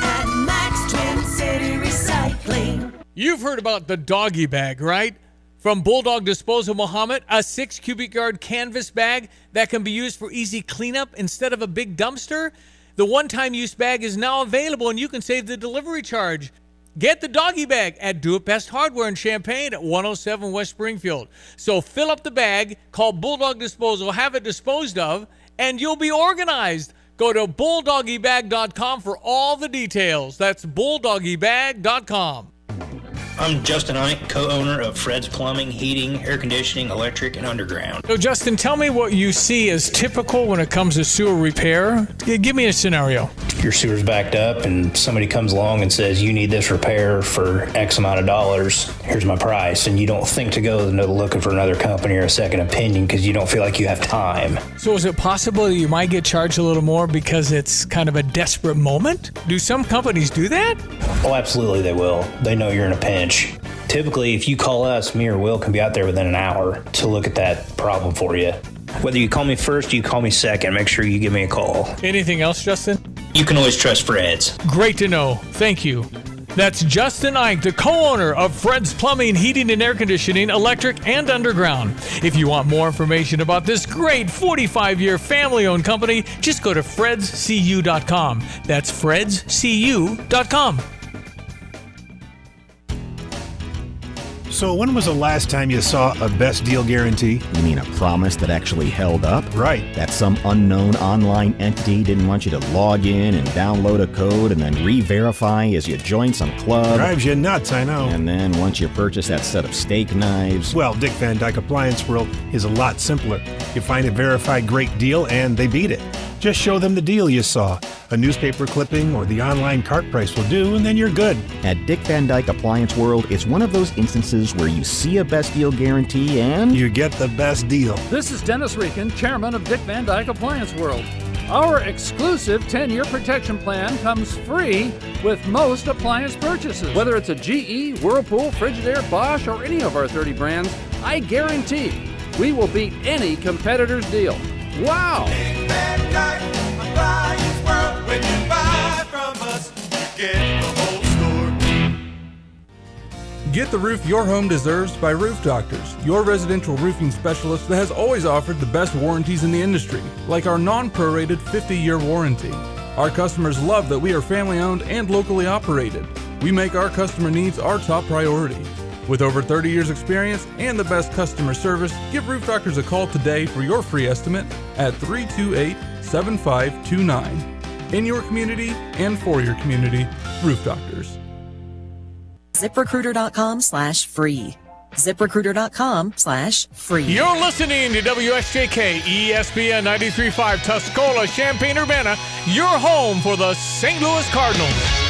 at Max Twin City Recycling. You've heard about the doggy bag, right? From Bulldog Disposal, Muhammad, a 6 cubic yard canvas bag that can be used for easy cleanup instead of a big dumpster. The one-time use bag is now available, and you can save the delivery charge. Get the doggy bag at Do It Best Hardware in Champaign at 107 West Springfield. So fill up the bag, call Bulldog Disposal, have it disposed of, and you'll be organized. Go to bulldoggybag.com for all the details. That's bulldoggybag.com. I'm Justin Ike, co-owner of Fred's Plumbing, Heating, Air Conditioning, Electric, and Underground. So, Justin, tell me what you see as typical when it comes to sewer repair. Give me a scenario. Your sewer's backed up and somebody comes along and says, you need this repair for X amount of dollars. Here's my price. And you don't think to go looking for another company or a second opinion because you don't feel like you have time. So is it possible that you might get charged a little more because it's kind of a desperate moment? Do some companies do that? Oh, absolutely they will. They know you're in a pinch. Typically, if you call us, me or Will can be out there within an hour to look at that problem for you. Whether you call me first or you call me second, make sure you give me a call. Anything else, Justin? You can always trust Fred's. Great to know. Thank you. That's Justin Ike, the co-owner of Fred's Plumbing, Heating, and Air Conditioning, Electric, and Underground. If you want more information about this great 45-year family-owned company, just go to fredscu.com. That's fredscu.com. So when was the last time you saw a best deal guarantee? You mean a promise that actually held up? Right. That some unknown online entity didn't want you to log in and download a code and then re-verify as you join some club? Drives you nuts, I know. And then once you purchase that set of steak knives... Well, Dick Van Dyke Appliance World is a lot simpler. You find a verified great deal and they beat it. Just show them the deal you saw. A newspaper clipping or the online cart price will do, and then you're good. At Dick Van Dyke Appliance World, it's one of those instances where you see a best deal guarantee and... you get the best deal. This is Dennis Rieken, chairman of Dick Van Dyke Appliance World. Our exclusive 10-year protection plan comes free with most appliance purchases. Whether it's a GE, Whirlpool, Frigidaire, Bosch, or any of our 30 brands, I guarantee we will beat any competitor's deal. Wow! Dick Van Dyke Appliance World. When you buy from us, you get the whole store. Get the roof your home deserves by Roof Doctors, your residential roofing specialist that has always offered the best warranties in the industry, like our non-prorated 50-year warranty. Our customers love that we are family-owned and locally operated. We make our customer needs our top priority. With over 30 years experience and the best customer service, give Roof Doctors a call today for your free estimate at 328-7529. In your community and for your community, Roof Doctors. ZipRecruiter.com/free. ZipRecruiter.com/free. You're listening to WSJK ESPN 93.5 Tuscola, Champaign-Urbana, your home for the St. Louis Cardinals.